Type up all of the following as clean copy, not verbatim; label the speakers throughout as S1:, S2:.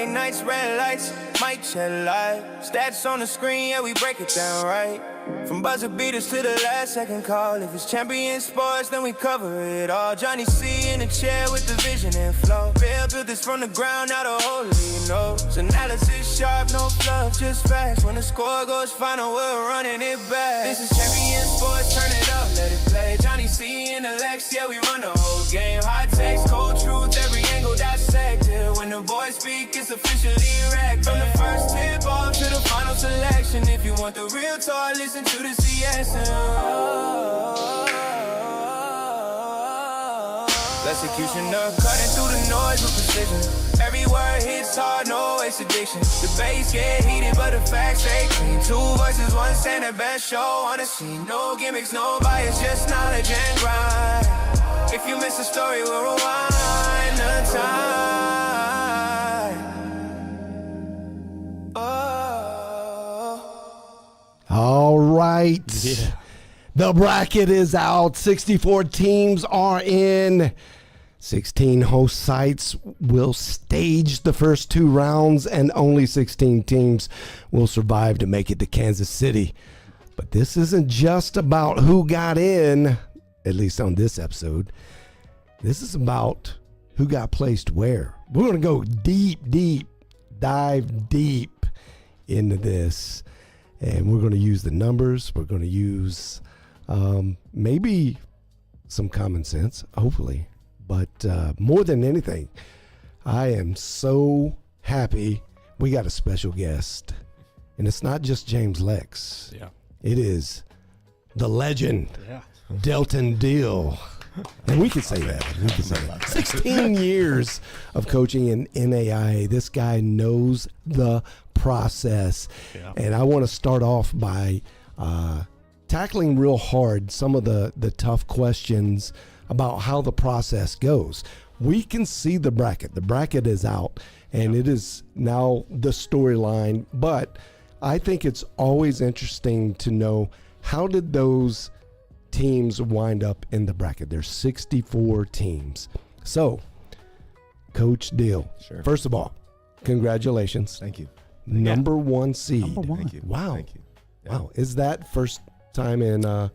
S1: late nights, red lights, mic check live. Stats on the screen, yeah, we break it down right. From buzzer beaters to the last second call. If it's champion sports, then we cover it all. Johnny C in the chair with the vision and flow. Bill built this from the ground, now the whole league knows. Analysis sharp, no fluff, just facts. When the score goes final, we're running it back. This is champion sports, turn it up, let it play. Johnny C in the Lex, yeah, we run the whole game. Hot takes, cold truth, every angle dissected. When the boys speak, it's officially wrecked. From the first tip off to the final selection. If you want the real talk, listen to the CSM. Executioner cutting through the noise with precision. Every word hits hard, no waste addiction. The bass get heated, but the facts stay clean. Two voices, one standard, best show on the scene. No gimmicks, no bias, just knowledge and grind. If you miss a story, we'll rewind the time.
S2: All right.
S3: Yeah.
S2: The bracket is out. 64 teams are in. 16 host sites will stage the first 2 rounds, and only 16 teams will survive to make it to Kansas City. But this isn't just about who got in, at least on this episode. This is about who got placed where. We're going to go dive deep into this. And we're going to use the numbers. We're going to use maybe some common sense, hopefully. But more than anything, I am so happy we got a special guest. And it's not just James Lex.
S3: Yeah.
S2: It is the legend,
S3: Yeah.
S2: Delton Deal. And we can say that. 16 years of coaching in NAIA. This guy knows the process.
S3: Yeah.
S2: And I want to start off by tackling real hard some of the tough questions about how the process goes. We can see the bracket. The bracket is out, and it is now the storyline. But I think it's always interesting to know, how did those teams wind up in the bracket? There's 64 teams. So, Coach Deal,
S4: Sure.
S2: first of all, congratulations.
S4: Thank you.
S2: Number 1 seed.
S3: Number 1.
S4: Thank you.
S2: Wow.
S4: Thank you. Yeah.
S2: Wow. Is that first time in the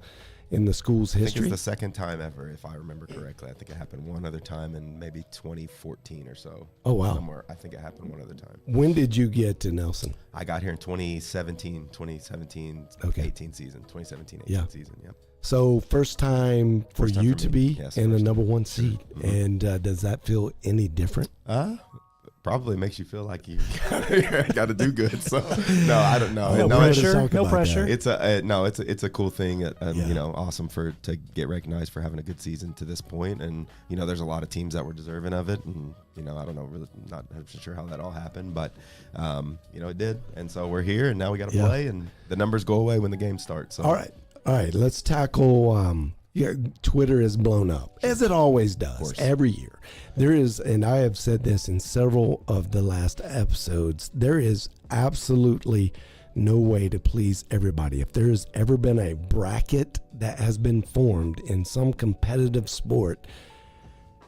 S2: school's
S4: I think
S2: history?
S4: it's the second time ever, if I remember correctly. I think it happened one other time in maybe 2014 or so.
S2: Oh, wow.
S4: Somewhere. I think it happened one other time.
S2: When did you get to Nelson?
S4: I got here in 2017, 18 season. 2017, 18
S2: Yeah.
S4: season. Yep.
S2: So first time for
S4: First time
S2: you
S4: for
S2: to
S4: me.
S2: be
S4: Yes,
S2: in the
S4: first
S2: number 1 seed.
S4: Mhm.
S2: And does that feel any different?
S4: Probably makes you feel like you got to do good. So no, I don't know.
S2: Oh,
S4: no,
S2: we're
S4: it's,
S2: gonna
S3: pressure,
S2: talk
S3: no
S2: about
S3: pressure.
S2: that.
S4: it's a cool thing.
S2: Yeah.
S4: You know, awesome to get recognized for having a good season to this point. And you know, there's a lot of teams that were deserving of it. And you know, I don't know, really not 100% sure how that all happened, but you know, it did. And so we're here, and now we got to
S2: Yeah.
S4: play, and the numbers go away when the game starts. So.
S2: All right. Let's tackle. Twitter is blown up, as it always does every year. There is, and I have said this in several of the last episodes, there is absolutely no way to please everybody. If there's ever been a bracket that has been formed in some competitive sport,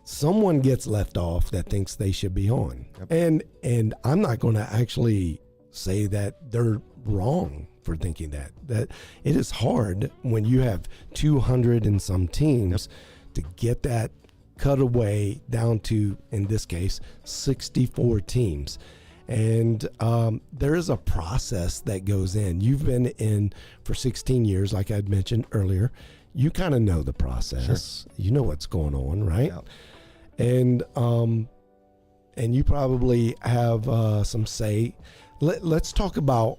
S2: someone gets left off that thinks they should be on. Yep. And I'm not going to actually say that they're wrong for thinking that it is hard when you have 200 and some teams to get that cut away down to, in this case, 64 teams. And there is a process that goes in. You've been in for 16 years, like I'd mentioned earlier. You kind of know the process. Sure. You know what's going on, right? Yeah. And you probably have some say. Let's talk about,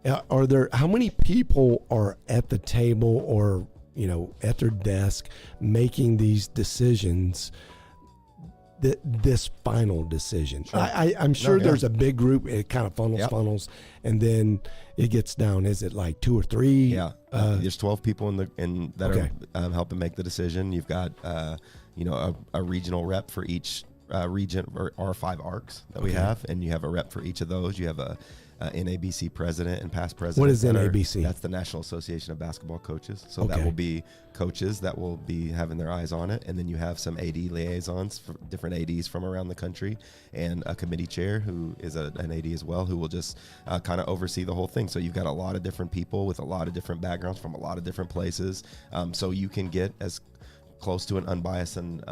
S2: how many people are at the table or, you know, at their desk making these decisions, this final decision? Sure. I'm sure there's a big group. It kind of funnels, and then it gets down. Is it like 2 or 3?
S4: Yeah, there's 12 people that are helping make the decision. You've got you know, a regional rep for each region, or 5 arcs that we have, and you have a rep for each of those. You have a NABC president and past president.
S2: What is NABC?
S4: That's the National Association of Basketball Coaches. So
S2: Okay.
S4: that will be coaches that will be having their eyes on it. And then you have some AD liaisons, for different ADs from around the country, and a committee chair who is an AD as well, who will just kind of oversee the whole thing. So you've got a lot of different people with a lot of different backgrounds from a lot of different places. So you can get as close to an unbiased and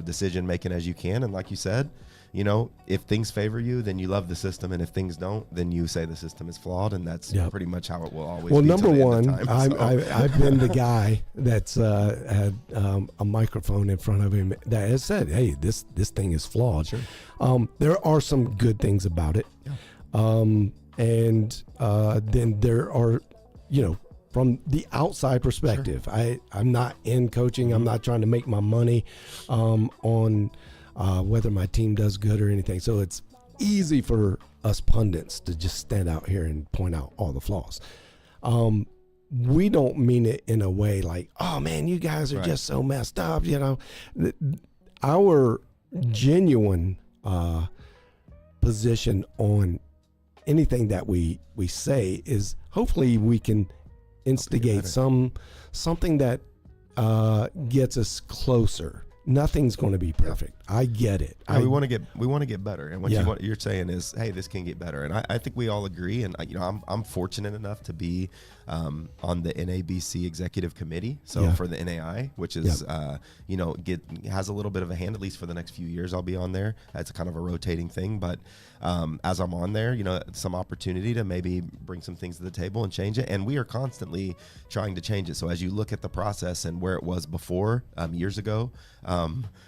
S4: decision making as you can. And like you said, if things favor you, then you love the system, and if things don't, then you say the system is flawed, and that's pretty much how it will always be.
S2: Well,
S4: till
S2: number
S4: the end
S2: one,
S4: of time,
S2: I've been the guy that's had a microphone in front of him that has said, "Hey, this thing is flawed."
S4: Sure.
S2: There are some good things about it, and then there are, from the outside perspective, sure. I'm not in coaching. I'm not trying to make my money on whether my team does good or anything. So it's easy for us pundits to just stand out here and point out all the flaws. We don't mean it in a way like, oh man, you guys are just so messed up. Our genuine position on anything that we say is hopefully we can instigate something that gets us closer. Nothing's going to be perfect. I get it.
S4: We want to get better, and what you're saying is, hey, this can get better, and I think we all agree. And I'm fortunate enough to be on the NABC executive committee, for the NAI, which is has a little bit of a hand, at least for the next few years. I'll be on there. It's kind of a rotating thing, but as I'm on there, some opportunity to maybe bring some things to the table and change it, and we are constantly trying to change it. So as you look at the process and where it was before years ago,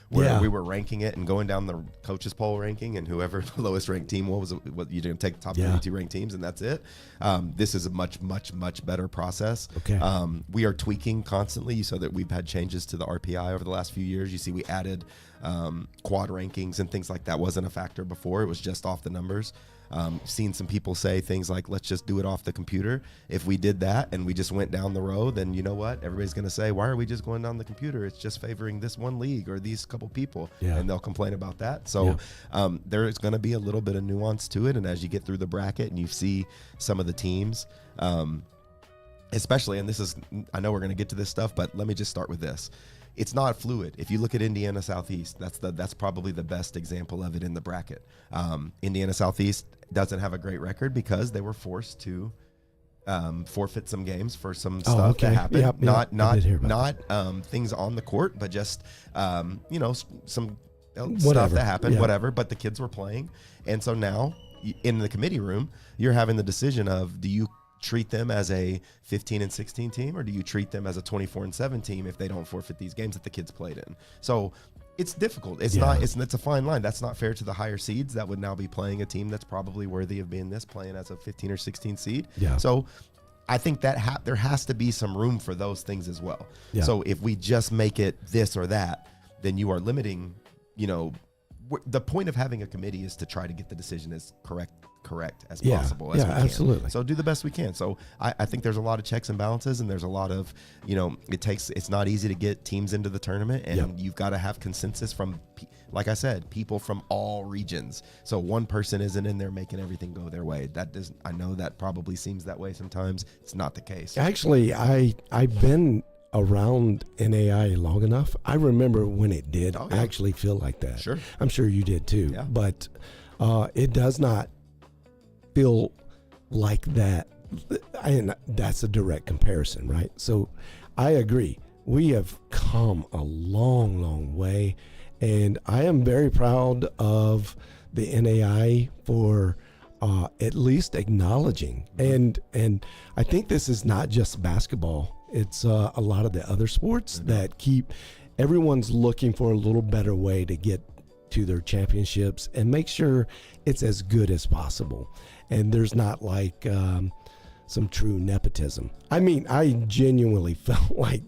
S4: where we were ranking it and going down the coaches poll ranking, and whoever the lowest ranked team was, you didn't take the top 32 ranked teams, and that's it. This is a much better process.
S2: Okay.
S4: We are tweaking constantly, so that we've had changes to the RPI over the last few years. You see, we added quad rankings and things like that. Wasn't a factor before. It was just off the numbers. Seen some people say things like, let's just do it off the computer. If we did that and we just went down the road, then you know what? Everybody's going to say, why are we just going down the computer? It's just favoring this one league or these couple people. And they'll complain about that. So there is going to be a little bit of nuance to it. And as you get through the bracket and you see some of the teams, especially, and this is, I know we're going to get to this stuff, but let me just start with this. It's not fluid. If you look at Indiana Southeast, that's probably the best example of it in the bracket. Indiana Southeast doesn't have a great record because they were forced to forfeit some games for some stuff that happened. Not things on the court, but just some stuff that happened. Whatever. But the kids were playing, and so now in the committee room, you're having the decision of, do you treat them as a 15-16 team, or do you treat them as a 24-7 team if they don't forfeit these games that the kids played in? So it's difficult. It's a fine line. That's not fair to the higher seeds that would now be playing a team that's probably worthy of being playing as a 15 or 16 seed. So I think that there has to be some room for those things as well. So if we just make it this or that, then you are limiting, the point of having a committee is to try to get the decision as correct as possible as we can.
S2: Absolutely.
S4: So do the best we can. So I think there's a lot of checks and balances, and there's a lot of, it's not easy to get teams into the tournament, and you've got to have consensus from, like I said, people from all regions. So one person isn't in there making everything go their way. I know that probably seems that way sometimes. It's not the case.
S2: Actually, I've been around NAIA long enough. I remember when it did actually feel like that.
S4: Sure.
S2: I'm sure you did too. Yeah. But it does not feel like that. And that's a direct comparison, right? So I agree. We have come a long, long way. And I am very proud of the NAIA for at least acknowledging. And I think this is not just basketball. It's a lot of the other sports that everyone's looking for a little better way to get to their championships and make sure it's as good as possible. And there's not like some true nepotism. I mean, I genuinely felt like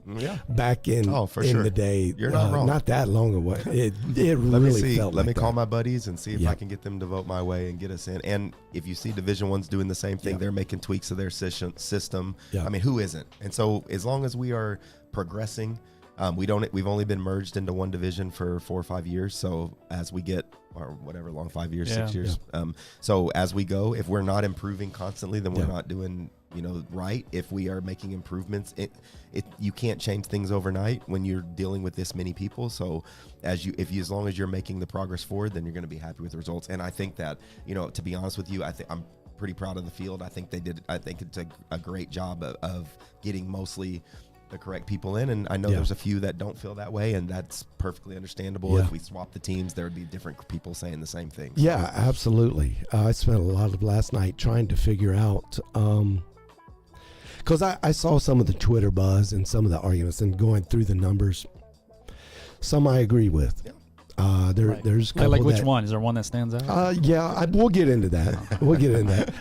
S2: back in the day,
S4: you're not wrong.
S2: Not that long ago, it really felt like
S4: Let me
S2: that.
S4: Call my buddies and see if I can get them to vote my way and get us in. And if you see Division I's doing the same thing, they're making tweaks to their system. I mean, who isn't? And so as long as we are progressing, we've only been merged into one division for 4 or 5 years. So as we get or whatever long 5 years,
S3: Yeah.
S4: 6 years. So as we go, if we're not improving constantly, then we're not doing right. If we are making improvements, you can't change things overnight when you're dealing with this many people. So as long as you're making the progress forward, then you're going to be happy with the results. And I think that, to be honest with you, I'm pretty proud of the field. I think it's a great job of getting mostly the correct people in, and I know there's a few that don't feel that way, and that's perfectly understandable. If we swap the teams, there would be different people saying the same thing. So.
S2: Yeah, absolutely. I spent a lot of last night trying to figure out, because I saw some of the Twitter buzz and some of the arguments and going through the numbers. Some I agree with. Yeah. There's a couple
S3: like which one? Is there one that stands out?
S2: We'll get into that. We'll get into that.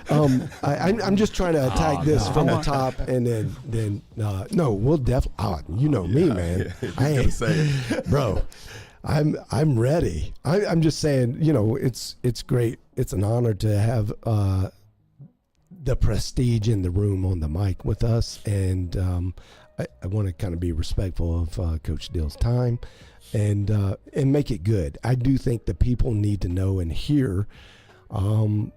S2: I'm just trying to attack this from the top, and then no, we'll definitely. You know me, man. I ain't say it, bro. I'm ready. I'm just saying. It's great. It's an honor to have the prestige in the room on the mic with us, and I want to kind of be respectful of Coach Deal's time. And make it good. I do think the people need to know and hear from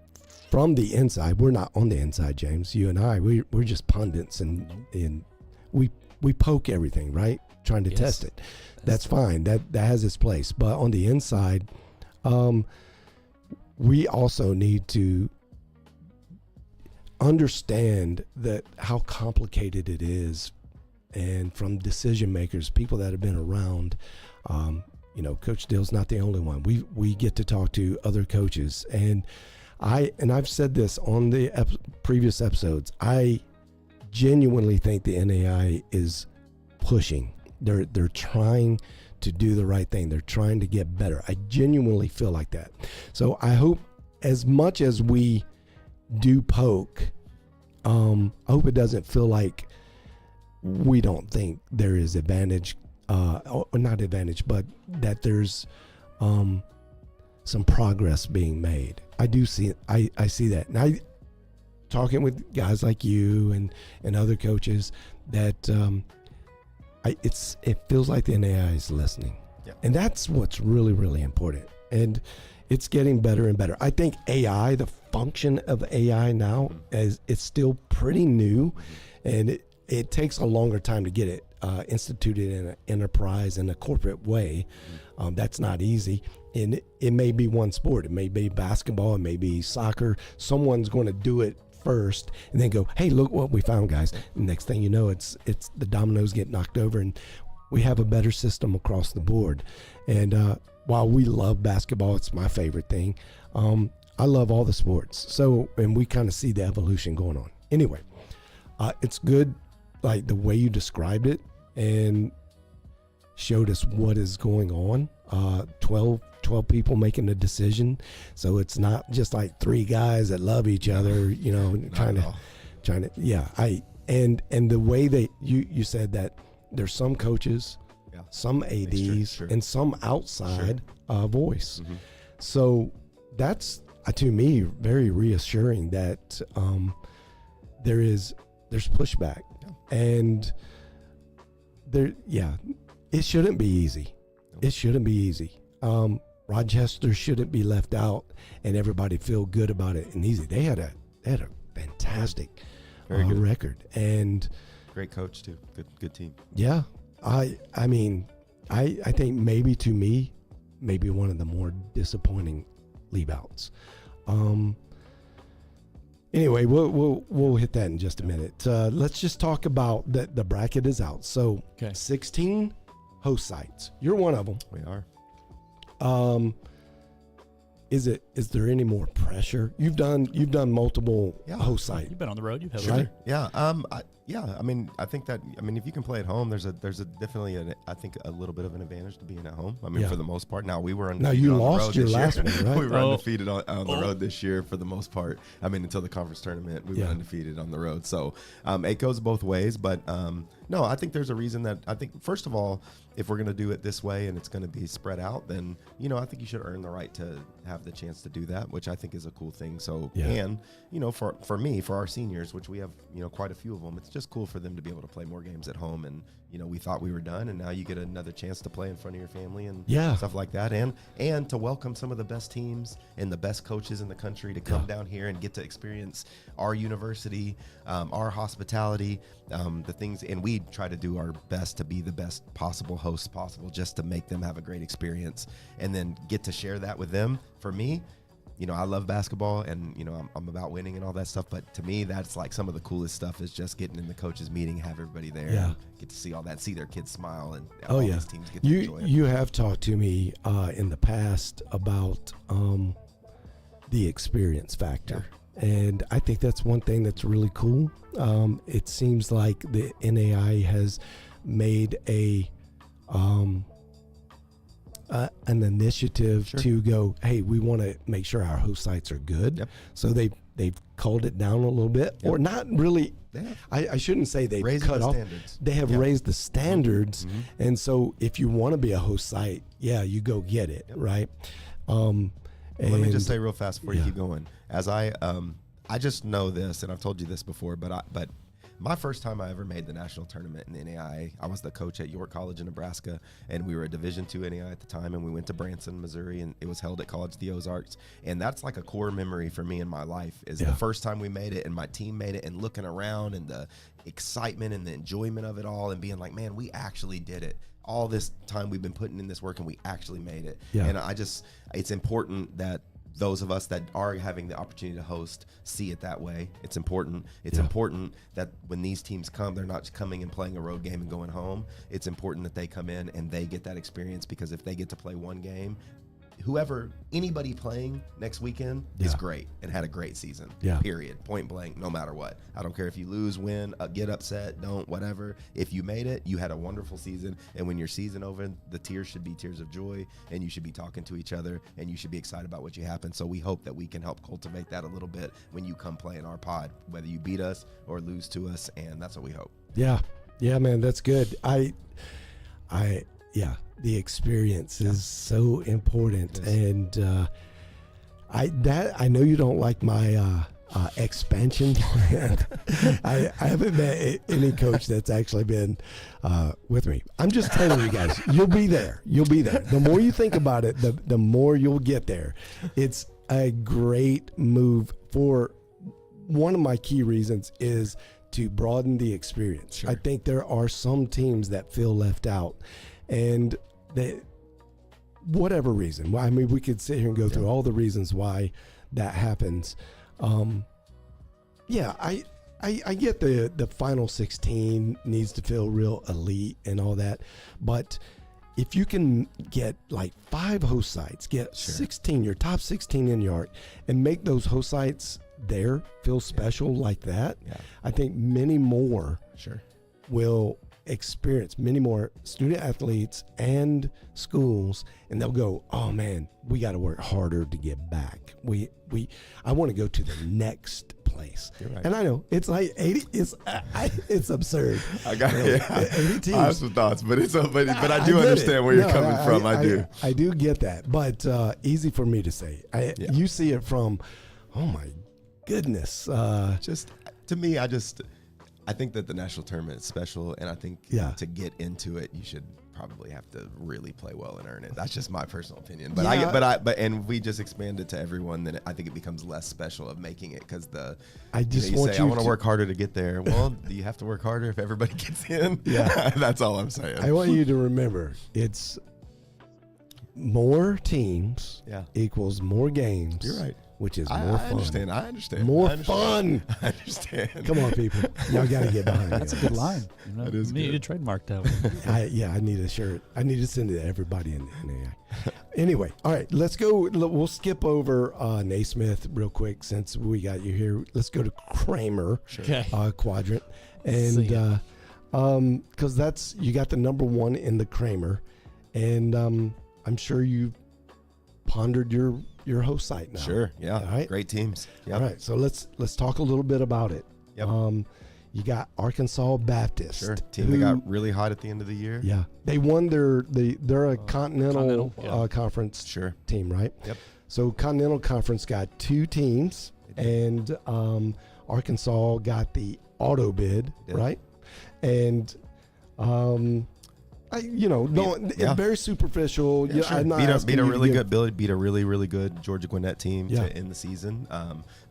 S2: the inside. We're not on the inside, James. You and I, we're just pundits, and we poke everything, right? Trying to test it. That's fine. That has its place. But on the inside, we also need to understand that how complicated it is, and from decision makers, people that have been around. Coach Deal's not the only one. We get to talk to other coaches, and I've said this on the previous episodes. I genuinely think the NAIA is pushing. They're trying to do the right thing. They're trying to get better. I genuinely feel like that. So I hope, as much as we do poke, I hope it doesn't feel like we don't think there is advantage. Or not advantage, but that there's some progress being made. I do see it. I see that. And I talking with guys like you and other coaches that it feels like the NAIA is listening. Yeah. And that's what's really, really important. And it's getting better and better. I think AI, the function of AI now, it's still pretty new, and it takes a longer time to get it instituted in an enterprise in a corporate way. That's not easy. And it may be one sport. It may be basketball. It may be soccer. Someone's going to do it first and then go, hey, look what we found, guys. And next thing you know, it's the dominoes get knocked over, and we have a better system across the board. And while we love basketball, it's my favorite thing. I love all the sports. So, and we kind of see the evolution going on. Anyway, it's good, like the way you described it and showed us what is going on. 12 people making a decision. So it's not just like three guys that love each other, trying to, yeah. And the way that you said that there's some coaches, some ADs, and some outside voice. Mm-hmm. So that's, to me, very reassuring that there's pushback. And it shouldn't be easy. It shouldn't be easy. Rochester shouldn't be left out and everybody feel good about it and easy. They had a fantastic record, and
S4: great coach too. Good team.
S2: Yeah. I mean, I think maybe to me, maybe one of the more disappointing leave outs. Anyway, we'll hit that in just a minute. Let's just talk about that. The bracket is out. So 16 host sites. You're one of them.
S4: We are.
S2: Is there any more pressure? You've done multiple host sites.
S3: You've been on the road. You've had
S2: right?
S3: Yeah.
S4: I mean, I think that, if you can play at home, there's definitely I think a little bit of an advantage to being at home. I mean, for the most part. Now we were undefeated.
S2: Now you
S4: on
S2: lost
S4: the road
S2: your
S4: this
S2: last
S4: year.
S2: one, right?
S4: We were undefeated on the road this year for the most part. I mean, until the conference tournament, we were undefeated on the road. So it goes both ways. But no, I think there's a reason that I think, first of all, if we're going to do it this way and it's going to be spread out, then, I think you should earn the right to have the chance to do that, which I think is a cool thing. So, and, for me, for our seniors, which we have, quite a few of them, it's just cool for them to be able to play more games at home. And we thought we were done, and now you get another chance to play in front of your family and stuff like that, and to welcome some of the best teams and the best coaches in the country to come down here and get to experience our university, our hospitality, the things. And we try to do our best to be the best possible hosts possible, just to make them have a great experience, and then get to share that with them. For me, I love basketball, and I'm about winning and all that stuff. But to me, that's like some of the coolest stuff is just getting in the coaches' meeting, have everybody there, and get to see all that, see their kids smile, and all these teams get to enjoy it.
S2: You have talked to me in the past about the experience factor, and I think that's one thing that's really cool. It seems like the NAIA has made an initiative to go, hey, we want to make sure our host sites are good. So they've culled it down a little bit, or not really. I shouldn't say they've cut off. They have raised the standards, and so if you want to be a host site, you go get it, right?
S4: Let me just say real fast before you keep going. As I just know this, and I've told you this before, but my first time I ever made the national tournament in the NAIA, I was the coach at York College in Nebraska, and we were a Division II NAIA at the time, and we went to Branson, Missouri, and it was held at College of the Ozarks. And that's like a core memory for me in my life, is the first time we made it and my team made it, and looking around and the excitement and the enjoyment of it all, and being like, man, we actually did it. All this time we've been putting in this work, and we actually made it. And it's important that those of us that are having the opportunity to host see it that way. It's important. It's important that when these teams come, they're not just coming and playing a road game and going home. It's important that they come in and they get that experience, because if they get to play one game, anybody playing next weekend is great and had a great season. Period. Point blank, no matter what. I don't care if you lose, win, get upset, don't, whatever. If you made it, you had a wonderful season. And when your season over, the tears should be tears of joy, and you should be talking to each other, and you should be excited about what you happened. So we hope that we can help cultivate that a little bit when you come play in our pod, whether you beat us or lose to us, and that's what we hope. Yeah, man, that's good. The experience is so important, and I know you don't like my expansion plan. I haven't met any coach that's actually been with me. I'm just telling you guys, you'll be there. The more you think about it, the more you'll get there. It's a great move. For one of my key reasons is to broaden the experience. I think there are some teams that feel left out, and whatever reason. I mean, we could sit here and go through all the reasons why that happens. I get the final 16 needs to feel real elite and all that, but if you can get like 5 host sites, get 16, your top 16 in your art, and make those host sites there feel special like that, I think many more will experience, many more student athletes and schools, and they'll go, oh man, we got to work harder to get back. I want to go to the next place. And I know it's like 80. It's absurd. I got 80 teams. I have some thoughts, but I do understand where you're coming from.
S2: I do get that, but easy for me to say. You see it from, oh my goodness.
S4: Just to me, I think that the national tournament is special, and I think to get into it, you should probably have to really play well and earn it. That's just my personal opinion. But and we just expand it to everyone, then I think it becomes less special of making it, because I want to work harder to get there. Well, do you have to work harder if everybody gets in? That's all I'm saying.
S2: I want you to remember, it's more teams equals more games.
S4: You're right.
S2: Which is more fun.
S4: I understand.
S2: More fun.
S4: I understand.
S2: Come on, people. Y'all got to get behind me.
S3: That's a good line.
S4: That is
S3: need
S4: good.
S3: to trademark that one.
S2: I need a shirt. I need to send it to everybody in the NAIA. Anyway, all right, let's go. We'll skip over Naismith real quick since we got you here. Let's go to Kramer quadrant. And because you got the number 1 in the Kramer. And I'm sure you pondered your host site now.
S4: Sure. Yeah.
S2: All right.
S4: Great teams. Yeah.
S2: All right. So let's talk a little bit about it.
S4: Yep.
S2: You got Arkansas Baptist.
S4: Sure. Team that got really hot at the end of the year.
S2: Yeah. They won they're a Continental Conference team, right?
S4: Yep.
S2: So Continental Conference got 2 teams, and Arkansas got the auto bid, right? And very superficial.
S4: Yeah,
S2: I'm not
S4: beat
S2: asking
S4: a
S2: you to
S4: really
S2: give-
S4: beat a really good Georgia Gwinnett team
S2: Yeah.
S4: to end the season,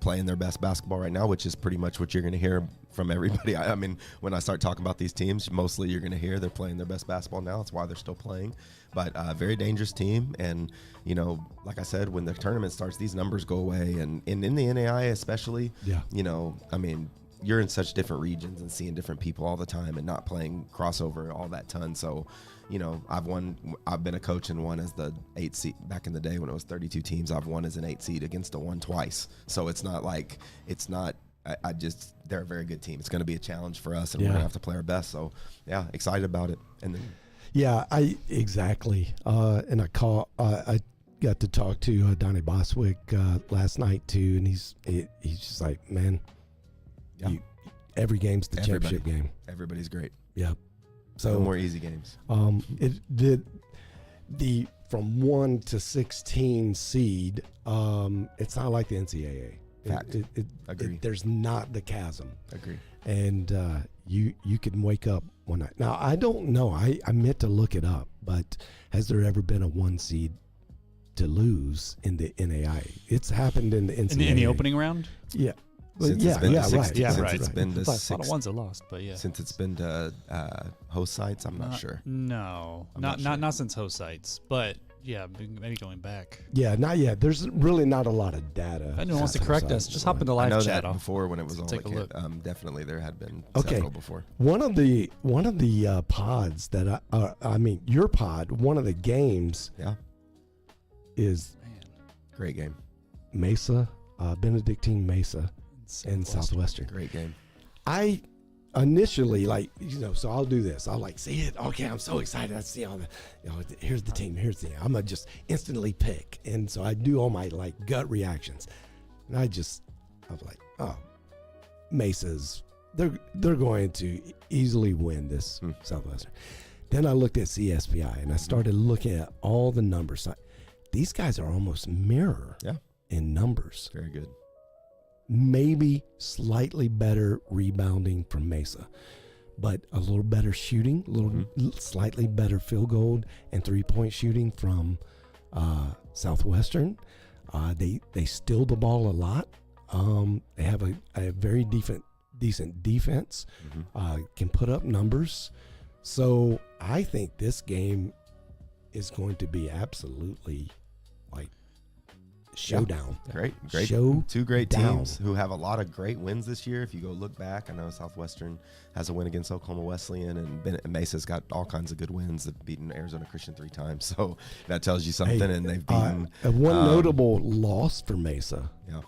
S4: playing their best basketball right now, which is pretty much what you're going to hear from everybody. I mean, when I start talking about these teams, mostly you're going to hear they're playing their best basketball now. That's why they're still playing. But very dangerous team, and like I said, when the tournament starts, these numbers go away, and in the NAIA especially, I mean, you're in such different regions and seeing different people all the time and not playing crossover all that ton. So, I've been a coach and won as the 8 seed back in the day when it was 32 teams. I've won as an 8 seed against a 1 twice. So it's not like they're a very good team. It's going to be a challenge for us, and we're going to have to play our best. So yeah, excited about it. And then,
S2: exactly. And I got to talk to Donnie Boswick last night too, and he's just like, man, every game's the championship game.
S4: Everybody's great.
S2: Yeah. So
S4: no more easy games.
S2: It did the from 1 to 16 seed. It's not like the NCAA.
S4: Fact. Agree.
S2: There's not the chasm.
S4: Agree.
S2: And you can wake up one night. Now I don't know. I meant to look it up, but has there ever been a 1 seed to lose in the NAIA? It's happened in the NCAA.
S3: In the opening round?
S2: Yeah.
S4: Since
S2: Well,
S4: it's been to
S2: right.
S4: 60,
S3: Yeah,
S4: since
S3: right.
S4: it's been to
S3: A lot of
S4: 6,
S3: ones that lost, but yeah.
S4: since it's been to host sites, I'm not sure.
S3: No,
S4: I'm
S3: not
S4: not sure.
S3: not since host sites, but yeah, maybe going back.
S2: Yeah, not yet. There's really not a lot of data.
S3: If anyone wants to correct us, just hop in the
S4: I
S3: live
S4: know
S3: chat.
S4: that before when it was all
S3: take a look.
S4: definitely there had been
S2: Okay.
S4: several before.
S2: One of the pods that your pod, one of the games
S4: Yeah,
S2: is
S3: Man,
S4: great game.
S2: Mesa, Benedictine Mesa and Southwestern.
S4: Great game.
S2: I initially so I'll do this. I'll see it. Okay, I'm so excited. I see all the, here's the team. Here's the team. I'm gonna just instantly pick, and so I do all my gut reactions, and I was like, oh, Mesa's they're going to easily win this Southwestern. Then I looked at CSPI and I started looking at all the numbers. These guys are almost mirror in numbers.
S4: Very good.
S2: Maybe slightly better rebounding from Mesa, but a little better shooting, slightly better field goal and 3-point shooting from Southwestern. They steal the ball a lot. They have a very decent defense, can put up numbers. So I think this game is going to be absolutely showdown.
S4: Great.
S2: Show
S4: Two great
S2: down.
S4: teams who have a lot of great wins this year. If you go look back, I know Southwestern has a win against Oklahoma Wesleyan, and Mesa's got all kinds of good wins. They've beaten Arizona Christian 3 times, so that tells you something. And they've beaten
S2: one notable loss for Mesa.
S4: Yeah,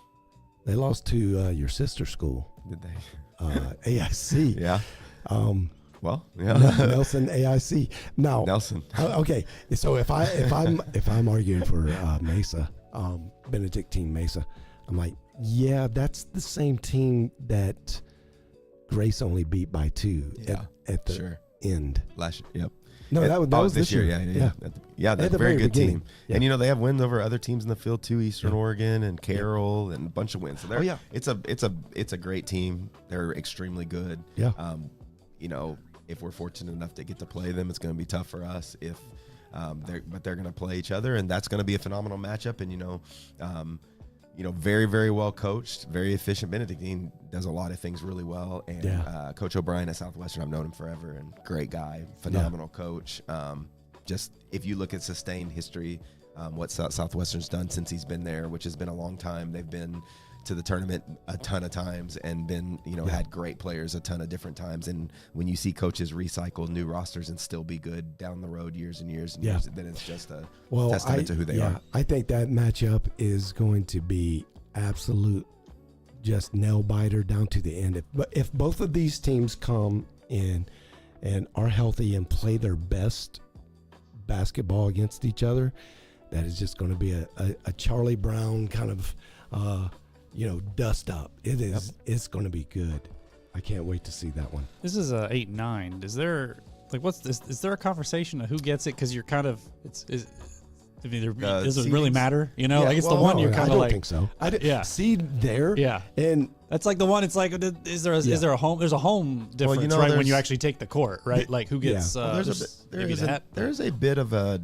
S2: they lost to your sister school.
S4: Did they?
S2: AIC.
S4: Yeah. Well, yeah.
S2: Nelson AIC. Now,
S4: Nelson.
S2: Okay, so if I'm arguing for Mesa, Benedictine Mesa, I'm like, yeah, that's the same team that Grace only beat by 2 at the end.
S4: Last year, yep.
S2: No, that was this year.
S4: Yeah, that's
S2: At the
S4: a very good
S2: beginning.
S4: team.
S2: Yeah.
S4: And they have wins over other teams in the field too, Eastern Oregon and Carroll and a bunch of wins. So it's a great team. They're extremely good.
S2: Yeah.
S4: If we're fortunate enough to get to play them, it's going to be tough for us. But they're going to play each other, and that's going to be a phenomenal matchup. And very, very well coached, very efficient. Benedictine does a lot of things really well, and Coach O'Brien at Southwestern, I've known him forever, and great guy, phenomenal coach. Just if you look at sustained history, what Southwestern's done since he's been there, which has been a long time. They've been to the tournament a ton of times and been, had great players a ton of different times. And when you see coaches recycle new rosters and still be good down the road years and years and years, then it's just a testament to who they are.
S2: I think that matchup is going to be absolute, just nail biter down to the end. If both of these teams come in and are healthy and play their best basketball against each other, that is just going to be a Charlie Brown kind of dust up. It is. It's going to be good. I can't wait to see that one.
S3: This is 8-9. Is there what's this? Is there a conversation of who gets it? Because you're kind of I mean,
S4: The
S3: does it really
S4: seeds?
S3: matter? You know,
S4: Yeah,
S3: like it's
S4: well,
S3: the one
S2: No,
S3: you're
S2: I
S3: kind of
S2: don't
S3: like.
S2: think so.
S3: Yeah.
S2: Seed there.
S3: Yeah.
S2: And
S3: That's like the one. It's like, is there a home? There's a home difference,
S4: you know,
S3: right? When you
S4: there's-
S3: actually take the court, right? Like who gets?
S2: Yeah.
S4: Well,
S3: maybe that.
S4: there's a bit of a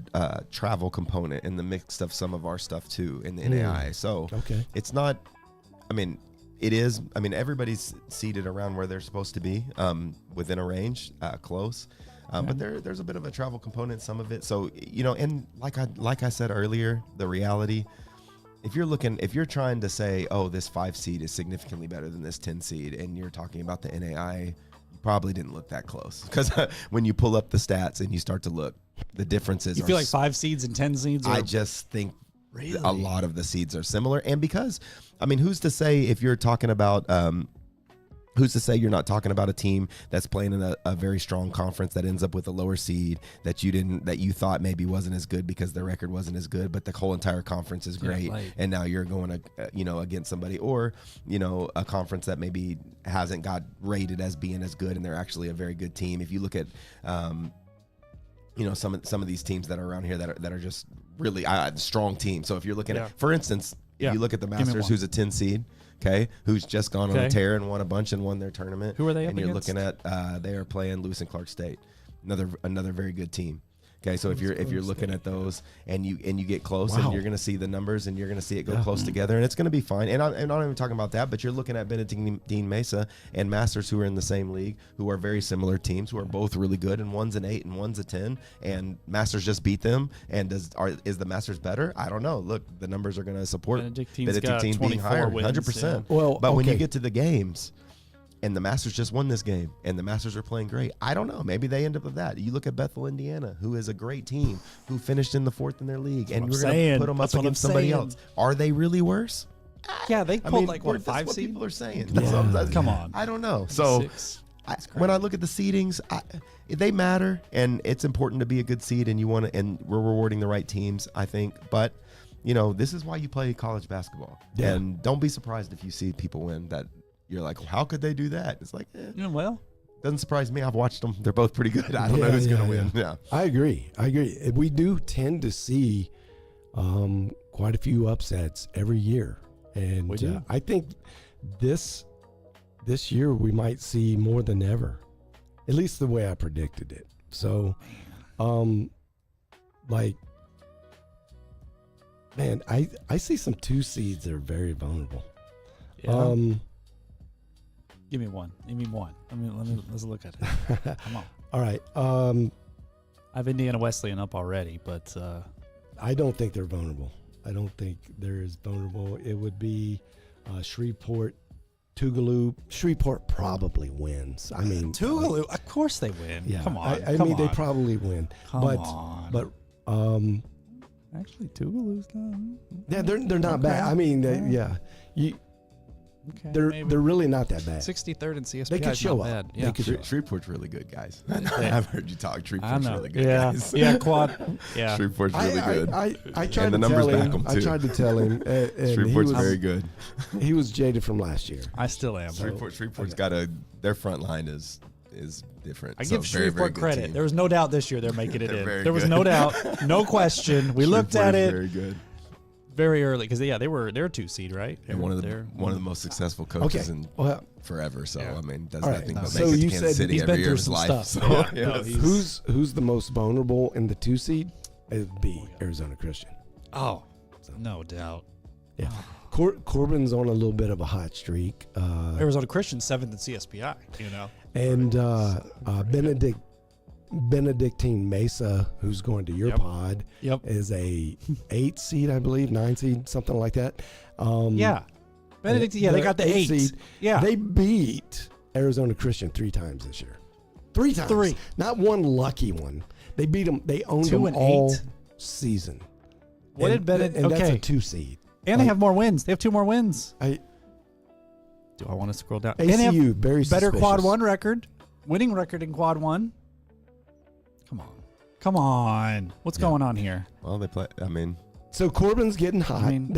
S4: travel component in the mix of some of our stuff too in the NAIA. So
S2: Okay.
S4: it's not. I mean, it is. I mean, everybody's seated around where they're supposed to be, within a range, close. But there's a bit of a travel component, some of it. So and like I said earlier, the reality. If you're trying to say, oh, this 5 seed is significantly better than this 10 seed, and you're talking about the NAIA, you probably didn't look that close. Because when you pull up the stats and you start to look, the differences
S3: You feel like 5 seeds and 10 seeds.
S4: I just think a lot of the seeds are similar. And because, I mean, who's to say if you're talking about, who's to say you're not talking about a team that's playing in a very strong conference that ends up with a lower seed that you thought maybe wasn't as good because their record wasn't as good, but the whole entire conference is great,
S3: right.
S4: and now you're going against somebody, or a conference that maybe hasn't got rated as being as good and they're actually a very good team. If you look at some of these teams that are around here that are just really strong teams. So if you're looking at, for instance, if you look at the Masters, who's a 10 seed. Okay, who's just gone on a tear and won a bunch and won their tournament.
S3: Who are they up
S4: And you're
S3: against?
S4: looking at they are playing Lewis and Clark State, another very good team. Okay, so if you're looking at those and you get close, and you're going to see the numbers and you're going to see it go close together, and it's going to be fine. And I'm not even talking about that, but you're looking at Benedictine Mesa and Masters, who are in the same league, who are very similar teams, who are both really good, and one's an 8 and one's a 10, and Masters just beat them. And is the Masters better? I don't know. Look, the numbers are going to support
S3: Benedictine's got
S4: Benedictine being
S3: 24
S4: higher,
S3: wins,
S4: 100%.
S2: yeah. Well,
S4: but when you
S2: okay.
S4: get to the games, and the Masters just won this game, and the Masters are playing great, I don't know. Maybe they end up with that. You look at Bethel, Indiana, who is a great team, who finished in the 4th in their league, and you're going to put them up against somebody else. Are they really worse?
S3: Yeah, they pulled like what,
S4: that's
S3: 5
S4: what
S3: seed?
S4: people are saying.
S2: Yeah.
S3: Come on.
S4: I don't know. So
S3: 6.
S4: when I look at the seedings, they matter, and it's important to be a good seed, and and we're rewarding the right teams, I think. But this is why you play college basketball, and don't be surprised if you see people win that. You're like, well, how could they do that? It's like,
S3: Well,
S4: doesn't surprise me. I've watched them. They're both pretty good. I don't know who's going to win. Yeah.
S2: I agree. We do tend to see quite a few upsets every year. And
S3: We do.
S2: I think this year we might see more than ever, at least the way I predicted it. So, I see some 2 seeds that are very vulnerable.
S3: yeah. Give me one. Let's look at it. Come on.
S2: All right.
S3: I have Indiana Wesleyan up already, but
S2: I don't think they're vulnerable. I don't think they're as vulnerable. It would be Shreveport, Tougaloo. Shreveport probably wins. I mean,
S3: Tougaloo, of course they win.
S2: Yeah,
S3: Come on.
S2: I mean, they probably win.
S3: Come on.
S2: But
S3: Actually, Tougaloo's not.
S2: yeah, they're not bad. I mean,
S3: Okay,
S2: they're
S3: maybe.
S2: really not that bad.
S3: 63rd in CSPI.
S2: They could
S3: is
S2: show
S3: not
S2: up.
S3: bad.
S2: They
S3: Yeah.
S2: could show up.
S4: Shreveport's really good, guys. I've heard you talk.
S3: I
S4: Shreveport's
S3: know.
S4: really good,
S3: Yeah.
S4: guys.
S3: Yeah. Quad. Yeah.
S4: Shreveport's really good.
S2: I tried
S4: And the
S2: to
S4: numbers
S2: tell
S4: back
S2: him.
S4: them,
S2: I
S4: too.
S2: tried to tell him, and he
S4: Shreveport's
S2: was
S4: very good.
S2: he was jaded from last year.
S3: I still am.
S4: Shreveport's got their front line is different.
S3: I
S4: So
S3: give
S4: very, very
S3: Shreveport
S4: good
S3: credit.
S4: team.
S3: There was no doubt this year they're making it
S4: They're
S3: in.
S4: very
S3: There was
S4: good.
S3: no doubt, no question. We looked
S4: Shreveport
S3: at
S4: is
S3: it
S4: very good.
S3: very early because they're a 2 seed, right?
S4: And one of the most successful coaches
S2: Okay.
S4: in
S2: Well,
S4: forever. So
S3: Yeah.
S4: I mean, does
S2: All right.
S4: nothing but
S2: So
S4: make it
S2: you
S4: to Kansas
S2: said
S4: City
S3: he's
S4: every
S3: been
S4: year
S3: through
S4: of his
S3: some
S4: life.
S3: stuff.
S4: So,
S3: Yeah. No,
S4: yes.
S3: he's-
S2: who's the most vulnerable in the 2 seed? It'd be Arizona Christian.
S3: Oh, no doubt.
S2: Yeah. Corbin's on a little bit of a hot streak.
S3: Arizona Christian 7th in CSPI.
S2: And Benedictine Mesa, who's going to your
S3: Yep.
S2: pod,
S3: Yep.
S2: is a 8 seed, I believe, 9 seed, something like that.
S3: Yeah. Benedict. Yeah, they got the 8
S2: seed.
S3: Yeah.
S2: They beat Arizona Christian 3 times this year. 3 times.
S3: 3.
S2: Not one lucky one. They beat them. They owned
S3: 2
S2: them
S3: and
S2: all
S3: 8.
S2: season.
S3: What
S2: And-
S3: did Benedict?
S2: And that's
S3: Okay.
S2: a 2 seed.
S3: And they have more wins. They have 2 more wins.
S2: I
S3: Do I want to scroll down? And they have
S2: ACU, very
S3: better
S2: suspicious.
S3: quad 1 record, winning record in quad 1. Come on. What's going on here?
S4: Well, they play. I mean,
S2: So Corbin's getting hot.
S3: I mean-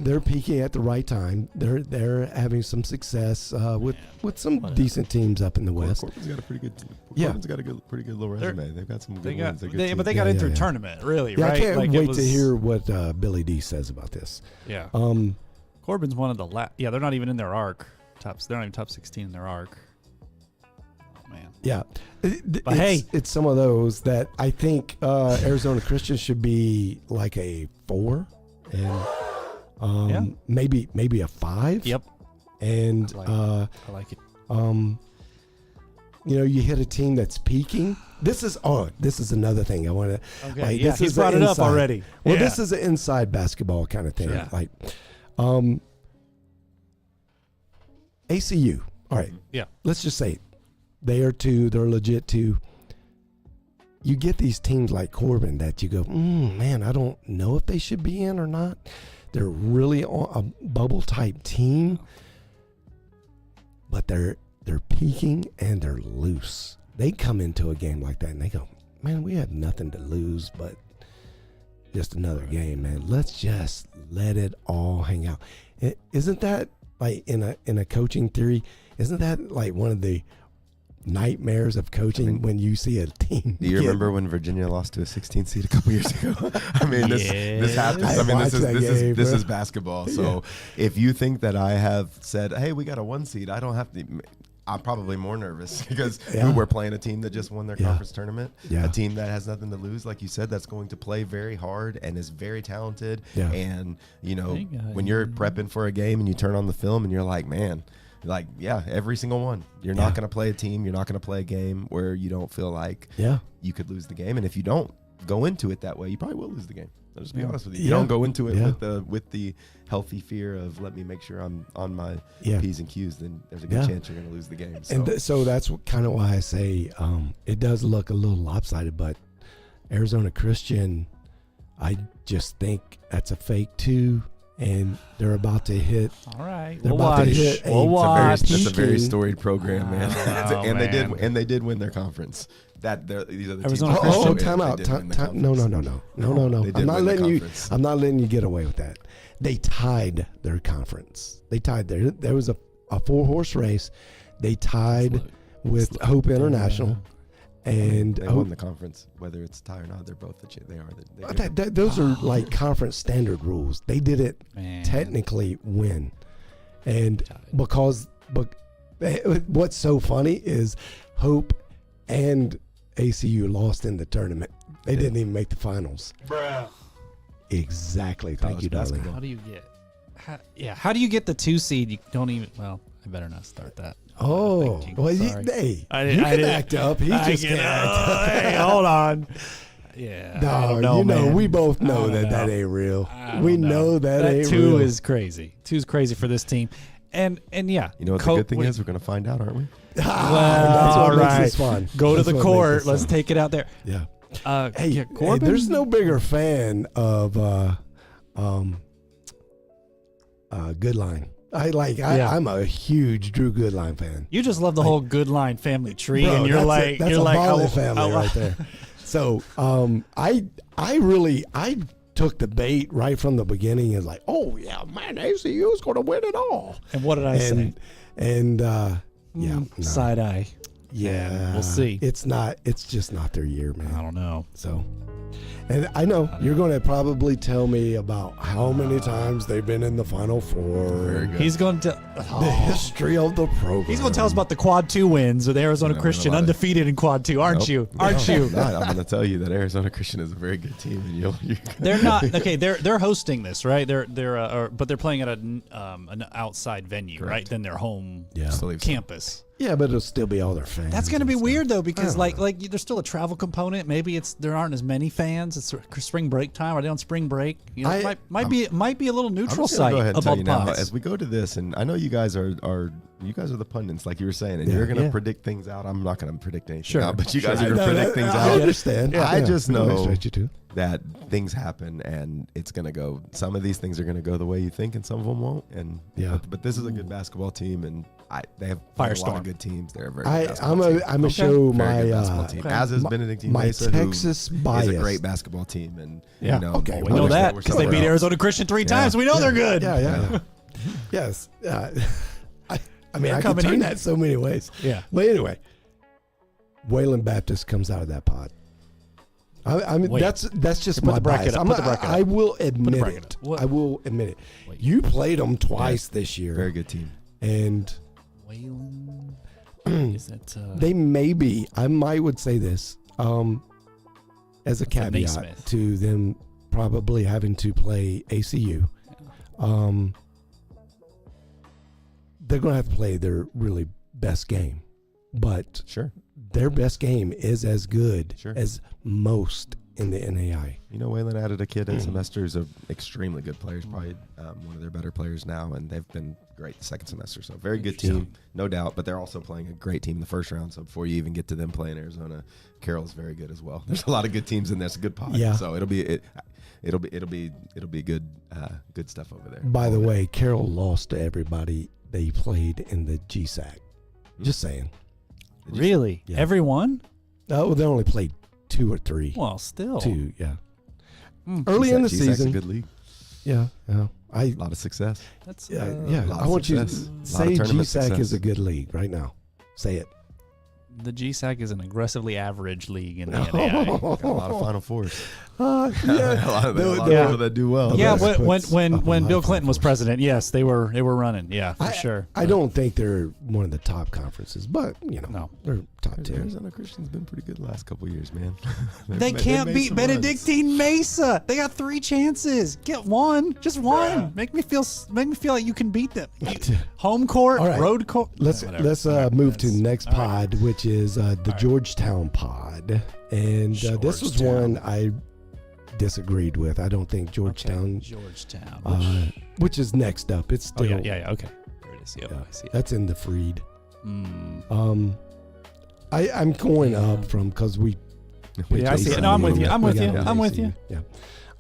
S2: They're peaking at the right time. They're having some success with some decent teams up in the West.
S4: Corbin's got a pretty good.
S2: Yeah.
S4: Corbin's got a pretty good little resume. They've got some good wins. They're a good team.
S3: But they got in through
S2: yeah.
S3: tournament, really,
S2: Yeah,
S3: right?
S2: I can't
S3: Like, it
S2: wait
S3: was-
S2: to hear what Billy D says about this.
S3: Yeah.
S2: Um,
S3: Corbin's one of the yeah, they're not even in their arc. They're not even top 16 in their arc. Oh man.
S2: yeah, it's some of those that I think Arizona Christian should be like a 4 and maybe a 5.
S3: Yep.
S2: And
S3: I like it.
S2: you hit a team that's peaking. This is another thing I want to.
S3: Okay.
S2: Like,
S3: Yeah,
S2: this
S3: he's
S2: is
S3: brought
S2: the
S3: it up
S2: inside.
S3: already.
S2: Well,
S3: Yeah.
S2: this is an inside basketball kind of thing.
S3: Yeah.
S2: Like, ACU. All right.
S3: Yeah.
S2: Let's just say it. They're legit too. You get these teams like Corbin that you go, man, I don't know if they should be in or not. They're really a bubble type team, but they're peaking and they're loose. They come into a game like that and they go, man, we have nothing to lose but just another game, man. Let's just let it all hang out. Isn't that like in a coaching theory? Isn't that like one of the nightmares of coaching when you see a team?
S4: Do you remember when Virginia lost to a 16 seed a couple years ago? I mean, this happens.
S2: I
S4: I mean,
S2: watched that game,
S4: this
S2: bro.
S4: is basketball. So if you think that I have said, hey, we got a 1 seed, I don't have to. I'm probably more nervous because we're playing a team that just won their conference tournament, a team that has nothing to lose, like you said, that's going to play very hard and is very talented.
S2: Yeah.
S4: And, when you're prepping for a game and you turn on the film and you're like, man, every single one. You're not going to play a team. You're not going to play a game where you don't feel like you could lose the game. And if you don't go into it that way, you probably will lose the game. I'll just be honest with you. You don't go into it with the healthy fear of let me make sure I'm on my P's and Q's, then there's a good chance you're going to lose the game. So.
S2: And so that's kind of why I say it does look a little lopsided, but Arizona Christian, I just think that's a fake 2. And they're about to hit.
S3: All right,
S2: They're about to hit.
S4: That's a very storied program, man.
S3: Oh,
S4: and they did win their conference. These other teams.
S3: Arizona Christian.
S2: Time out. No. I'm not letting you.
S4: Conference.
S2: I'm not letting you get away with that. They tied their conference. There was a 4-horse race. They tied with Hope International. And
S4: they won the conference, whether it's tie or not. They're both
S2: those are like conference standard rules. They did it technically win, and but what's so funny is Hope and ACU lost in the tournament. They didn't even make the finals.
S3: Bruh.
S2: Exactly. Thank you, darling.
S3: How do you get? How do you get the 2 seed? You don't even. Well, I better not start that.
S2: Oh, well, you can act up. He just can't act up.
S3: Hey, hold on. Yeah.
S2: No, we both know that ain't real. We know that ain't
S3: 2
S2: real.
S3: is crazy. 2 is crazy for this team. And yeah.
S4: You know what the good thing is? We're going to find out, aren't we?
S2: That's what
S3: all
S2: makes
S3: right.
S2: this fun.
S3: Go
S2: That's
S3: to the
S2: what
S3: court.
S2: makes this
S3: Let's
S2: fun.
S3: take it out there.
S2: Yeah. Hey,
S3: Corbin?
S2: there's no bigger fan of Goodline. I'm a huge Drew Goodline fan.
S3: You just love the whole Goodline family tree,
S2: Bro,
S3: and you're like,
S2: that's
S3: you're
S2: a
S3: like,
S2: Bartlett family right there. So, I took the bait right from the beginning and like, oh yeah, man, ACU is going to win it all.
S3: And what did I say?
S2: And
S3: side eye.
S2: Yeah,
S3: we'll see.
S2: It's just not their year, man.
S3: I don't know.
S2: So, and I know you're going to probably tell me about how many times they've been in the Final Four.
S4: Very good.
S3: He's going to
S2: The history of the program.
S3: He's going to tell us about the Quad 2 wins with Arizona Christian, undefeated in Quad 2, aren't you? Aren't you?
S4: I'm going to tell you that Arizona Christian is a very good team, and
S3: They're not okay. They're hosting this, right? But they're playing at an outside venue,
S4: Correct.
S3: right? Than their home campus.
S2: Yeah, but it'll still be all their fans.
S3: That's going to be
S2: and
S3: weird
S2: stuff.
S3: though, because like there's still a travel component. Maybe there aren't as many fans. It's spring break time. Are they on spring break? You know, it might be a little neutral
S4: I'm just gonna
S3: site
S4: go ahead and
S3: of
S4: tell
S3: all
S4: you now,
S3: pods.
S4: as we go to this, and I know you guys are you guys are the pundits, like you were saying, and you're going to predict things out. I'm not going to predict anything out, but you guys are going to predict things out.
S2: I understand.
S4: I just know
S2: you too.
S4: that things happen, and it's going to go. Some of these things are going to go the way you think, and some of them won't. And but this is a good basketball team, and they have a lot of good teams. They're a very good basketball team.
S2: I'm gonna show
S4: Very good
S2: my
S4: basketball team. As is Benedictine
S2: my
S4: Mesa,
S2: Texas
S4: who
S2: bias.
S4: is a great basketball team, and
S3: Yeah.
S4: you know,
S3: Okay, we know that because they beat Arizona Christian 3 times. We know they're good.
S2: Yeah. Yes. I mean, I can
S3: coming
S2: turn
S3: in.
S2: that so many ways.
S3: Yeah.
S2: But anyway, Wayland Baptist comes out of that pod. I mean,
S3: Wait.
S2: that's just
S3: Put
S2: my
S3: the bracket
S2: bias.
S3: up. Put the bracket
S2: I
S3: up.
S2: will admit
S3: bracket
S2: it.
S3: up. What?
S2: I will admit it.
S3: Wait.
S2: You played them twice this year,
S4: very good team.
S2: and
S3: Wayland. Is that
S2: they may be. I would say this as a
S3: the
S2: caveat
S3: Naismith.
S2: to them probably having to play ACU. They're going to have to play their really best game, but
S4: Sure.
S2: their best game is as good
S4: Sure.
S2: as most in the NAIA.
S4: You know, Wayland added a kid in semesters of extremely good players, probably one of their better players now, and they've been great the second semester. So very good team, no doubt. But they're also playing a great team in the first round. So before you even get to them playing Arizona, Carroll's very good as well. There's a lot of good teams in there. It's a good pod.
S2: Yeah.
S4: So it'll be good good stuff over there.
S2: By the way, Carroll lost to everybody they played in the GSAC. Just saying.
S3: really
S2: Yeah.
S3: everyone?
S2: Oh, they only played 2 or 3.
S3: Well, still.
S2: 2, yeah.
S3: Mm.
S2: Early in the
S4: GSAC's
S2: season.
S4: a good league.
S2: Yeah.
S4: A lot of success.
S3: That's
S2: Yeah.
S4: lot
S2: I
S4: of
S2: want you to
S4: success. Lot of
S2: say
S4: tournament
S2: GSAC
S4: success.
S2: is a good league right now. Say it.
S3: The GSAC is an aggressively average league in the NAIA.
S4: Got a lot of Final Fours.
S2: Yeah.
S4: a lot of
S3: Yeah.
S4: people that do well.
S3: Yeah,
S2: That's
S3: when
S2: puts
S3: when
S2: up a
S3: when
S2: lot
S3: Bill
S2: of
S3: Clinton was
S2: Final
S3: president, yes, they were running. Yeah, for sure.
S2: I don't think they're one of the top conferences, but
S3: No.
S2: they're top 10.
S4: Arizona Christian's been pretty good the last couple of years, man.
S3: They can't beat Benedictine Mesa. They got 3 chances. Get one, just one. Make me feel like you can beat them. Home court,
S2: All right.
S3: road court.
S2: Let's
S3: Whatever.
S2: move to
S3: That's-
S2: the next
S3: all right.
S2: pod, which is the Georgetown pod, and this was
S3: Georgetown.
S2: one I disagreed with. I don't think
S3: Okay,
S2: Georgetown,
S3: Georgetown.
S2: which is next up. It's
S3: Oh
S2: still
S3: yeah. Okay, there it is. Yep,
S2: yeah,
S3: I see it.
S2: that's in the Freed.
S3: Mm.
S2: I'm going up from because we.
S3: Yeah, I see it. No, I'm with you. I'm with you.
S2: Yeah.
S3: I'm with you.
S2: Yeah.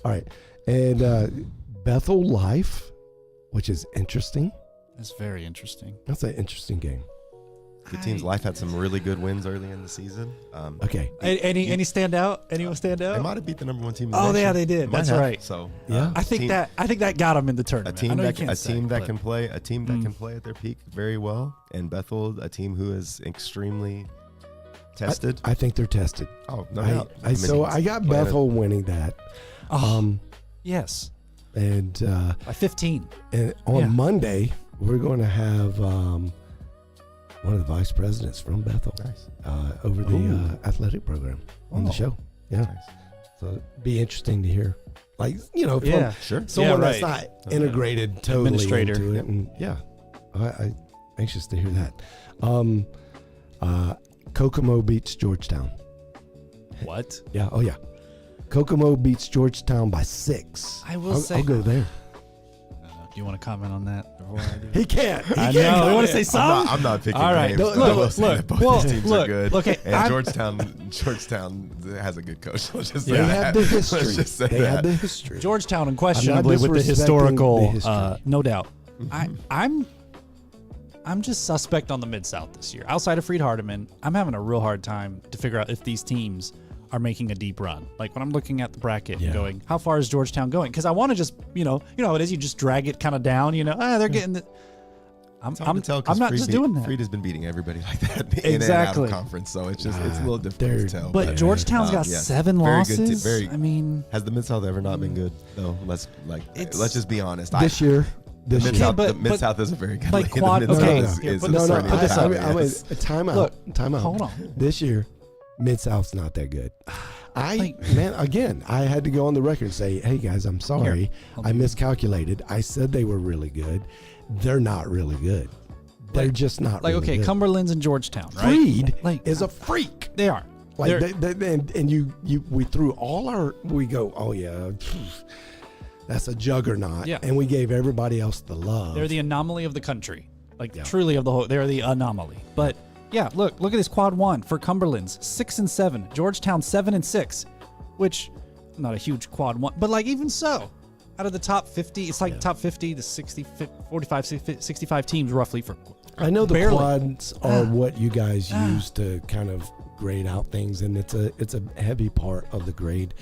S2: All right, and Bethel Life, which is interesting.
S3: That's very interesting.
S2: That's an interesting game.
S4: Good teams. Life had some really good wins early in the season.
S2: Okay.
S3: Any stand out? Anyone stand
S4: They
S3: out?
S4: might have beat the number 1 team. In the
S3: Oh,
S4: nation.
S3: yeah, they did.
S4: Might
S3: That's
S4: have.
S3: right.
S4: So
S2: Yeah.
S3: I think
S4: team-
S3: that got them in the
S4: a
S3: tournament. I
S4: team
S3: know you
S4: that
S3: can't
S4: a
S3: say,
S4: team that
S3: but-
S4: can play a team that can play at their peak very well, and Bethel, a team who is extremely tested.
S2: I think they're tested.
S4: Oh, no doubt.
S2: So I got
S4: Atlanta-
S2: Bethel winning that.
S3: Oh, yes,
S2: And
S3: by 15.
S2: and on
S3: Yeah.
S2: Monday we're going to have one of the vice presidents from Bethel
S4: Nice.
S2: over the athletic program on the
S3: Oh.
S2: show. Yeah.
S4: Nice.
S2: So it'd be interesting to hear, like, from
S3: Yeah.
S4: Sure.
S2: someone
S3: Yeah,
S2: that's
S3: right.
S2: not integrated totally
S3: Administrator.
S2: into it.
S3: Yep.
S2: And yeah, I'm anxious to hear that. Kokomo beats Georgetown.
S3: What?
S2: Yeah. Oh yeah. Kokomo beats Georgetown by 6.
S3: I will
S2: I'll
S3: say-
S2: go there.
S3: Do you want to comment on that before I do?
S2: He can't.
S3: I know. We want to say
S4: I'm
S3: something.
S4: not, I'm not picking
S3: All right.
S4: names.
S3: Look,
S4: but I will say
S3: look,
S4: that both
S3: well,
S4: these teams
S3: look,
S4: are good.
S3: okay,
S4: And
S3: I'm-
S4: Georgetown has a good coach. Let's just say
S2: They
S4: that.
S2: have the history.
S4: Let's just say
S2: They
S4: that.
S2: have the history.
S3: Georgetown, unquestionably, with the
S2: disrespecting
S3: historical,
S2: the history.
S3: no doubt. I'm just suspect on the Mid South this year. Outside of Freed Hardeman, I'm having a real hard time to figure out if these teams are making a deep run. Like when I'm looking at the bracket and going, how far is Georgetown going? Because I want to just, you know how it is. You just drag it kind of down. They're getting the.
S4: It's hard to tell 'cause
S3: I'm not
S4: Freed
S3: just
S4: beat-
S3: doing that.
S4: Freed has been beating everybody like that in and out
S3: Exactly.
S4: of conference, so it's a little difficult to tell.
S3: But Georgetown's got
S4: yeah.
S3: 7
S4: Very good
S3: losses.
S4: very-
S3: I mean,
S4: Has the Mid South ever not been good though? Let's just be honest.
S2: This year.
S4: The Mid South,
S3: but-
S4: the Mid South is a very good
S3: like
S4: league.
S3: quad-
S4: The Mid
S3: okay,
S4: South
S3: here,
S4: is
S3: put
S4: a
S3: this up,
S4: certainly
S3: put this
S4: top,
S3: up.
S4: yes.
S2: Time out.
S3: Look,
S2: Time out.
S3: hold on.
S2: This year, Mid South's not that good. I had to go on the record and say, hey guys, I'm sorry. I miscalculated. I said they were really good. They're not really good. They're just not
S3: like
S2: really
S3: okay,
S2: good.
S3: Cumberland's in Georgetown, right?
S2: Freed
S3: Like-
S2: is a freak.
S3: They are.
S2: Like
S3: They're-
S2: we threw all our, we go, oh yeah, that's a juggernaut.
S3: Yeah.
S2: And we gave everybody else the love.
S3: They're the anomaly of the country. Like truly of the whole, they're the anomaly. But yeah, look at this quad 1 for Cumberland's 6-7, Georgetown 7-6, which not a huge quad 1, but like even so, out of the top 50, it's like top 50 to 60, 45, 65 teams roughly for.
S2: I know the
S3: barely.
S2: quads are what you guys use to kind of grade out things, and it's a heavy part of the grade.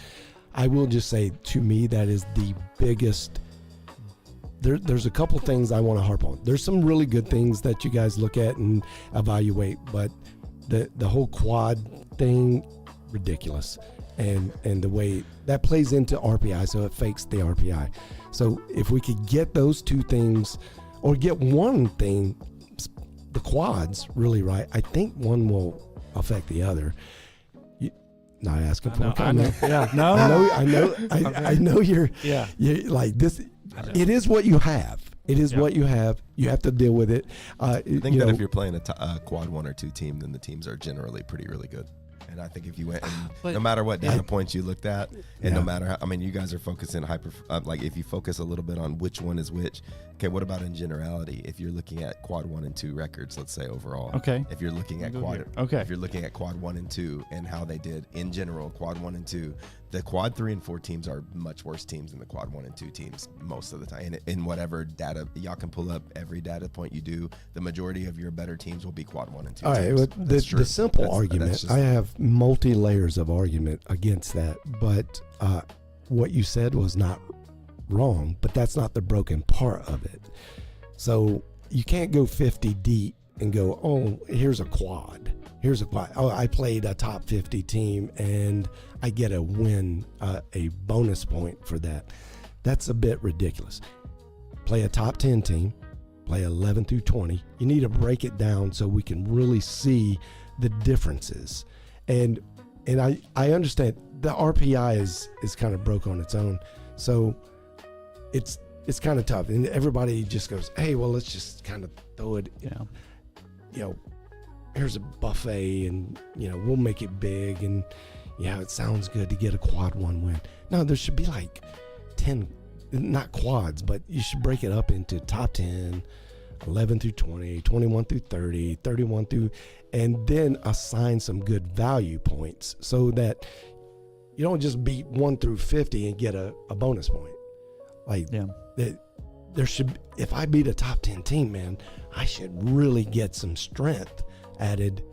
S2: I will just say, to me, that is the biggest. There's a couple things I want to harp on. There's some really good things that you guys look at and evaluate, but the whole quad thing, ridiculous, and the way that plays into RPI, so it fakes the RPI. So if we could get those two things, or get one thing, the quads really right, I think one will affect the other. Not asking for a comment.
S3: Yeah, no.
S2: I know you're
S3: Yeah.
S2: you're like this. It is what you have. It is what you have. You have to deal with it.
S4: I think that if you're playing a quad 1 or 2 team, then the teams are generally really good. And I think if you went, and no matter what data points you looked at, and no matter how, I mean, you guys are focusing like if you focus a little bit on which one is which. Okay, what about in generality? If you're looking at quad 1 and 2 records, let's say overall.
S3: Okay.
S4: If you're looking at if you're looking at quad 1 and 2 and how they did in general, quad 1 and 2, the quad 3 and 4 teams are much worse teams than the quad 1 and 2 teams most of the time. And in whatever data y'all can pull up, every data point you do, the majority of your better teams will be quad 1 and 2
S2: all
S4: teams.
S2: right, the simple argument, I have multi layers of argument against that, but what you said was not wrong, but that's not the broken part of it. So you can't go 50 deep and go, oh, here's a quad. Oh, I played a top 50 team and I get a win, a bonus point for that. That's a bit ridiculous. Play a top 10 team, play 11 through 20. You need to break it down so we can really see the differences. And I understand the RPI is kind of broke on its own. So it's kind of tough. And everybody just goes, hey, well, let's just kind of throw it, here's a buffet and, we'll make it big. And it sounds good to get a quad 1 win. No, there should be like 10, not quads, but you should break it up into top 10, 11 through 20, 21 through 30, 31 through, and then assign some good value points so that you don't just beat 1 through 50 and get a bonus point. Like there should, if I beat a top 10 team, man, I should really get some strength added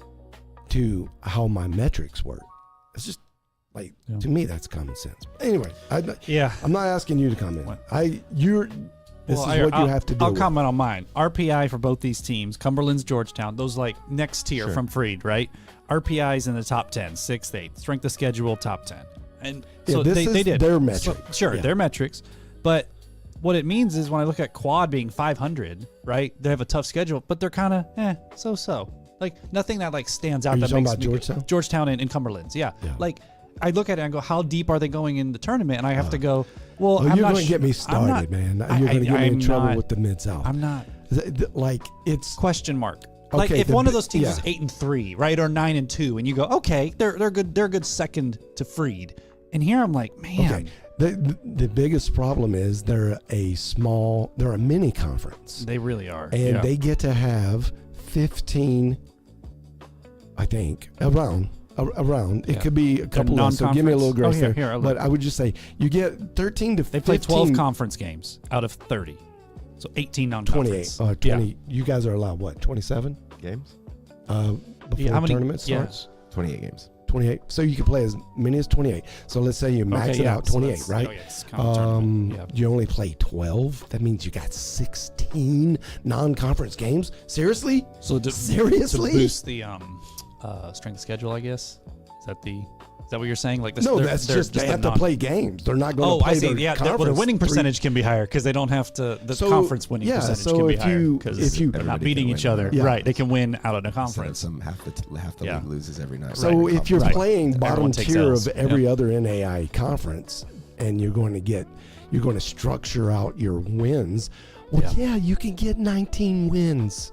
S2: to how my metrics work. It's just like, to me, that's common sense. Anyway, I'm not asking you to comment. This is what you have to do.
S3: I'll comment on mine. RPI for both these teams, Cumberland's, Georgetown, those like next tier from Freed, right? RPI's in the top 10, 6th, 8th, strength of schedule, top 10. And so they did
S2: their metrics.
S3: Their metrics. But what it means is when I look at quad being 500, right? They have a tough schedule, but they're kind of so. Like nothing that like stands out.
S2: Are you
S3: that
S2: talking
S3: makes
S2: about
S3: me, Georgetown and Cumberland's, yeah. Like I look at it and go, how deep are they going in the tournament? And I have to go, well,
S2: you're going to get me started, man. You're going to get me in trouble with the Mid-South.
S3: I'm not.
S2: Like it's
S3: question mark. Like if one of those teams is 8-3, right, or 9-2, and you go, okay, they're good. They're good second to Freed. And here I'm like, man.
S2: Okay. The biggest problem is they're a mini conference.
S3: They really are.
S2: And they get to have 15, I think, around. It could be a couple less, so give me a little grace there. But I would just say you get 13 to 15.
S3: They play 12 conference games out of 30. So 18 non-conference.
S2: 28. 20. You guys are allowed, what, 27
S4: games?
S2: Before the tournament starts?
S4: 28 games.
S2: 28. So you can play as many as 28. So let's say you max it out 28, right? You only play 12. That means you got 16 non-conference games. Seriously? Seriously?
S3: To boost the strength of schedule, I guess. Is that what you're saying? Like this?
S2: No, that's just they have to play games. They're not going to play their conference.
S3: Well, the winning percentage can be higher because they don't have to. The conference winning percentage can be higher because they're not beating each other. Right? They can win out of the conference.
S4: So half the league loses every night.
S2: So if you're playing bottom tier of every other NAIA conference, and you're going to structure out your wins. Well, you can get 19 wins.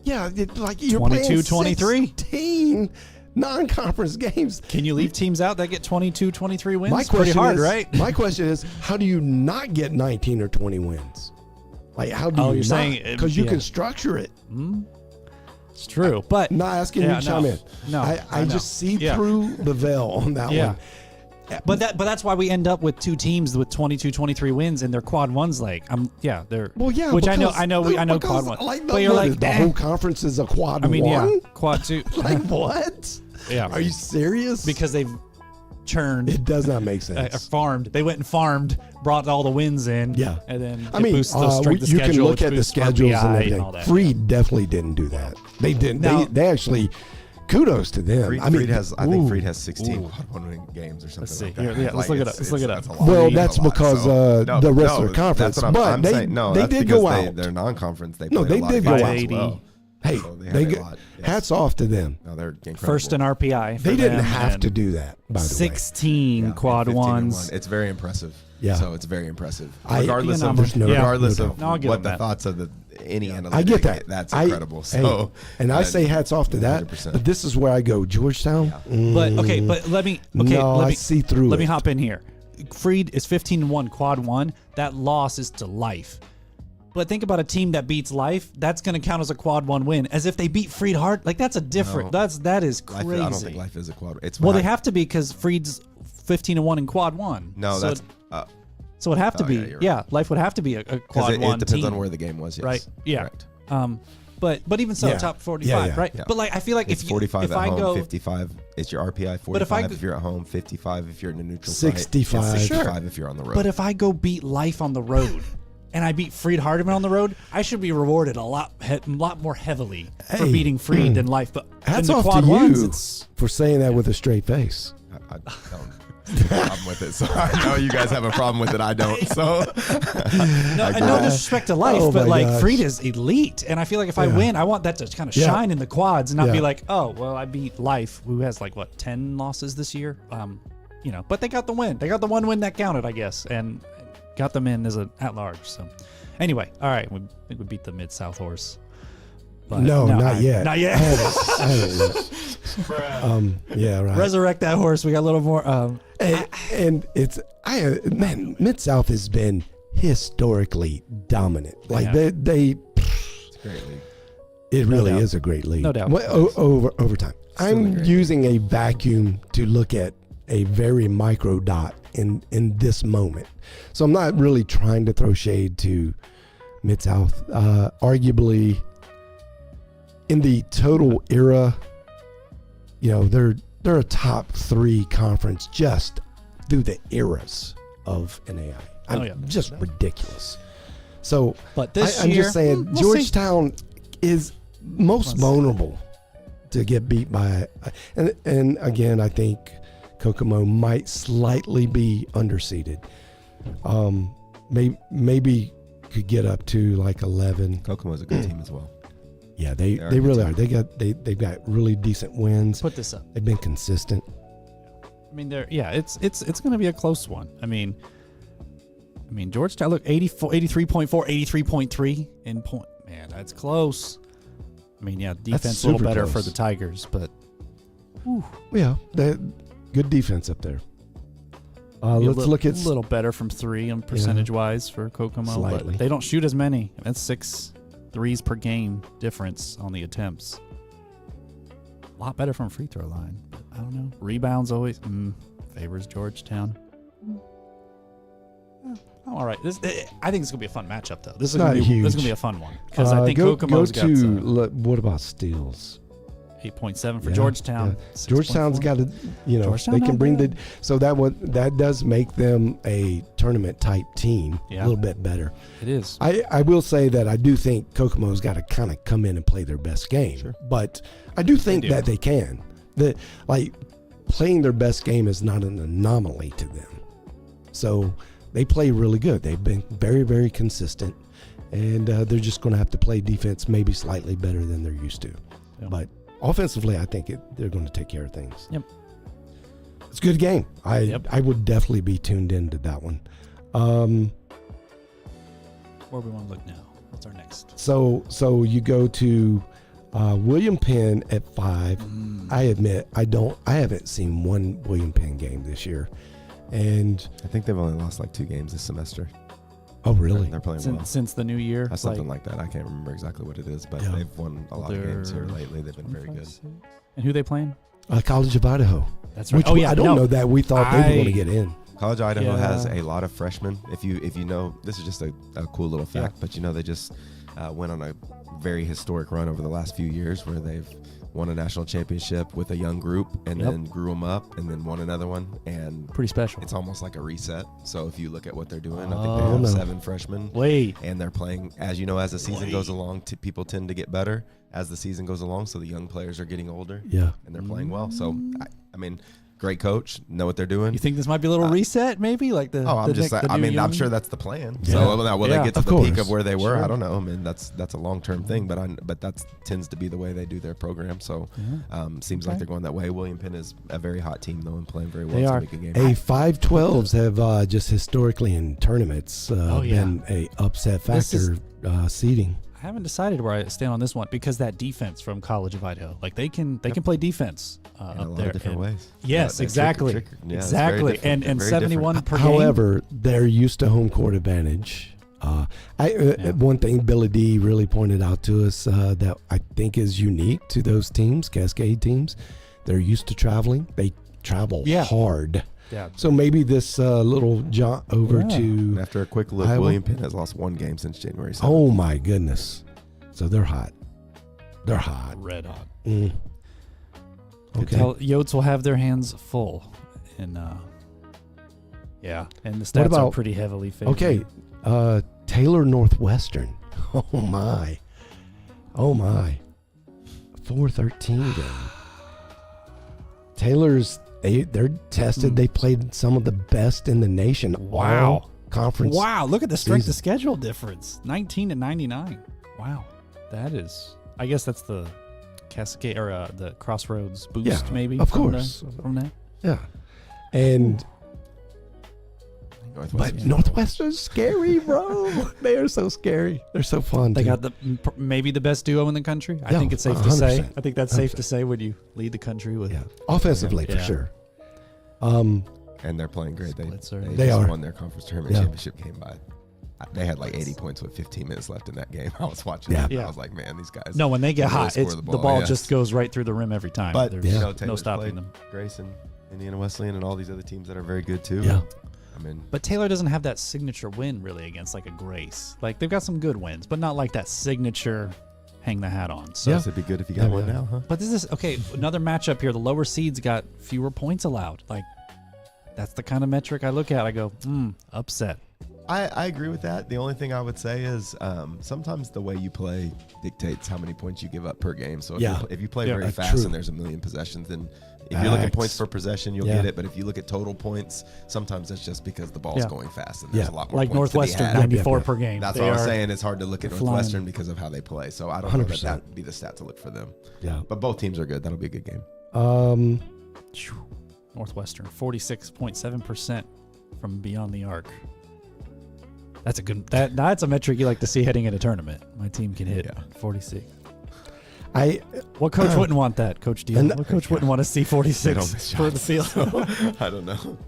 S2: Yeah, like you're
S3: 22,
S2: playing
S3: 23.
S2: 16 non-conference games.
S3: Can you leave teams out that get 22, 23 wins?
S2: My question
S3: pretty hard,
S2: is,
S3: right?
S2: My question is, how do you not get 19 or 20 wins? Like, how do
S3: Oh,
S2: you
S3: you're saying
S2: because you
S3: yeah.
S2: can structure it.
S3: It's true, but
S2: Not asking you to chime in.
S3: No,
S2: I
S3: know.
S2: just see
S3: Yeah.
S2: through the veil on that
S3: Yeah.
S2: one.
S3: But that's why we end up with two teams with 22, 23 wins and their quad ones. Like, they're
S2: Well, yeah,
S3: which I know
S2: because,
S3: quad one.
S2: Like,
S3: but you're like,
S2: the whole conference is a quad
S3: I mean,
S2: one.
S3: yeah, quad two.
S2: Like what?
S3: Yeah,
S2: Are you serious?
S3: because they've churned.
S2: it does not make sense.
S3: Farmed. They went and farmed, brought all the wins in.
S2: Yeah.
S3: and then
S2: I mean,
S3: boosts the strength of
S2: you
S3: schedule,
S2: can look
S3: which
S2: at the
S3: boosts
S2: schedules and
S3: RPI
S2: everything.
S3: all that.
S2: Freed definitely didn't do that. They didn't.
S3: Now-
S2: They actually, kudos to them.
S4: Freed,
S2: I mean,
S4: I think
S2: ooh.
S4: Freed has 16 quad-one games or something
S3: Let's see.
S4: like that.
S3: Here, yeah, let's look it up. Let's look it up.
S4: That's a lot.
S2: Well,
S4: That's
S2: that's
S4: a lot.
S2: because
S4: So,
S2: the rest of the conference.
S4: That's what
S2: But
S4: I'm
S2: they-
S4: saying. No,
S2: they
S4: that's
S2: did
S4: because
S2: go out.
S4: They're non-conference. They
S2: No,
S4: played
S2: they
S4: a lot
S2: did
S4: of
S2: go
S4: games
S2: out.
S4: as well.
S2: Hey,
S4: So they
S2: they
S4: had a
S2: get
S4: lot. Yes.
S2: hats off to them.
S4: No, they're incredible.
S3: First in RPI. for
S2: They didn't
S3: them,
S2: have
S3: and
S2: to do that, by the way.
S3: 16
S4: Yeah,
S3: quad
S4: 15 and
S3: ones.
S4: 1. It's very impressive.
S2: Yeah.
S4: So it's very impressive.
S2: I-
S4: Regardless
S3: you know,
S4: of
S3: there's no-
S4: regardless
S2: no
S4: of
S3: doubt. No, I'll give
S4: what
S3: them
S4: the
S3: that.
S4: thoughts of any analytic,
S2: I get that.
S4: That's
S2: I-
S4: incredible.
S2: hey,
S4: So
S2: and I say hats off to that.
S4: 100%.
S2: But this is where I go, Georgetown.
S3: But okay, but let me
S2: No,
S3: let
S2: I
S3: me
S2: see through
S3: Let me
S2: it.
S3: hop in here. Freed is 15-1 quad one. That loss is to Life. But think about a team that beats Life. That's going to count as a quad one win. As if they beat Freed hard. Like that's a different.
S4: No.
S3: That is
S4: Life,
S3: crazy.
S4: I don't think Life is a quad. It's
S3: Well, they have to be because Freed's 15-1 in quad one.
S4: No,
S3: so
S4: that's
S3: so it'd have to
S4: oh,
S3: be.
S4: yeah, you're right.
S3: Yeah, Life would have to be a
S4: because
S3: quad
S4: it
S3: one
S4: depends
S3: team.
S4: on where the game was. Yes.
S3: Right. Yeah.
S4: Correct.
S3: But even so,
S2: Yeah.
S3: top 45,
S2: Yeah, yeah.
S3: right?
S4: Yeah.
S3: But like I feel like
S4: It's
S3: if
S4: 45
S3: if
S4: at
S3: I
S4: home,
S3: go
S4: 55. It's your RPI. 45
S3: But if I
S4: if you're at home, 55 if you're in a neutral
S2: 65.
S4: site, and
S3: Sure.
S4: 65 if you're on the road.
S3: But if I go beat Life on the road, and I beat Freed Hardeman on the road, I should be rewarded a lot more heavily for
S2: Hey.
S3: beating Freed than Life. But
S2: Hats
S3: in the
S2: off
S3: quad
S2: to
S3: ones,
S2: you
S3: it's
S2: for saying that with a straight face.
S4: I don't have a problem with it. So I know you guys have a problem with it. I don't. So
S3: no disrespect to Life,
S2: Oh
S3: but
S2: my
S3: like
S2: gosh.
S3: Freed is elite, and I feel like if I
S2: Yeah.
S3: win, I want that to kind of
S2: Yeah.
S3: shine in the quads and not
S2: Yeah.
S3: be like, oh well, I beat Life, who has like what 10 losses this year. But they got the win. They got the one win that counted, I guess, and got them in as an at large. So anyway, all right, we think we beat the Mid South horse. But
S2: No, not yet.
S3: Not yet.
S2: I haven't yet. Yeah, right.
S3: Resurrect that horse. We got a little more.
S2: And it's Mid South has been historically dominant. Like
S3: Yeah.
S2: they
S4: it's a great league.
S2: it really
S3: doubt.
S2: is a great league.
S3: No doubt.
S2: Over time.
S4: Still a
S2: I'm
S4: great
S2: using a vacuum to look at a very micro dot in this moment. So I'm not really trying to throw shade to Mid South. Arguably, in the total era, they're a top 3 conference just through the eras of NAIA. Just ridiculous. So,
S3: But this
S2: I'm
S3: year,
S2: just saying,
S3: we'll see.
S2: Georgetown is most vulnerable to get beat by, and again, I think Kokomo might slightly be underseeded. Maybe could get up to like 11.
S4: Kokomo's a good team as well.
S2: Yeah, they
S4: They are a
S2: really
S4: good
S2: are. They've got really decent wins.
S3: Put this up.
S2: They've been consistent.
S3: I mean, it's going to be a close one. I mean, Georgetown, look, 84, 83.4, 83.3 in point. Man, that's close. I mean, yeah, defense a little
S2: super
S3: better
S2: close.
S3: for the Tigers, but
S2: Yeah, good defense up there. Let's look at
S3: a little better from 3 and percentage-wise for Kokomo.
S2: Slightly.
S3: But they don't shoot as many. That's 6 threes per game difference on the attempts. A lot better from free throw line. But I don't know. Rebounds always favors Georgetown. All right. I think it's gonna be a fun matchup, though. This is
S2: not
S3: gonna
S2: huge.
S3: be a fun one because I think
S2: go
S3: Kokomo's got
S2: what about steals?
S3: 8.7 for
S2: Yeah,
S3: Georgetown.
S2: yeah. Georgetown's
S3: 6.4.
S2: got to,
S3: Georgetown
S2: they can
S3: not
S2: bring
S3: bad.
S2: so that does make them a tournament type team
S3: Yeah.
S2: a little bit better.
S3: It is.
S2: I will say that I do think Kokomo's got to kind of come in and play their best game.
S4: Sure.
S2: But I do think
S3: do.
S2: that they can. That like playing their best game is not an anomaly to them. So they play really good. They've been very, very consistent, and they're just going to have to play defense maybe slightly better than they're used to.
S3: Yeah.
S2: But offensively, I think they're going to take care of things.
S3: Yep.
S2: It's a good game.
S3: Yep.
S2: I would definitely be tuned into that one.
S3: Where we want to look now? What's our next?
S2: So you go to William Penn at 5. I admit I haven't seen one William Penn game this year, and
S4: I think they've only lost like 2 games this semester.
S2: Oh, really?
S4: They're playing well.
S3: Since the new year.
S4: Something like that. I can't remember exactly what it is, but
S2: Yeah.
S4: they've won a lot of games here lately. They've been very good.
S3: And who they playing?
S2: College of Idaho.
S3: That's right.
S2: Which
S3: Oh, yeah.
S2: I don't know that we thought they were going to get in.
S4: College of Idaho has
S3: Yeah.
S4: a lot of freshmen. If you know, this is just a cool little fact, but you know they just went on a very historic run over the last few years where they've won a national championship with a young group and then grew them up and then won another one. And
S3: Pretty special.
S4: it's almost like a reset. So if you look at what they're doing, I think
S3: Oh,
S4: they have
S2: no.
S4: 7 freshmen.
S3: Wait.
S4: And they're playing, as you know, as the season goes along, people tend to get better as the season goes along. So the young players are getting older.
S2: Yeah.
S4: And they're playing well. So, I mean, great coach, know what they're doing.
S3: You think this might be a little reset, maybe? Like the.
S4: Oh, I'm
S3: the
S4: just.
S3: next- the
S4: I
S3: new
S4: mean, I'm
S3: young-
S4: sure that's the plan.
S2: Yeah.
S4: So will they get to
S2: Of
S4: the peak
S2: course.
S4: of where they were?
S3: Sure.
S4: I don't know. I mean, that's a long term thing, but that tends to be the way they do their program. So, seems like
S3: Okay.
S4: they're going that way. William Penn is a very hot team though and playing very well.
S3: They
S4: It's
S3: are.
S4: gonna be a good game.
S2: 512s have just historically in tournaments been a upset
S3: This is-
S2: factor seeding.
S3: I haven't decided where I stand on this one because that defense from College of Idaho, like they can play defense
S4: In a
S3: up
S4: lot
S3: there.
S4: of different
S3: And-
S4: ways.
S3: Yes,
S4: they're
S3: exactly,
S4: tricky. Yeah, it's
S3: exactly,
S4: very different.
S3: and
S4: Very
S3: 71
S4: different.
S3: per game.
S2: However, they're used to home court advantage. One thing Billy D really pointed out to us that I think is unique to those teams, Cascade teams, they're used to traveling. They travel hard.
S3: Yeah.
S2: So maybe this little jaunt over
S3: Yeah.
S4: And
S2: to,
S4: after a quick look,
S2: Iowa?
S4: William Penn has lost 1 game since January 7th.
S2: oh my goodness. So they're hot. They're hot.
S3: Red hot.
S2: Mm.
S3: Could
S2: Okay.
S3: tell Yotes will have their hands full, and and the stats are
S2: about-
S3: pretty heavily favored.
S2: Okay. Taylor Northwestern. Oh my. 4-13 game. Taylor's they're tested. They played some of the best in the nation.
S3: Wow.
S2: All conference.
S3: Wow, look at the strength
S2: season.
S3: of schedule difference. 19 to 99. Wow. That is, I guess that's the Cascade or the Crossroads boost,
S2: Yeah,
S3: maybe.
S2: of
S3: from
S2: course.
S3: from that.
S2: Yeah. And
S4: Northwestern.
S2: but Northwestern's scary, bro. They are so scary. They're so fun.
S3: They
S2: too.
S3: got maybe the best duo in the country. I
S2: Yeah,
S3: think it's safe to say.
S2: 100%.
S3: I think that's safe to say when you lead the country with.
S2: Offensively
S3: Yeah.
S2: for sure.
S4: And they're playing great.
S3: Splitzer.
S2: They
S4: just
S2: are.
S4: won their conference tournament
S2: Yeah.
S4: championship game by. They had like 80 points with 15 minutes left in that game. I was watching it.
S3: Yeah.
S4: I was like, man, these guys.
S3: No, when they get
S4: really
S3: hot,
S4: score
S3: it's,
S4: the
S3: the
S4: ball,
S3: ball
S4: yes.
S3: just goes right through the rim every time.
S4: But
S3: There's
S4: you know,
S3: no
S4: Taylor's
S3: stopping
S4: played
S3: them.
S4: Grayson, Indiana Wesleyan, and all these other teams that are very good too.
S2: Yeah.
S4: I mean,
S3: But Taylor doesn't have that signature win really against like a Grace. Like they've got some good wins, but not like that signature hang the hat on. So,
S4: it'd be good if you got
S2: Yeah,
S4: one
S2: yeah.
S4: now, huh?
S3: but this is okay. Another matchup here. The lower seeds got fewer points allowed. Like that's the kind of metric I look at. I go, upset.
S4: I agree with that. The only thing I would say is sometimes the way you play dictates how many points you give up per game. So if you play very
S2: that's
S4: fast
S2: true.
S4: and there's a million possessions, then if you're looking
S2: Facts.
S4: points per possession, you'll
S2: Yeah.
S4: get it. But if you look at total points, sometimes that's just because the ball's
S3: Yeah.
S4: going fast and there's
S2: Yeah.
S4: a lot more
S3: Like
S4: points
S3: Northwestern,
S4: to be had.
S3: 94
S2: Yeah.
S3: per game.
S4: That's
S3: They
S4: what I was
S3: are
S4: saying. It's hard to look at
S3: flying.
S4: Northwestern because of how they play. So I don't know that
S2: 100%.
S4: would be the stat to look for them.
S2: Yeah.
S4: But both teams are good. That'll be a good game.
S3: Northwestern, 46.7% from beyond the arc. That's a good. That's a metric you like to see heading into a tournament. My team can hit 46. What coach wouldn't want that, Coach Deal?
S2: And-
S3: What coach wouldn't want to see
S4: They don't miss
S3: 46 for the
S4: shots.
S3: field?
S4: I don't know.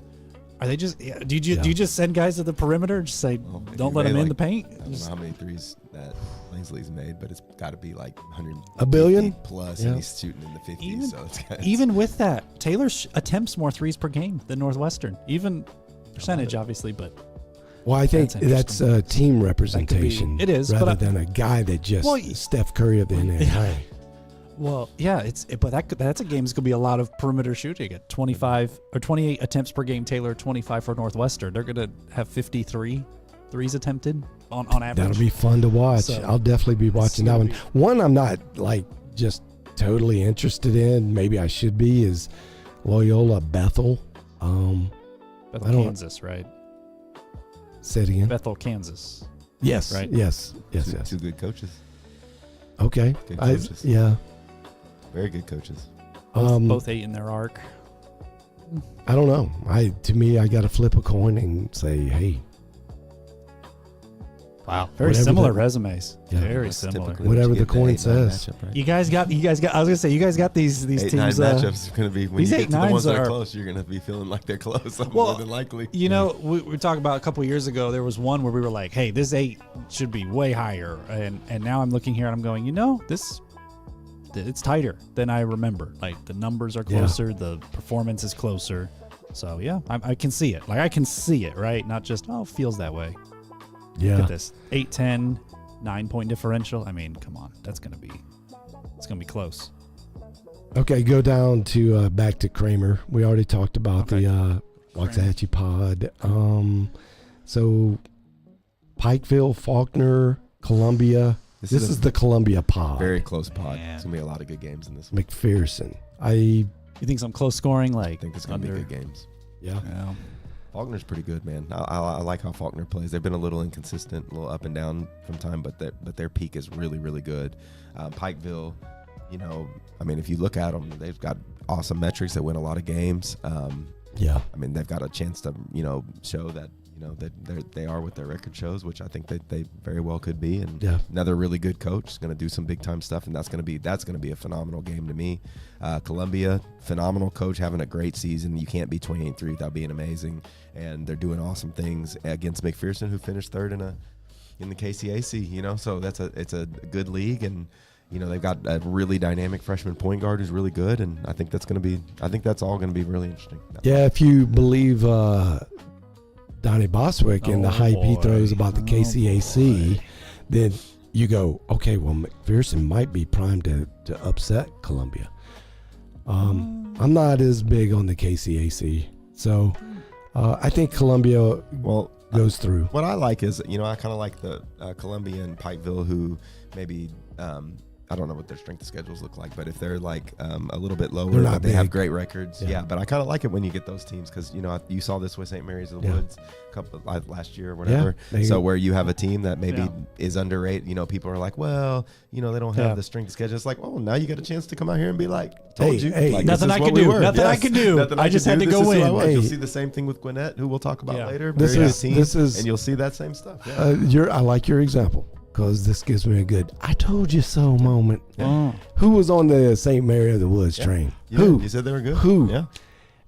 S3: Are they just? Yeah, do you just send guys to the perimeter? Just say,
S4: Well, if
S3: don't
S4: you
S3: let them
S4: made,
S3: in the
S4: like,
S3: paint.
S4: I don't know how many threes that Langsley's made, but it's got to be like 100
S2: A billion?
S4: plus,
S2: Yeah.
S4: and he's shooting in the 50s.
S3: Even-
S4: So it's
S3: Even with that, Taylor attempts more threes per game than Northwestern. Even percentage, obviously, but
S2: Well, I think
S3: That's
S2: that's
S3: interesting.
S2: team representation.
S3: It is,
S2: rather
S3: but
S2: than a guy that just
S3: Well,
S2: Steph Curry of the NAIA.
S3: well, yeah, that's a game that's gonna be a lot of perimeter shooting. At 25 or 28 attempts per game, Taylor 25 for Northwestern. They're gonna have 53 threes attempted on average.
S2: That'll be fun to watch.
S3: So,
S2: I'll definitely be watching that
S3: gonna
S2: one. One I'm not like just totally interested in. Maybe I should be is Loyola Bethel.
S3: Bethel,
S2: I don't-
S3: Kansas, right?
S2: Say it again.
S3: Bethel, Kansas.
S2: Yes.
S3: Right.
S2: Yes. Yes.
S4: two,
S2: Yes.
S4: two good coaches,
S2: Okay.
S4: Good coaches.
S2: Yeah.
S4: very good coaches.
S3: Both 8 in their arc.
S2: I don't know. To me, I got to flip a coin and say, hey,
S3: Wow, very
S2: Whatever
S3: similar
S2: the-
S3: resumes.
S2: Yeah.
S3: Very
S4: That's
S3: similar.
S4: typically
S2: Whatever
S4: what you
S2: the
S4: get
S2: coin
S4: in the 8-9
S2: says.
S4: matchup, right?
S3: You guys got. I was gonna say you guys got these
S4: 8-9
S3: teams.
S4: matchups are going to be when
S3: these
S4: you get to the
S3: 8-9s
S4: ones that
S3: are-
S4: are close. You're going to be feeling like they're close.
S3: Well,
S4: More than likely.
S3: You know, we talked about a couple of years ago. There was one where we were like, "Hey, this 8 should be way higher," and now I'm looking here and I'm going, it's tighter than I remember. Like the numbers are closer, the performance is closer. So yeah, I can see it. Like I can see it, right? Not just it feels that way. Look
S2: Yeah.
S3: at this 8-10, 9-point differential. I mean, come on, it's gonna be close.
S2: Okay, go down to back to Kramer. We already talked about
S3: Okay.
S2: the Waxahachie pod. So Pikeville, Faulkner, Columbia. This is the Columbia pod.
S4: Very close pod.
S3: Man.
S4: It's going to be a lot of good games in this one.
S2: McPherson.
S3: You think some close scoring? Like
S4: I think it's going to be good games.
S2: Yeah.
S3: Yeah.
S4: Faulkner's pretty good, man. I like how Faulkner plays. They've been a little inconsistent, a little up and down from time, but their peak is really, really good. Pikeville, I mean, if you look at them, they've got awesome metrics that win a lot of games.
S2: Yeah.
S4: I mean, they've got a chance to, show that, that they are what their record shows, which I think that they very well could be. And
S2: Yeah.
S4: another really good coach is going to do some big time stuff, and that's going to be a phenomenal game to me. Columbia, phenomenal coach, having a great season. You can't be 28-3 without being amazing, and they're doing awesome things against McPherson, who finished third in the KCAC. So it's a good league, and they've got a really dynamic freshman point guard who's really good, and I think that's all going to be really interesting.
S2: Yeah, if you believe Donnie Boswick and the hype he
S3: boy.
S2: throws about the
S3: Oh,
S2: KCAC,
S3: boy.
S2: then you go, okay, well, McPherson might be primed to upset Columbia. I'm not as big on the KCAC, so I think Columbia goes through.
S4: What I like is, I kind of like the Columbia and Pikeville, who maybe I don't know what their strength of schedules look like, but if they're like a little bit lower,
S2: They're not
S4: but they have
S2: big.
S4: great records.
S2: Yeah.
S4: Yeah, but I kind of like it when you get those teams because you saw this with St. Mary's of the
S2: Yeah.
S4: Woods last year or whatever.
S2: they-
S4: So where you have a team that maybe
S3: Yeah.
S4: is underrated, people are like, well, they don't have
S3: Yeah.
S4: the strength of schedule. It's like, well, now you get a chance to come out here and be like, told
S2: Hey,
S4: you,
S2: hey,
S4: like,
S3: nothing
S4: this
S3: I
S4: is
S3: could
S4: what we
S3: do.
S4: were.
S3: Nothing I
S4: Yes.
S3: could do.
S4: Nothing
S3: I just
S4: could
S3: had
S4: do.
S3: to
S4: This
S3: go
S4: is who I
S3: in.
S4: was.
S2: Hey.
S4: You'll see the same thing with Gwinnett, who we'll talk about
S3: Yeah.
S4: later.
S2: This
S4: Very
S2: is-
S4: good team,
S2: this is-
S4: and you'll see that same stuff. Yeah.
S2: I like your example because this gives me a good "I told you so" moment.
S3: Oh.
S2: Who was on the St. Mary of the Woods train?
S4: You
S2: Who?
S4: did. You said they were good.
S2: Who?
S4: Yeah.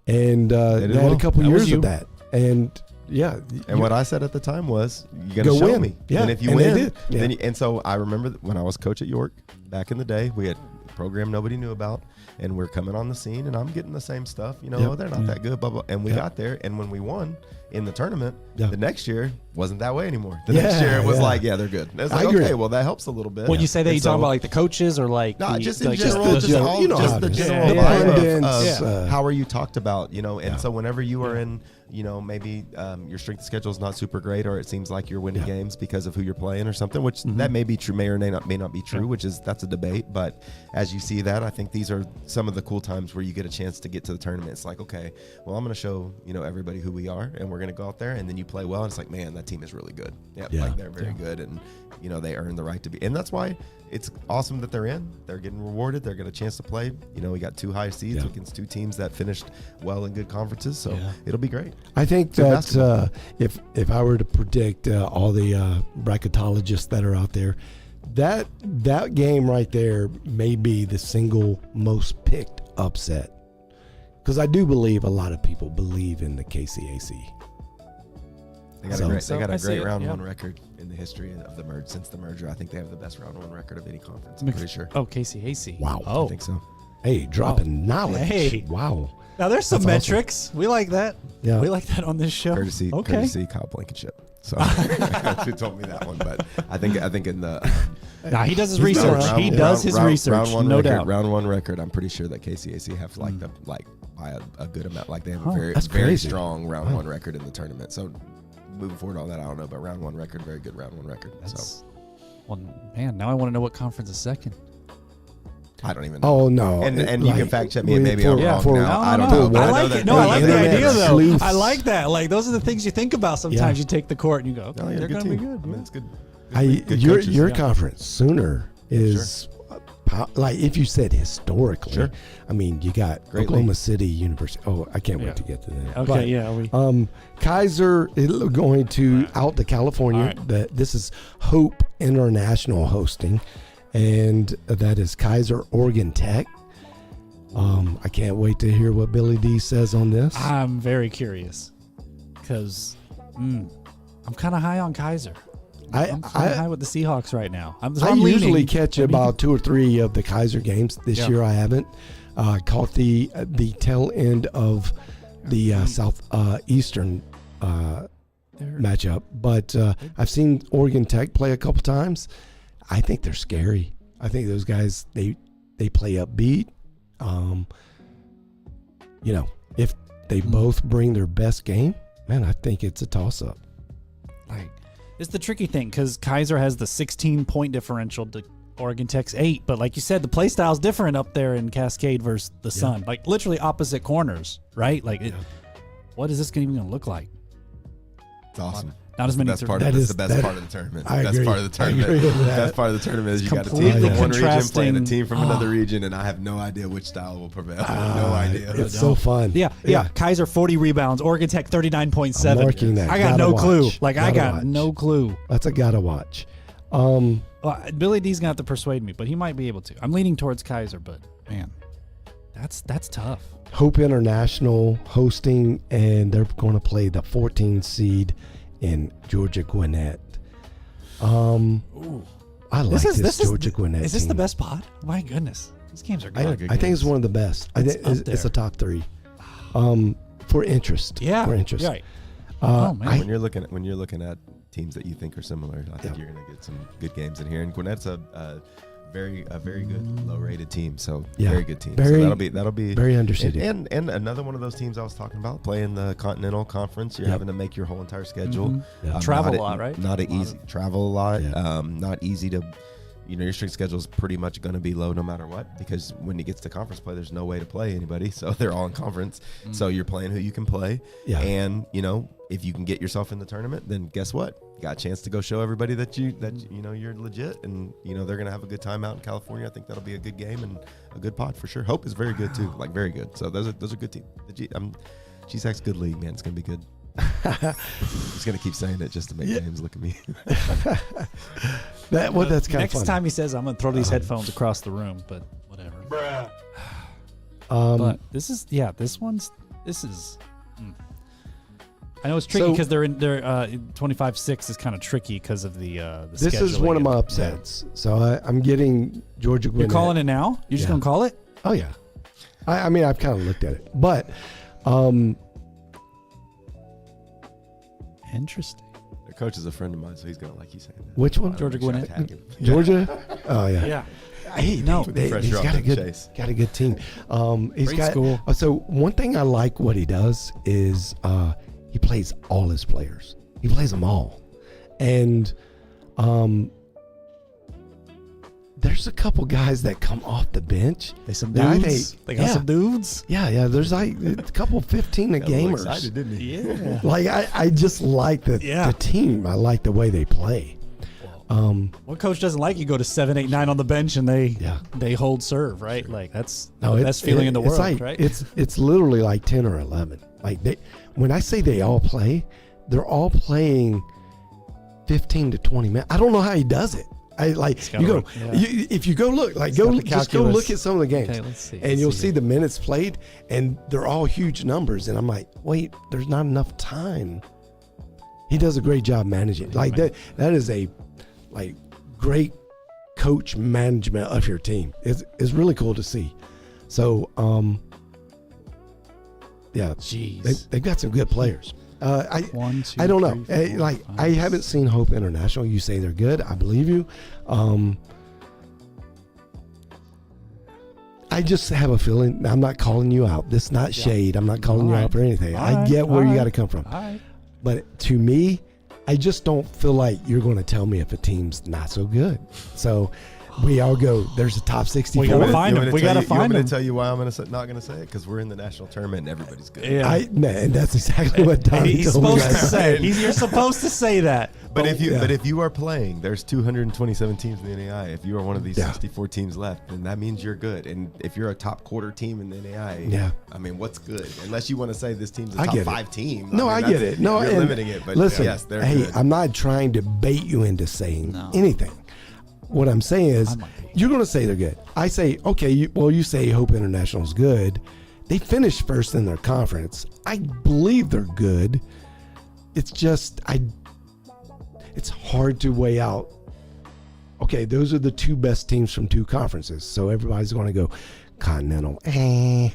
S2: And
S4: did
S2: they had
S4: well.
S2: a couple
S3: That was
S2: years
S3: you.
S2: of that. And yeah.
S4: And what I said at the time was, you got to
S2: Go
S4: show
S2: win.
S4: me.
S2: Yeah,
S4: And if you
S2: and they
S4: win,
S2: did. Yeah.
S4: then and so I remember when I was coach at York back in the day, we had a program nobody knew about, and we're coming on the scene, and I'm getting the same stuff.
S2: Yep.
S4: Oh, they're not that good, blah blah. And we
S2: Yep.
S4: got there, and when we won in the tournament,
S2: Yeah.
S4: the next year wasn't that way anymore. The
S2: Yeah,
S4: next year it was
S2: yeah.
S4: like, yeah, they're good. And I was
S2: I
S4: like,
S2: agree.
S4: okay, well that helps a little bit.
S3: When you say that,
S4: And
S3: you talking
S4: so-
S3: about like the coaches or like
S4: no,
S3: the,
S4: just in
S3: like
S4: general,
S2: the
S4: just,
S2: general-
S4: all,
S2: you know
S4: just
S2: how
S4: the
S2: it is.
S4: general
S3: The
S4: vibe
S2: pundits,
S4: of how are you talked about, and
S2: Yeah.
S4: so whenever you are in, maybe your strength of schedule is not super great, or it seems like you're winning
S2: Yeah.
S4: games because of who you're playing or something, which that may be true, may or may not be true, that's a debate. But as you see that, I think these are some of the cool times where you get a chance to get to the tournament. It's like, okay, well, I'm going to show everybody who we are, and we're going to go out there, and then you play well, and it's like, man, that team is really good. Yeah,
S2: Yeah.
S4: like they're very good, and they earn the right to be, and that's why it's awesome that they're in. They're getting rewarded. They're getting a chance to play. We got 2 high seeds
S2: Yeah.
S4: against 2 teams that finished well in good conferences, so
S3: Yeah.
S4: it'll be great.
S2: I think
S4: Good
S2: that
S4: basketball.
S2: if I were to predict all the bracketologists that are out there, that game right there may be the single most picked upset, because I do believe a lot of people believe in the KCAC.
S4: They got
S2: So-
S4: a great,
S3: So, I
S4: great
S3: see it,
S4: round
S3: yeah.
S4: 1 record in the history of the merge. Since the merger, I think they have the best round 1 record of any conference. I'm pretty sure.
S3: Oh, Casey.
S2: Wow.
S3: Oh,
S4: I think so.
S2: Hey, dropping knowledge.
S3: Hey.
S2: Wow.
S3: now there's some
S2: That's awesome.
S3: metrics. We like that.
S2: Yeah.
S3: We like that on this show.
S4: Courtesy Kyle Blankenship. So she told me that one, but I think in the
S3: Nah, he does his
S2: He's not
S3: research.
S2: around.
S3: He does his research.
S4: Round 1
S3: no
S4: record,
S3: doubt.
S4: Round 1 record. I'm pretty sure that KCAC have by a good amount. Like they have a very
S2: that's
S4: very
S2: crazy.
S4: strong round 1 record in the tournament. So moving forward, all that I don't know, but round 1 record, very good round 1 record. So
S3: That's, well, man, now I want to know what conference is second.
S4: I don't even know.
S2: Oh no.
S4: And
S2: It-
S4: you can
S2: like,
S4: fact check me, and maybe I'm
S2: for-
S4: wrong
S2: for-
S4: now. I don't
S2: for
S4: know.
S3: I
S4: know
S3: like
S4: that
S3: it. No, I like the
S2: internet
S3: idea though.
S2: sleuths.
S3: I like that. Like those are the things you think about. Sometimes
S2: Yeah.
S3: you take the court and you go, okay,
S4: Yeah,
S3: they're
S4: good
S3: going to be
S4: team.
S3: good.
S4: I mean, it's good.
S2: I,
S4: Good
S2: your
S4: coaches,
S2: your
S4: yeah.
S2: conference Sooner is like if you said historically,
S4: Sure.
S2: I mean, you got
S4: Great
S2: Oklahoma
S4: league.
S2: City University. Oh, I can't
S3: Yeah.
S2: wait to get to that.
S3: Okay,
S2: But,
S3: yeah.
S2: Kaiser is going to out to California.
S3: All right.
S2: This is Hope International hosting, and that is Kaiser Oregon Tech. I can't wait to hear what Billy D says on this.
S3: I'm very curious because I'm kind of high on Kaiser. I'm kind of high with the Seahawks right now.
S2: I
S3: I'm
S2: usually
S3: leaning.
S2: catch about 2 or 3 of the Kaiser games. This
S3: Yeah.
S2: year I haven't. Caught the tail end of the southeastern matchup, but I've seen Oregon Tech play a couple times. I think they're scary. I think those guys they play upbeat. If they both bring their best game, man, I think it's a toss-up.
S3: Like, it's the tricky thing because Kaiser has the 16-point differential to Oregon Tech's 8, but like you said, the play style's different up there in Cascade versus the Sun. Like literally opposite corners, right? Like, what is this even going to look like?
S4: It's awesome.
S3: Not as many.
S4: That's the best part of the tournament.
S2: I
S4: Best
S2: agree.
S4: part of the
S2: I agree
S4: tournament.
S2: with that.
S4: Best part of the tournament is you got a team
S3: completely
S4: from one region playing a
S3: contrasting.
S4: team from another region, and I have no idea which style will prevail. No idea.
S2: It's so fun.
S3: Yeah. Kaiser 40 rebounds, Oregon Tech 39.7.
S2: I'm marking that.
S3: I got
S2: Gotta
S3: no
S2: watch.
S3: clue. Like I
S2: Gotta
S3: got
S2: watch.
S3: no clue.
S2: That's a gotta watch.
S3: Well, Billy D's gonna have to persuade me, but he might be able to. I'm leaning towards Kaiser, but man, that's tough.
S2: Hope International hosting, and they're going to play the 14 seed in Georgia Gwinnett. I like this Georgia Gwinnett.
S3: Is this the
S2: team.
S3: best pod? My goodness, these games are good.
S2: I think it's one of the best. It's a top 3 for interest.
S3: Yeah,
S2: for interest.
S3: Right. Oh man,
S4: When you're looking at teams that you think are similar, I think you're going to get some good games in here. And Gwinnett's a very good low-rated team, so very good team.
S2: Very,
S4: so that'll be
S2: very understated.
S4: And another one of those teams I was talking about, playing the Continental Conference. You're having to make your whole entire schedule.
S3: Travel a lot, right?
S4: Not easy. Travel a lot.
S2: Yeah.
S4: Not easy to. Your strength schedule is pretty much going to be low no matter what, because when it gets to conference play, there's no way to play anybody. So they're all in conference. So you're playing who you can play.
S2: Yeah.
S4: And, if you can get yourself in the tournament, then guess what? You got a chance to go show everybody that you're legit, and, they're going to have a good time out in California. I think that'll be a good game and a good pod for sure. Hope is very good too, like very good. So those are good teams. GSAC's good league, man. It's going to be good. I'm just going to keep saying it just to make James look at me.
S2: That's kind of
S3: next
S2: fun.
S3: time he says, I'm going to throw these headphones across the room, but whatever. But this is. I know it's tricky because they're 25-6 is kind of tricky because of the
S2: This is one of my upsets. So I'm getting Georgia Gwinnett.
S3: You're calling it now? You're just going to call it?
S2: Oh, yeah. I mean, I've kind of looked at it. But
S3: Interesting.
S4: Their coach is a friend of mine, so he's going to like you saying that.
S2: which one?
S3: Georgia Gwinnett.
S2: Georgia? Oh, yeah.
S3: Yeah.
S2: Hey,
S3: No.
S2: he's got a good team. He's
S3: Great
S2: got
S3: school.
S2: So one thing I like what he does is he plays all his players. He plays them all, and there's a couple guys that come off the bench.
S3: They some
S2: that
S3: dudes. They got some dudes.
S2: Yeah. There's like a couple 15 gamers.
S4: Excited, didn't he?
S3: Yeah.
S2: Like I just like the team. I like the way they play.
S3: What coach doesn't like you go to 7, 8, 9 on the bench and they hold serve, right? Like that's the best feeling in the world,
S2: like,
S3: right?
S2: It's literally like 10 or 11. Like when I say they all play, they're all playing 15 to 20 minutes. I don't know how he does it. If you go look, just go look at some of the games,
S3: Okay, let's see.
S2: and you'll see the minutes played, and they're all huge numbers. And I'm like, wait, there's not enough time. He does a great job managing. Like that is a great coach management of your team. It's really cool to see. So
S3: Jeez.
S2: they've got some good players. I don't know.
S3: 3, 4, 5,
S2: I haven't seen Hope International. You say they're good. I believe you. I just have a feeling. I'm not calling you out. This is not shade. I'm not calling you out for anything. I get where you got to come from.
S3: All right.
S2: But to me, I just don't feel like you're going to tell me if a team's not so good. So we all go, there's a top 64.
S3: We gotta find them. We gotta find
S4: I'm
S3: them.
S4: going to tell you why I'm not going to say it, because we're in the national tournament and everybody's good.
S3: Yeah.
S2: Man, that's exactly what Donnie
S3: He's
S2: told me.
S3: supposed to say. You're supposed to say that.
S4: But if you are playing, there's 227 teams in the NAIA. If you are one of these 64 teams left, then that means you're good. And if you're a top quarter team in the NAIA, I mean, what's good? Unless you want to say this team's a top 5 team.
S2: No, I get it. No,
S4: you're limiting it. But
S2: listen,
S4: yes, they're
S2: hey,
S4: good.
S2: I'm not trying to bait you into saying anything. What I'm saying is, you're going to say they're good. I say, okay, you say Hope International's good. They finished first in their conference. I believe they're good. It's just, it's hard to weigh out. Okay, those are the 2 best teams from 2 conferences. So everybody's going to go Continental, and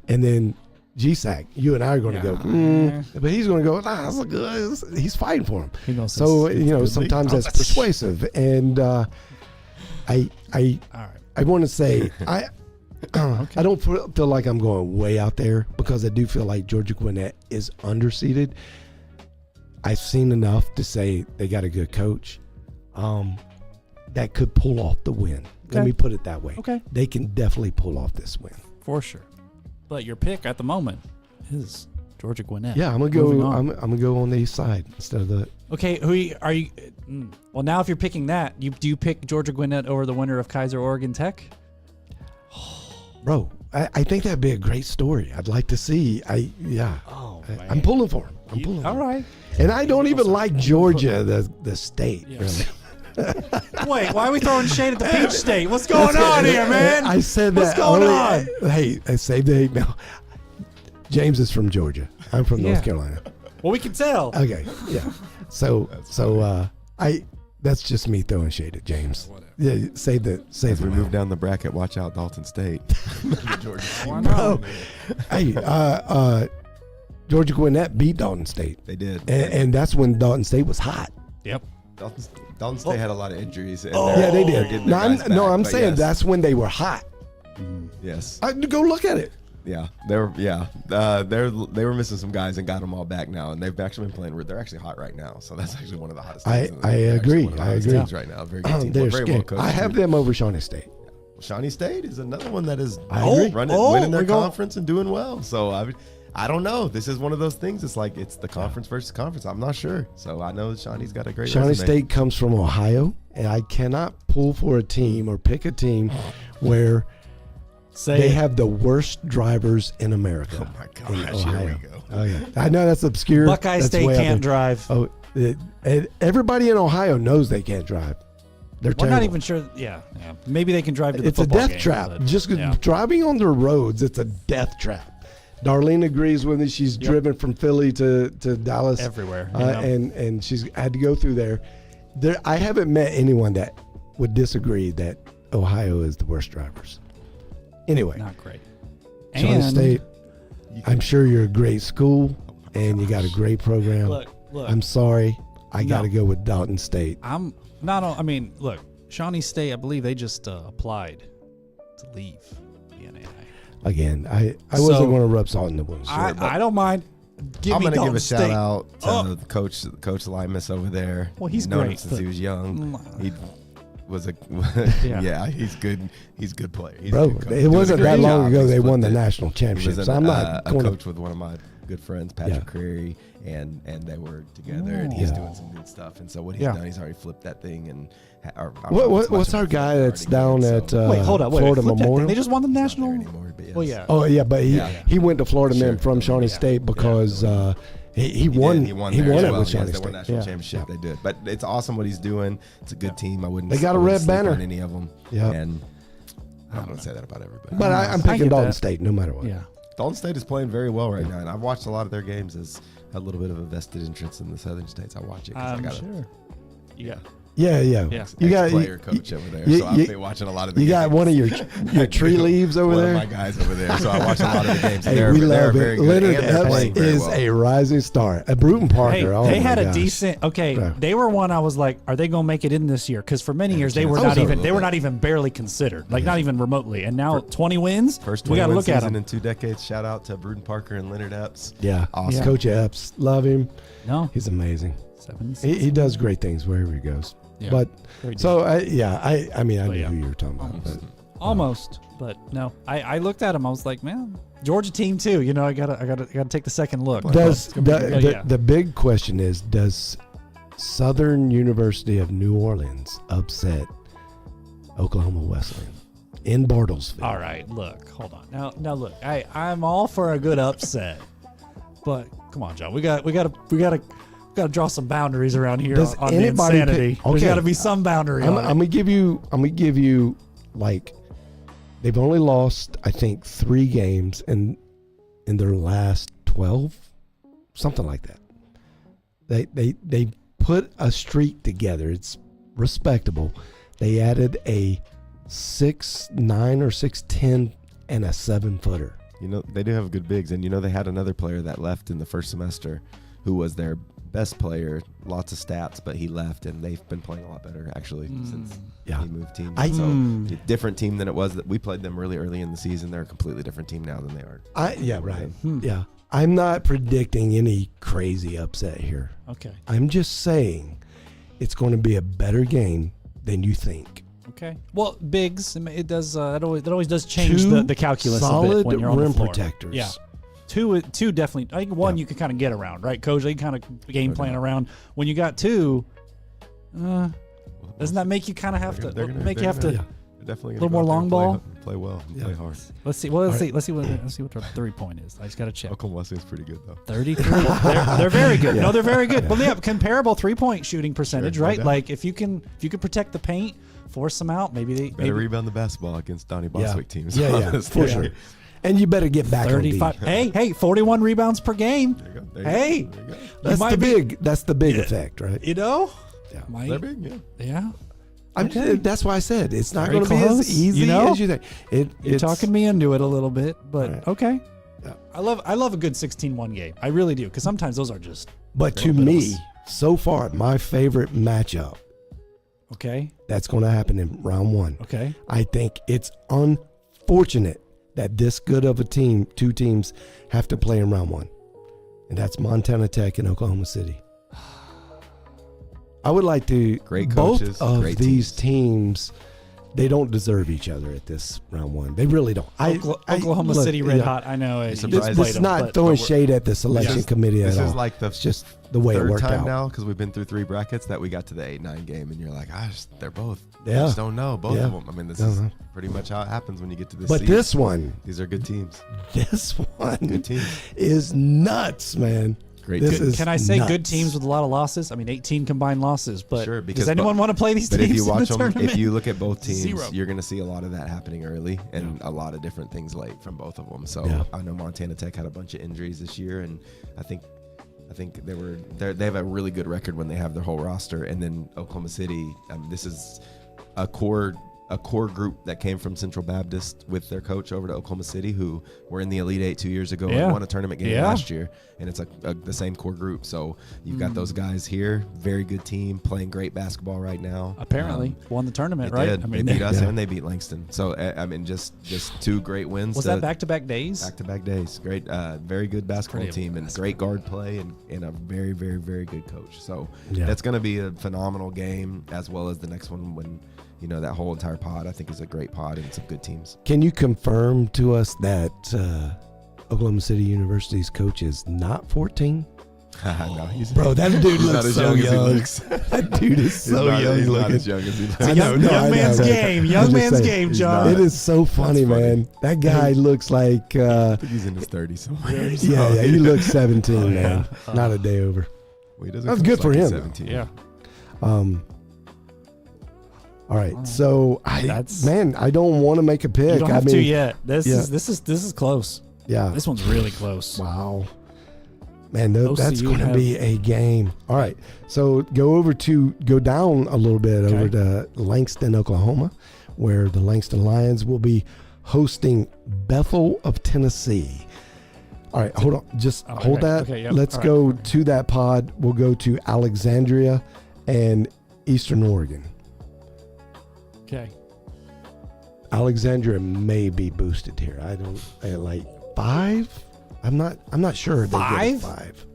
S2: then GSAC. You and I are going to go, but he's going to go, that's good. He's fighting for him. So sometimes that's persuasive, and I want to say I don't feel like I'm going way out there, because I do feel like Georgia Gwinnett is underseeded. I've seen enough to say they got a good coach that could pull off the win.
S3: Okay.
S2: Let me put it that way.
S3: Okay.
S2: They can definitely pull off this win.
S3: For sure. But your pick at the moment is Georgia Gwinnett.
S2: Yeah, I'm gonna go. I'm gonna go on the east side instead of the.
S3: Okay, who are you? Well, now if you're picking that, do you pick Georgia Gwinnett over the winner of Kaiser Oregon Tech?
S2: Bro, I think that'd be a great story. I'd like to see. I'm pulling for him. I'm pulling.
S3: All right.
S2: And I don't even like Georgia, the state. Really.
S3: Wait, why are we throwing shade at the Peach State? What's going on here, man?
S2: I said
S3: What's
S2: that.
S3: going on?
S2: Hey, I saved the hate now. James is from Georgia. I'm from North Carolina.
S3: Well, we can tell.
S2: Okay, yeah. So that's just me throwing shade at James. Yeah, save the.
S4: As we move down the bracket, watch out, Dalton State.
S2: Bro, hey, Georgia Gwinnett beat Dalton State.
S4: They did,
S2: and that's when Dalton State was hot.
S3: Yep.
S4: Dalton State had a lot of injuries.
S2: Yeah, they did. I'm saying that's when they were hot.
S4: Yes.
S2: Go look at it.
S4: Yeah, they were missing some guys and got them all back now, and they've actually been playing. They're actually hot right now, so that's actually one of the hottest teams.
S2: I agree.
S4: Teams right now. Very good team.
S2: They're
S4: Very well coached.
S2: I have them over Shawnee State.
S4: Shawnee State is another one that is
S2: agree.
S4: winning their conference and doing well. So I don't know. This is one of those things. It's like it's the conference versus conference. I'm not sure. So I know Shawnee's got a great
S2: Shawnee
S4: resume.
S2: State comes from Ohio, and I cannot pull for a team or pick a team where they have the worst drivers in America.
S4: Oh my gosh! Here we go.
S2: Oh yeah, I know that's obscure.
S3: Buckeye
S2: That's
S3: State
S2: way out
S3: can't
S2: there.
S3: drive.
S2: Oh, everybody in Ohio knows they can't drive. They're
S3: We're
S2: terrible.
S3: not even sure. Yeah. Maybe they can drive to the
S2: It's a
S3: football
S2: death
S3: game,
S2: trap.
S3: but,
S2: Just driving on the roads, it's a death trap. Darlene agrees with me. She's driven from Philly to Dallas.
S3: Everywhere.
S2: And she's had to go through there. I haven't met anyone that would disagree that Ohio is the worst drivers. Anyway.
S3: Not great.
S2: Shawnee State, I'm sure you're a great school, and you got a great program.
S3: Look.
S2: I'm sorry. I got to go with Dalton State.
S3: I'm not on. I mean, look, Shawnee State, I believe they just applied to leave the NAIA.
S2: Again, I wasn't going to rub salt in the wound.
S3: I don't mind.
S4: I'm going to give a shout out to Coach Limas over there.
S3: Well, he's
S4: known
S3: great.
S4: him since he was young. He was he's good. He's a good player. He's
S2: Bro,
S4: a good coach.
S2: it wasn't that long
S4: job.
S2: ago
S4: He's
S2: they won the
S4: flipped it.
S2: national championship.
S4: He was
S2: So I'm not
S4: a
S2: going
S4: coach with one of my good friends, Patrick Creary, and they were together, and he's doing some good stuff. And so what he's done, he's already flipped that thing. And
S2: what's our guy that's down at
S3: Wait, hold up.
S2: Florida
S3: Flip that thing.
S2: Memorial?
S3: They just won the national.
S4: anymore, but yes.
S3: Well, yeah.
S2: Oh yeah, but he went to Florida Man from Shawnee
S4: Yeah.
S2: State because he won.
S4: He won
S2: it
S4: there as well.
S2: with
S4: Yes,
S2: Shawnee
S4: they won
S2: State.
S4: national championship. They did, but it's awesome what he's doing. It's a good team. I wouldn't.
S2: They got a red
S4: sleep
S2: banner.
S4: on any of them.
S2: Yeah.
S4: And I'm not going to say that about everybody.
S2: But I'm
S3: I
S2: picking
S3: get
S2: Dalton
S3: that.
S2: State no matter what.
S3: Yeah.
S4: Dalton State is playing very well right now, and I've watched a lot of their games as a little bit of a vested interest in the Southern States. I watch it because I
S3: I'm
S4: got
S3: sure. Yeah.
S2: Yeah.
S3: Yeah.
S2: You got
S4: player coach over there,
S2: you-
S4: so I've
S2: you-
S4: been watching a lot of the
S2: You
S4: games.
S2: got one of your tree leaves over
S4: one
S2: there.
S4: of my guys over there, so I watch a lot of the games.
S2: Hey,
S4: they're,
S2: we
S4: they're
S2: love
S4: very
S2: it.
S4: good,
S2: Leonard
S4: and they're
S2: Epps
S4: playing very
S2: is
S4: well.
S2: a rising star. Bruton Parker.
S3: Hey,
S2: oh
S3: they
S2: my
S3: had a
S2: gosh.
S3: decent. Okay,
S2: Yeah.
S3: they were one. I was like, are they going to make it in this year? Because for many years they were
S2: I
S3: not
S2: was
S3: even.
S2: hoping
S3: They were
S4: that.
S3: not even barely considered. Like not even remotely. And now 20 wins.
S4: First
S3: we got to
S4: 20-win
S3: look at
S4: season
S3: them.
S4: in 2 decades. Shout out to Bruton Parker and Leonard Epps.
S2: Yeah.
S4: Awesome.
S2: Coach Epps, love him.
S3: No,
S2: He's amazing.
S3: 7.
S2: He does great things wherever he goes.
S3: Yeah.
S2: But
S3: Very
S2: so I mean I
S3: But
S2: knew
S3: yeah.
S2: who you were talking about. But,
S3: Almost, but no. I looked at him. I was like, man, Georgia team too. You know, I gotta take the second look.
S2: does
S3: But it's gonna be good. Yeah.
S2: the big question is, does Southern University of New Orleans upset Oklahoma Wesleyan in Bartlesville?
S3: All right, look, hold on. Now look, I'm all for a good upset, but come on, John, we got to draw some boundaries around here
S2: Does
S3: on the
S2: anybody
S3: insanity.
S2: pick-
S3: There's
S2: okay.
S3: got to be some boundary.
S2: I'm
S3: on it.
S2: gonna give you like they've only lost I think 3 games in their last 12, something like that. They put a streak together. It's respectable. They added a 6'9" or 6'10" and a 7-footer.
S4: You know, they do have good bigs, and you know they had another player that left in the first semester who was their best player, lots of stats, but he left, and they've been playing a lot better actually since
S2: Yeah.
S4: he moved teams.
S2: I-
S4: So different team than it was that we played them really early in the season. They're a completely different team now than they are.
S2: Right. Yeah. I'm not predicting any crazy upset here.
S3: Okay.
S2: I'm just saying it's going to be a better game than you think.
S3: Okay. Well, bigs, it does. That always does change
S2: Two
S3: the calculus a
S2: solid
S3: bit when you're on
S2: rim
S3: the floor.
S2: protectors.
S3: Yeah. Two definitely. I think one you can kind of get around, right, Coach? You can kind of game plan around. When you got 2, doesn't that make you kind of have to
S4: They're gonna-
S3: make you
S4: they're
S3: have
S4: gonna-
S3: to?
S4: They're definitely
S3: little
S4: gonna go
S3: more
S4: out there
S3: long
S4: and play well, and play hard.
S3: Let's see. Well, let's see what the 3-point is. I just got to check.
S4: Oklahoma Wesleyan's pretty good though.
S3: 33. they're very good. No, they're very good. But yeah, comparable 3-point shooting percentage,
S4: Sure, no
S3: right?
S4: doubt.
S3: Like if you can protect the paint, force them out. Maybe
S4: Better rebound the basketball against Donnie Boswick teams.
S2: Yeah, for sure. And you better get back
S3: 35.
S2: on D.
S3: Hey, 41 rebounds per game.
S4: There you go. There you
S3: Hey,
S4: go. There you go.
S2: That's
S3: might
S2: the
S3: be-
S2: big. That's the big effect, right?
S3: you know,
S2: Yeah.
S3: might,
S4: They're big, yeah.
S3: yeah.
S2: That's why I said it's not
S3: Very
S2: going to be
S3: close,
S2: as easy
S3: you know?
S2: as you think.
S3: You're talking me into it a little bit, but
S2: Right.
S3: okay.
S2: Yeah.
S3: I love a good 16-1 game. I really do, because sometimes those are just
S2: But to
S3: little bit of
S2: me, so far, my favorite matchup
S3: okay.
S2: that's going to happen in round 1.
S3: Okay.
S2: I think it's unfortunate that this good of a team, 2 teams, have to play in round 1, and that's Montana Tech and Oklahoma City. I would like to.
S4: Great
S2: both
S4: coaches,
S2: of
S4: great
S2: these teams, they don't deserve each other at this round 1. They really don't.
S3: Oklahoma
S2: look,
S3: City Red
S2: yeah.
S3: Hot. I know. You
S4: surprised.
S3: just
S2: This
S3: played
S2: is
S3: them,
S2: not
S3: but-
S2: throwing
S4: but we're-
S2: shade at the selection committee at
S4: This
S2: all.
S4: is like the
S2: It's just the way it
S4: third
S2: worked
S4: time
S2: out.
S4: now because we've been through 3 brackets that we got to the 8-9 game, and you're like, gosh, they're both.
S2: Yeah.
S4: I just don't know both
S2: Yeah.
S4: of them. I mean, this
S2: Uh-huh.
S4: is pretty much how it happens when you get to this.
S2: But
S4: season.
S2: this one,
S4: these are good teams.
S2: this one
S4: Good teams.
S2: is nuts, man.
S4: Great
S2: This
S4: teams.
S2: is
S3: Can I say good
S2: nuts.
S3: teams with a lot of losses? I mean, 18 combined losses. But
S4: Sure, because
S3: does anyone want to play these
S4: But
S3: teams
S4: if you
S3: in
S4: watch
S3: the
S4: them,
S3: tournament?
S4: if you look at both teams,
S3: 0.
S4: you're going to see a lot of that happening early and a lot of different things late from both of them. So
S2: Yeah.
S4: I know Montana Tech had a bunch of injuries this year, and I think they have a really good record when they have their whole roster. And then Oklahoma City, this is a core group that came from Central Baptist with their coach over to Oklahoma City, who were in the Elite 8 2 years ago
S3: Yeah.
S4: and won a tournament game
S3: Yeah.
S4: last year. And it's the same core group. So you've got those guys here, very good team, playing great basketball right now.
S3: Apparently won the tournament,
S4: They
S3: right?
S4: did.
S3: I mean,
S4: they beat us
S2: Yeah.
S4: and they beat Langston. So I mean, just 2 great wins.
S3: was that back-to-back days?
S4: Back-to-back days. Great, very good basketball
S3: Pretty
S4: team and great guard play and a very, very, very good coach. So
S2: Yeah.
S4: that's going to be a phenomenal game, as well as the next one when that whole entire pod I think is a great pod and some good teams.
S2: Can you confirm to us that Oklahoma City University's coach is not 14?
S4: No, he's
S2: Bro, that dude
S4: he's not
S2: looks
S4: as
S2: so
S4: young as he
S2: young.
S4: looks.
S2: That dude is so young
S4: He's not
S2: looking.
S4: as young as he looks.
S2: I know,
S3: young
S2: I
S3: man's
S2: know, man.
S3: game.
S2: I'm
S3: Young
S2: just
S3: man's
S2: saying.
S3: game,
S4: He's
S3: John.
S4: not.
S2: It is so funny,
S4: funny.
S2: man. That guy looks like
S4: I think he's in his 30s somewhere.
S2: yeah, he looks 17, man. Not a day over.
S4: Well, he doesn't
S2: That's
S4: come
S2: good for
S4: like he's
S2: him,
S4: 17.
S3: Yeah.
S2: All right, so
S3: That's-
S2: I don't want to make a pick.
S3: You don't
S2: I
S3: have
S2: mean,
S3: to yet. This
S2: yeah.
S3: is close.
S2: Yeah.
S3: This one's really close.
S2: Wow. Man,
S3: OCU
S2: that's going to
S3: have-
S2: be a game. All right. So go down a little bit over to Langston, Oklahoma, where the Langston Lions will be hosting Bethel of Tennessee. All right, hold on. Just
S3: Okay,
S2: hold that.
S3: okay, yep,
S2: Let's
S3: all
S2: go
S3: right.
S2: to that pod. We'll go to Alexandria and Eastern Oregon.
S3: Okay.
S2: Alexandria may be boosted here. Like 5. I'm not sure. They get a
S3: 5?
S2: 5.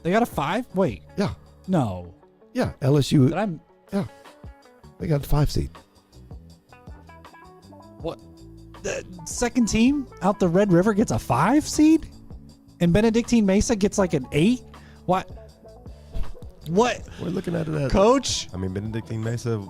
S3: They got a 5? Wait.
S2: Yeah.
S3: No.
S2: Yeah, LSU.
S3: But I'm
S2: They got the 5 seed.
S3: what? The second team out the Red River gets a 5 seed, and Benedictine Mesa gets like an 8. What? What?
S4: We're looking at it as
S3: Coach?
S4: I mean, Benedictine Mesa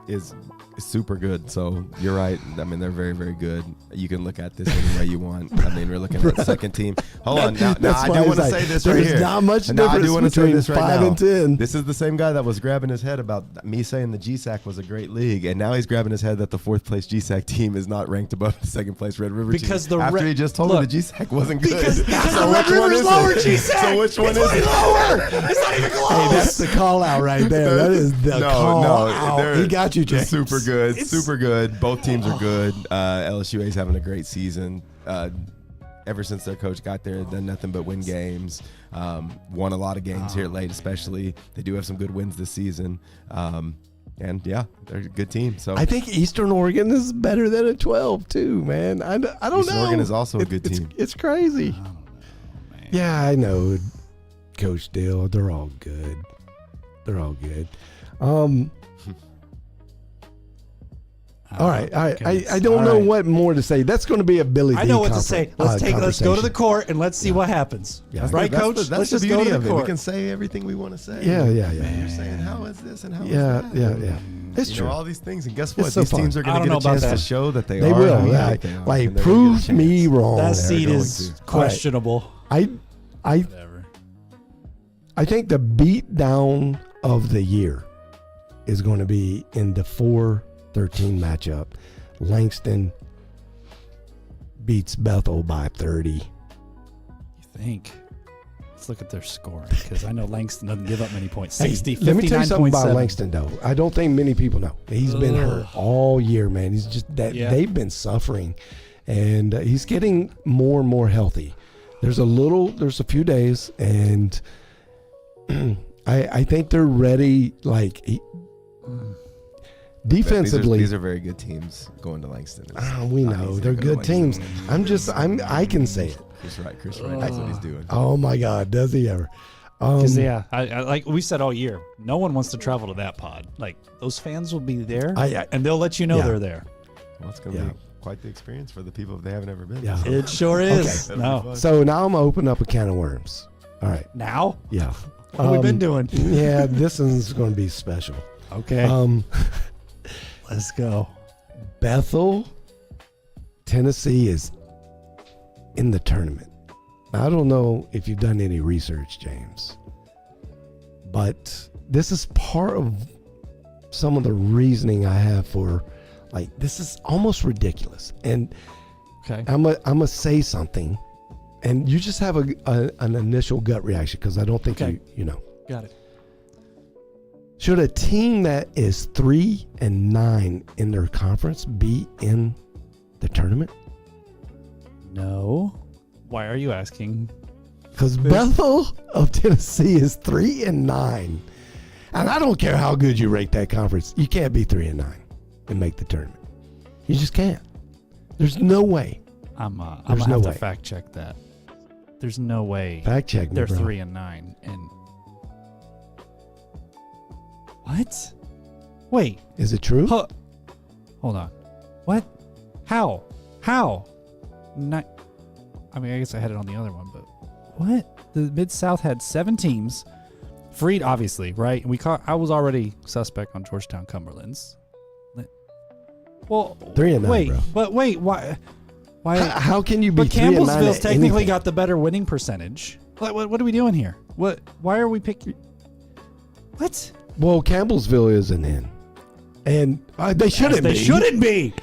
S4: is super good. So you're right. I mean, they're very, very good. You can look at this any way you want. I mean, we're looking at the second team. Hold on. Now I do want to say this right here.
S2: There's not much
S4: Now, I
S2: difference
S4: do want to say
S2: between
S4: this right
S2: 5
S4: now.
S2: and 10.
S4: This is the same guy that was grabbing his head about me saying the GSAC was a great league, and now he's grabbing his head that the 4th place GSAC team is not ranked above the 2nd place Red River
S3: Because
S4: team.
S3: the
S4: After
S3: Red-
S4: he just told
S3: look,
S4: me the GSAC wasn't good.
S3: Because
S4: So
S3: the Red
S4: which one
S3: River's
S4: is
S3: lower,
S4: it?
S3: GSAC.
S4: So which one is it?
S3: lower. It's not even close.
S2: Hey, that's the call out right there. That is the call out. He got you,
S4: they're
S2: James.
S4: super good. Super good. Both teams are good. LSUA's having a great season. Ever since their coach got there, done nothing but win games. Won a lot of games here late, especially. They do have some good wins this season. And yeah, they're a good team. So
S2: I think Eastern Oregon is better than a 12 too, man. I don't
S4: Eastern
S2: know.
S4: Oregon is also a good team.
S2: It's crazy. Yeah, I know, Coach Deal. They're all good. They're all good. All right. I don't know what more to say. That's going to be a Billy D.
S3: I know what to say. Let's go to
S2: conversation.
S3: the court and let's see what happens.
S2: Yeah.
S3: Right,
S4: That's
S3: Coach?
S4: That's
S3: Let's
S4: the
S3: just
S4: beauty
S3: go to the
S4: of it.
S3: court.
S4: We can say everything we want to say.
S2: Yeah.
S4: You're saying how is this and how is that?
S2: Yeah. It's
S4: You
S2: true.
S4: know all these things, and guess what?
S2: so
S4: These
S2: fun.
S4: teams are
S3: I
S4: going
S3: don't
S4: to
S3: know
S4: get a chance
S3: about
S4: to
S3: that.
S4: show that they
S2: They
S4: are.
S2: will.
S4: who
S2: Yeah.
S4: they think they are,
S2: Like,
S4: and they're gonna
S2: prove
S4: get a
S2: me
S4: chance.
S2: wrong.
S3: That
S2: there.
S3: seed
S4: going
S3: is
S4: to.
S3: questionable.
S2: I
S3: Whatever.
S2: I think the beat down of the year is going to be in the 4-13 matchup. Langston beats Bethel by 30.
S3: You think? Let's look at their scoring because I know Langston doesn't give up many points. 60,
S2: Let me tell you something about
S3: 59.7.
S2: Langston, though. I don't think many people know. He's been hurt all year, man. He's just that they've been suffering, and he's getting more and more healthy. There's a few days, and I think they're ready. Defensively,
S4: these are very good teams going to Langston.
S2: we know they're good teams. I can say it.
S4: Chris Wright knows what he's doing.
S2: Oh my God, does he ever?
S3: Because I like we said all year, no one wants to travel to that pod. Like those fans will be there, and they'll let you know they're there.
S4: Well, it's going to be quite the experience for the people if they haven't ever been.
S2: Yeah.
S3: It sure is.
S4: Okay.
S3: No.
S2: So now I'm gonna open up a can of worms. All right.
S3: Now?
S2: Yeah.
S3: What have we been doing?
S2: Yeah, this one's going to be special.
S3: Okay. Let's go.
S2: Bethel, Tennessee is in the tournament. I don't know if you've done any research, James, but this is part of some of the reasoning I have for, this is almost ridiculous. And
S3: Okay.
S2: I'm gonna say something, and you just have an initial gut reaction because I don't think you know.
S3: Got it.
S2: Should a team that is 3-9 in their conference be in the tournament?
S3: No. Why are you asking?
S2: Because Bethel of Tennessee is 3-9, and I don't care how good you rate that conference. You can't be 3-9 and make the tournament. You just can't. There's no way.
S3: I'm gonna
S2: There's no
S3: have
S2: way.
S3: to fact check that. There's no way
S2: Fact check me,
S3: they're
S2: bro.
S3: 3-9 and what? Wait.
S2: Is it true?
S3: Hold on. What? How? Not. I mean, I guess I had it on the other one, but what? The Mid-South had 7 teams. Freed, obviously, right? And I was already suspect on Georgetown Cumberland's. Well,
S2: 3-9,
S3: wait,
S2: bro.
S3: But wait, why?
S2: How can you be
S3: But
S2: 3-9 at
S3: Campbellsville's technically
S2: anything?
S3: got the better winning percentage. What are we doing here? Why are we picking? What?
S2: Well, Campbellsville isn't in, and they shouldn't be.
S3: They shouldn't be.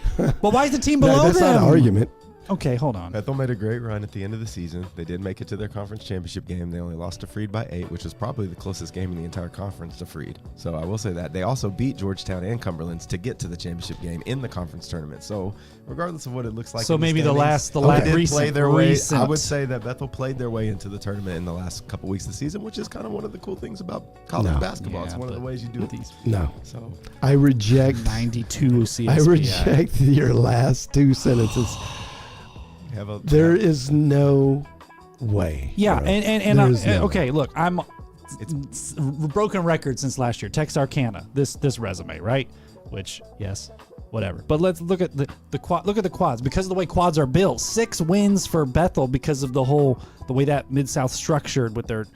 S3: Well, why is the team below
S2: That's
S3: them?
S2: not an argument.
S3: Okay, hold on.
S4: Bethel made a great run at the end of the season. They did make it to their conference championship game. They only lost to Freed by 8, which was probably the closest game in the entire conference to Freed. So I will say that. They also beat Georgetown and Cumberland's to get to the championship game in the conference tournament. So regardless of what it looks like,
S3: So
S4: in
S3: maybe the
S4: standings,
S3: last
S4: they did
S3: recent,
S4: play their way.
S3: recent.
S4: I would say that Bethel played their way into the tournament in the last couple weeks of the season, which is kind of one of the cool things about college
S2: No.
S4: basketball. It's
S3: Yeah,
S4: one of the
S3: but
S4: ways you do it.
S3: these
S2: No,
S4: So
S2: I reject.
S3: 92 CSPI.
S2: I reject your last two sentences.
S4: have a
S2: There is no way.
S3: Yeah,
S2: bro.
S3: and
S2: There is no way.
S3: okay, look, I'm broken record since last year. Texarkana, this resume, right? Which, yes, whatever. But let's look at the quad. Look at the quads because of the way quads are built. 6 wins for Bethel because of the way that Mid-South structured with their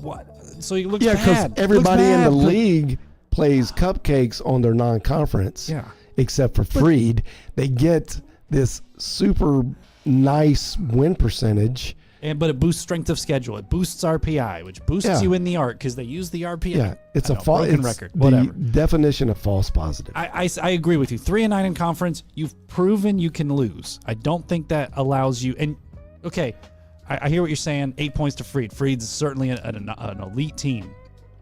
S3: what. So it looks
S2: because
S3: bad.
S2: everybody in the
S3: Looks bad.
S2: league plays cupcakes on their non-conference.
S3: Yeah.
S2: Except for Freed, they get this super nice win percentage.
S3: But it boosts strength of schedule. It boosts RPI, which boosts you in the ARC because they use the RPI.
S2: Yeah, it's
S3: I
S2: a
S3: know,
S2: false
S3: broken record. Whatever.
S2: The definition of false positive.
S3: I agree with you. 3-9 in conference. You've proven you can lose. I don't think that allows you. And okay, I hear what you're saying. 8 points to Freed. Freed's certainly an elite team,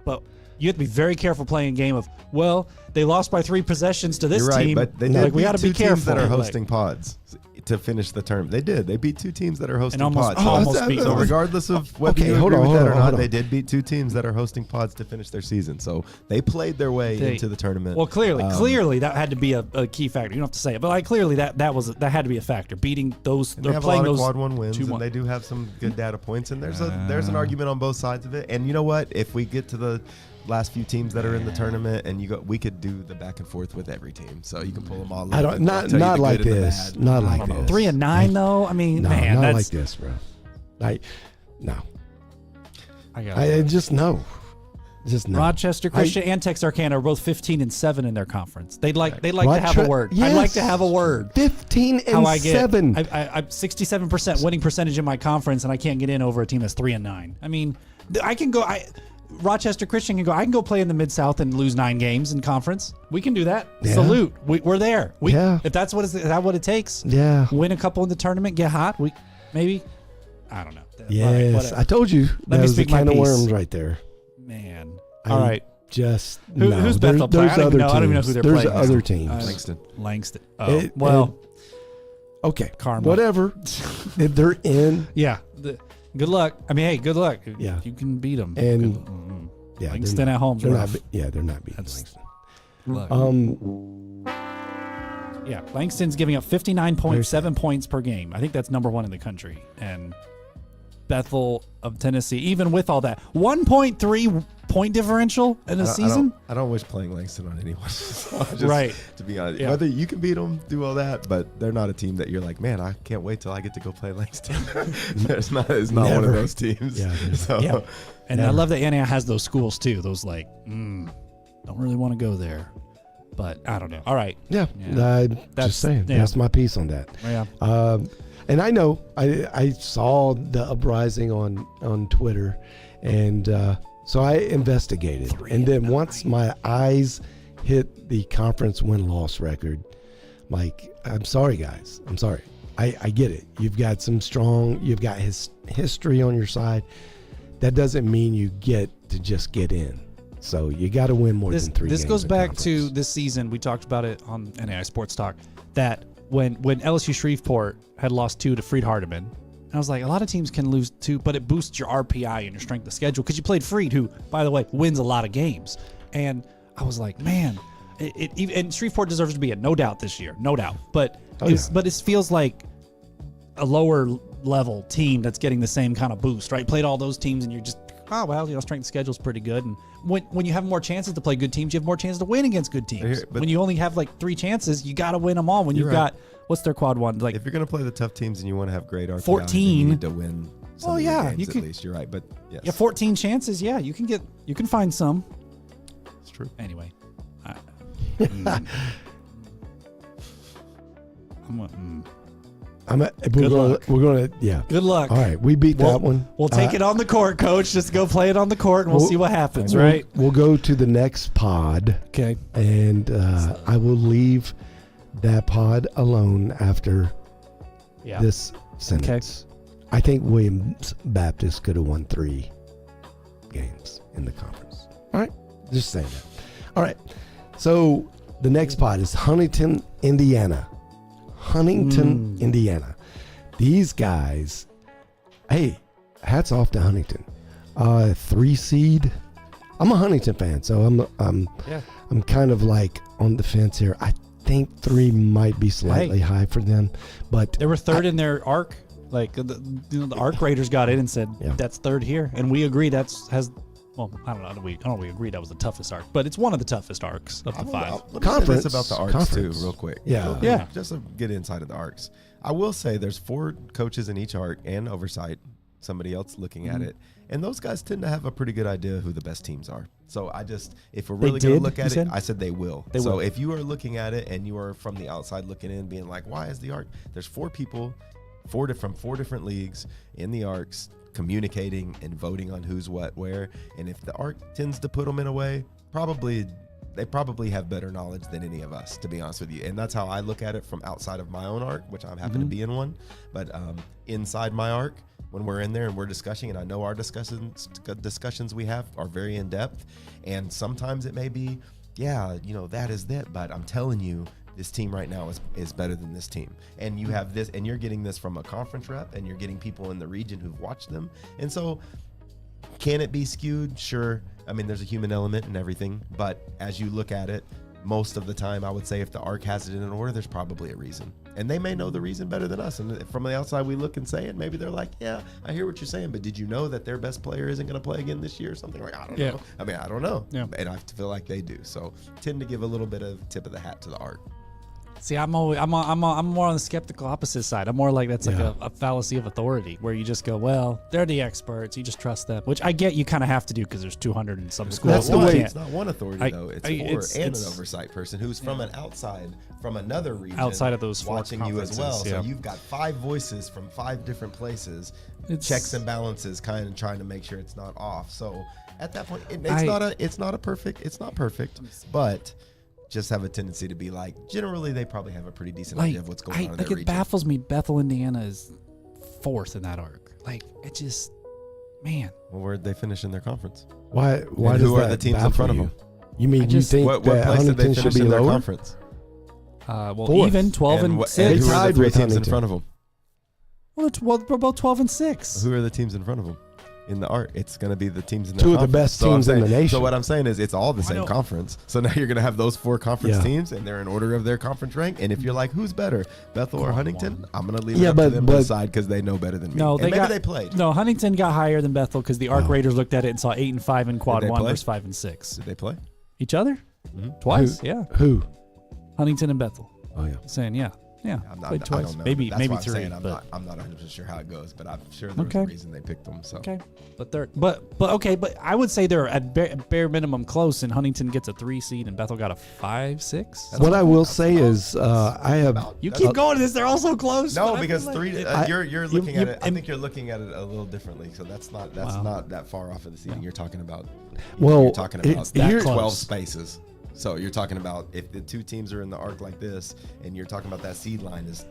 S3: but you have to be very careful playing a game of, well, they lost by 3 possessions to this
S4: You're right,
S3: team.
S4: but they
S3: like,
S4: did
S3: we
S4: beat
S3: got to
S4: 2
S3: be careful.
S4: teams that are
S3: Like,
S4: hosting pods to finish the term. They did. They beat 2 teams that are hosting
S3: and
S4: pods.
S3: almost beat
S4: So
S3: them.
S4: regardless of whether you
S2: hold
S4: agree
S2: on,
S4: with that or
S2: hold
S4: not,
S2: on.
S4: they did beat 2 teams that are hosting pods to finish their season. So they played their way into the tournament.
S3: Well, clearly that had to be a key factor. You don't have to say it, but like clearly that had to be a factor. Beating those,
S4: and
S3: they're
S4: they have a
S3: playing
S4: lot of
S3: those
S4: quad 1 wins,
S3: 2-1.
S4: and they do have some good data points. And there's an argument on both sides of it. And you know what? If we get to the last few teams that are in the tournament, and we could do the back and forth with every team. So you can pull them all.
S2: I don't not like this. Not like this.
S3: 3-9 though. I mean,
S2: No,
S3: man,
S2: not
S3: that's
S2: like this, bro. No.
S3: I
S2: Just no. Just no.
S3: Rochester Christian and Texarkana are both 15-7 in their conference. They'd like to have a word.
S2: Yes.
S3: I'd like to have a word.
S2: 15-7.
S3: I'm 67% winning percentage in my conference, and I can't get in over a team that's 3-9. I mean, I can go. Rochester Christian can go. I can go play in the Mid-South and lose 9 games in conference. We can do that.
S2: Yeah.
S3: Salute. We're there.
S2: Yeah.
S3: If that's what is that what it takes?
S2: Yeah.
S3: Win a couple in the tournament, get hot. Maybe. I don't know.
S2: Yes,
S3: All right,
S2: I told you.
S3: Let me
S2: that was a
S3: speak my
S2: can of
S3: piece.
S2: worms right there.
S3: Man.
S2: I
S3: All right.
S2: Just
S3: Who's Bethel playing? I don't even know who they're
S2: There's
S3: playing.
S2: other teams.
S3: Langston. Oh,
S2: Okay.
S3: Karma.
S2: Whatever. If they're in.
S3: yeah. Good luck. I mean, hey, good luck.
S2: Yeah.
S3: You can beat them.
S2: And yeah,
S3: Langston at home's
S2: they're
S3: rough.
S2: they're not beating
S3: That's-
S2: Langston.
S3: Yeah, Langston's giving up 59.7 points per game. I think that's number 1 in the country. And Bethel of Tennessee, even with all that, 1.3 point differential in a season.
S4: I don't wish playing Langston on anyone. So
S3: Right.
S4: To be honest,
S3: Yeah.
S4: whether you can beat them, do all that, but they're not a team that you're like, man, I can't wait till I get to go play Langston. It's not one
S2: Never.
S4: of those teams.
S2: Yeah, it is.
S4: So,
S3: Yeah. And I love that NAIA has those schools too. Those like, don't really want to go there. But I don't know. All right.
S2: Yeah.
S3: That's-
S2: Just saying.
S3: yeah.
S2: That's my piece on that.
S3: Yeah.
S2: And I know I saw the uprising on Twitter, and so I investigated. And then once my eyes hit the conference win-loss record, like, I'm sorry, guys. I'm sorry. I get it. You've got you've got history on your side. That doesn't mean you get to just get in. So you got to win more than 3 games.
S3: This goes
S2: in
S3: back
S2: conference.
S3: to this season. We talked about it on NAIA Sports Talk, that when LSU Shreveport had lost 2 to Freed Hardeman, I was like, a lot of teams can lose 2, but it boosts your RPI and your strength of schedule because you played Freed, who, by the way, wins a lot of games. And I was like, man, and Shreveport deserves to be no doubt this year, no doubt. But it feels like a lower level team that's getting the same kind of boost, right? Played all those teams, and you're just, oh well, strength of schedule is pretty good. And when you have more chances to play good teams, you have more chances to win against good teams.
S4: But
S3: when you only have like 3 chances, you got to win them all. When you've got what's their quad 1? Like,
S4: if you're going to play the tough teams and you want to have great RPI,
S3: 14,
S4: you need to win. Some of your games at least. You're right, but yes,
S3: yeah, 14 chances. Yeah, you can find some.
S4: it's true.
S3: Anyway,
S2: We're gonna yeah.
S3: good luck.
S2: All right, we beat that one.
S3: We'll take it on the court, Coach. Just go play it on the court, and we'll see what happens. Right?
S2: We'll go to the next pod.
S3: Okay.
S2: And I will leave that pod alone after this sentence. I think Williams Baptist could have won 3 games in the conference. All right, just saying that. All right, so the next pod is Huntington, Indiana. Indiana. These guys, hey, hats off to Huntington. 3 seed. I'm a Huntington fan, so I'm kind of like on the fence here. I think 3 might be slightly high for them, but
S3: they were 3rd in their arc. Like the Arc Raiders got in and said that's third here, and we agree well, I don't know. I don't know. We agreed that was the toughest arc, but it's one of the toughest arcs of the five.
S4: Let me say this about the arcs too, real quick.
S2: Yeah.
S4: Just to get inside of the arcs. I will say there's 4 coaches in each arc and oversight, somebody else looking at it. And those guys tend to have a pretty good idea who the best teams are. So if we're really going to look at it, I said they will. So if you are looking at it and you are from the outside looking in, being like, why is the arc? There's 4 people, from 4 different leagues in the arcs, communicating and voting on who's what where. And if the arc tends to put them in a way, they probably have better knowledge than any of us, to be honest with you. And that's how I look at it from outside of my own arc, which I'm happy to be in one. But inside my arc, when we're in there and we're discussing, and I know our discussions we have are very in depth, and sometimes it may be, that is that, but I'm telling you, this team right now is better than this team. And you have this, and you're getting this from a conference rep, and you're getting people in the region who've watched them. And so can it be skewed? Sure. I mean, there's a human element and everything, but as you look at it, most of the time, I would say if the arc has it in an order, there's probably a reason. And they may know the reason better than us. And from the outside, we look and say it. Maybe they're like, yeah, I hear what you're saying, but did you know that their best player isn't going to play again this year or something? Like, I don't know. I mean, I don't know. Yeah. And I feel like they do. So tend to give a little bit of tip of the hat to the arc.
S3: See, I'm more on the skeptical opposite side. I'm more like that's like a fallacy of authority, where you just go, well, they're the experts, you just trust them, which I get you kind of have to do because there's 200 and some schools.
S2: That's the way.
S4: It's not one authority though. It's 4 and an oversight person who's from an outside, from another region,
S3: outside of those 4
S4: watching you as well.
S3: Yeah.
S4: So you've got 5 voices from 5 different places, checks and balances, kind of trying to make sure it's not off. So at that point, it's not perfect, but just have a tendency to be like, generally they probably have a pretty decent idea of what's going on in their region.
S3: It baffles me Bethel, Indiana is 4th in that arc. Like, it just, man.
S4: Well, where'd they finish in their conference?
S2: Why
S4: and who are the teams in front of them?
S2: You mean you think
S4: what
S2: that
S4: place did they
S2: Huntington should
S4: finish
S2: be
S4: in their
S2: lower?
S4: conference?
S3: Well, even 12 and 6.
S4: And who are
S2: tied
S4: the 3
S2: with
S4: teams in
S2: Huntington.
S4: front of them?
S3: Well, we're both 12 and 6.
S4: Who are the teams in front of them? In the arc, it's going to be the teams in the
S2: 2
S4: conference.
S2: of the best teams in the nation.
S4: So what I'm saying is it's all the same conference. So now you're going to have those 4 conference teams, and they're in order of their conference rank. And if you're like, who's better, Bethel or Huntington? I'm going to leave it up to them to decide because they know better than me.
S3: No,
S4: maybe they played.
S3: No, Huntington got higher than Bethel because the Arc Raiders looked at it and saw 8 and 5 in quad 1 versus 5 and 6.
S4: Did they play?
S3: Each other? Twice, yeah.
S2: Who?
S3: Huntington and Bethel.
S2: Oh, yeah.
S3: saying, yeah. Played twice.
S4: I don't know.
S3: Maybe
S4: That's why I'm
S3: 3.
S4: saying I'm not 100% sure how it goes, but I'm sure there's a reason they picked them. So.
S3: Okay, but I would say they're at bare minimum close, and Huntington gets a 3 seed, and Bethel got a 5, 6.
S2: What I will say is, I have.
S3: You keep going to this; they're all so close.
S4: No, because 3. You're looking at it. I think you're looking at it a little differently. So that's not that far off of the seeding. You're talking about. You're talking about 12 spaces. So you're talking about if the 2 teams are in the arc like this, and you're talking about that seed line is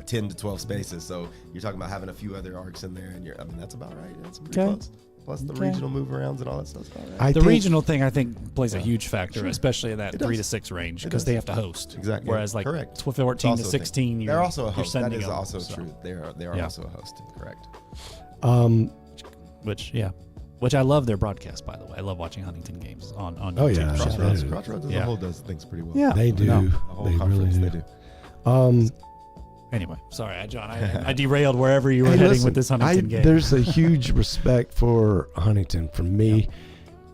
S4: 10 to 12 spaces. So you're talking about having a few other arcs in there, and that's about right. That's pretty close. Plus the regional move arounds and all that stuff.
S3: The regional thing, I think, plays a huge factor, especially in that 3 to 6 range, because they have to host.
S4: Exactly.
S3: Whereas like 14 to 16,
S4: they're also a host. That is also true. They are also a host. Correct.
S3: Which I love their broadcast, by the way. I love watching Huntington games on
S2: Oh,
S3: YouTube.
S2: yeah.
S4: Crossroads as a whole does things pretty well.
S3: Yeah.
S2: They do.
S4: The whole
S2: They
S4: conference,
S2: really do.
S4: they do.
S3: Anyway, sorry, John. I derailed wherever you were heading with this Huntington game.
S2: There's a huge respect for Huntington. From me,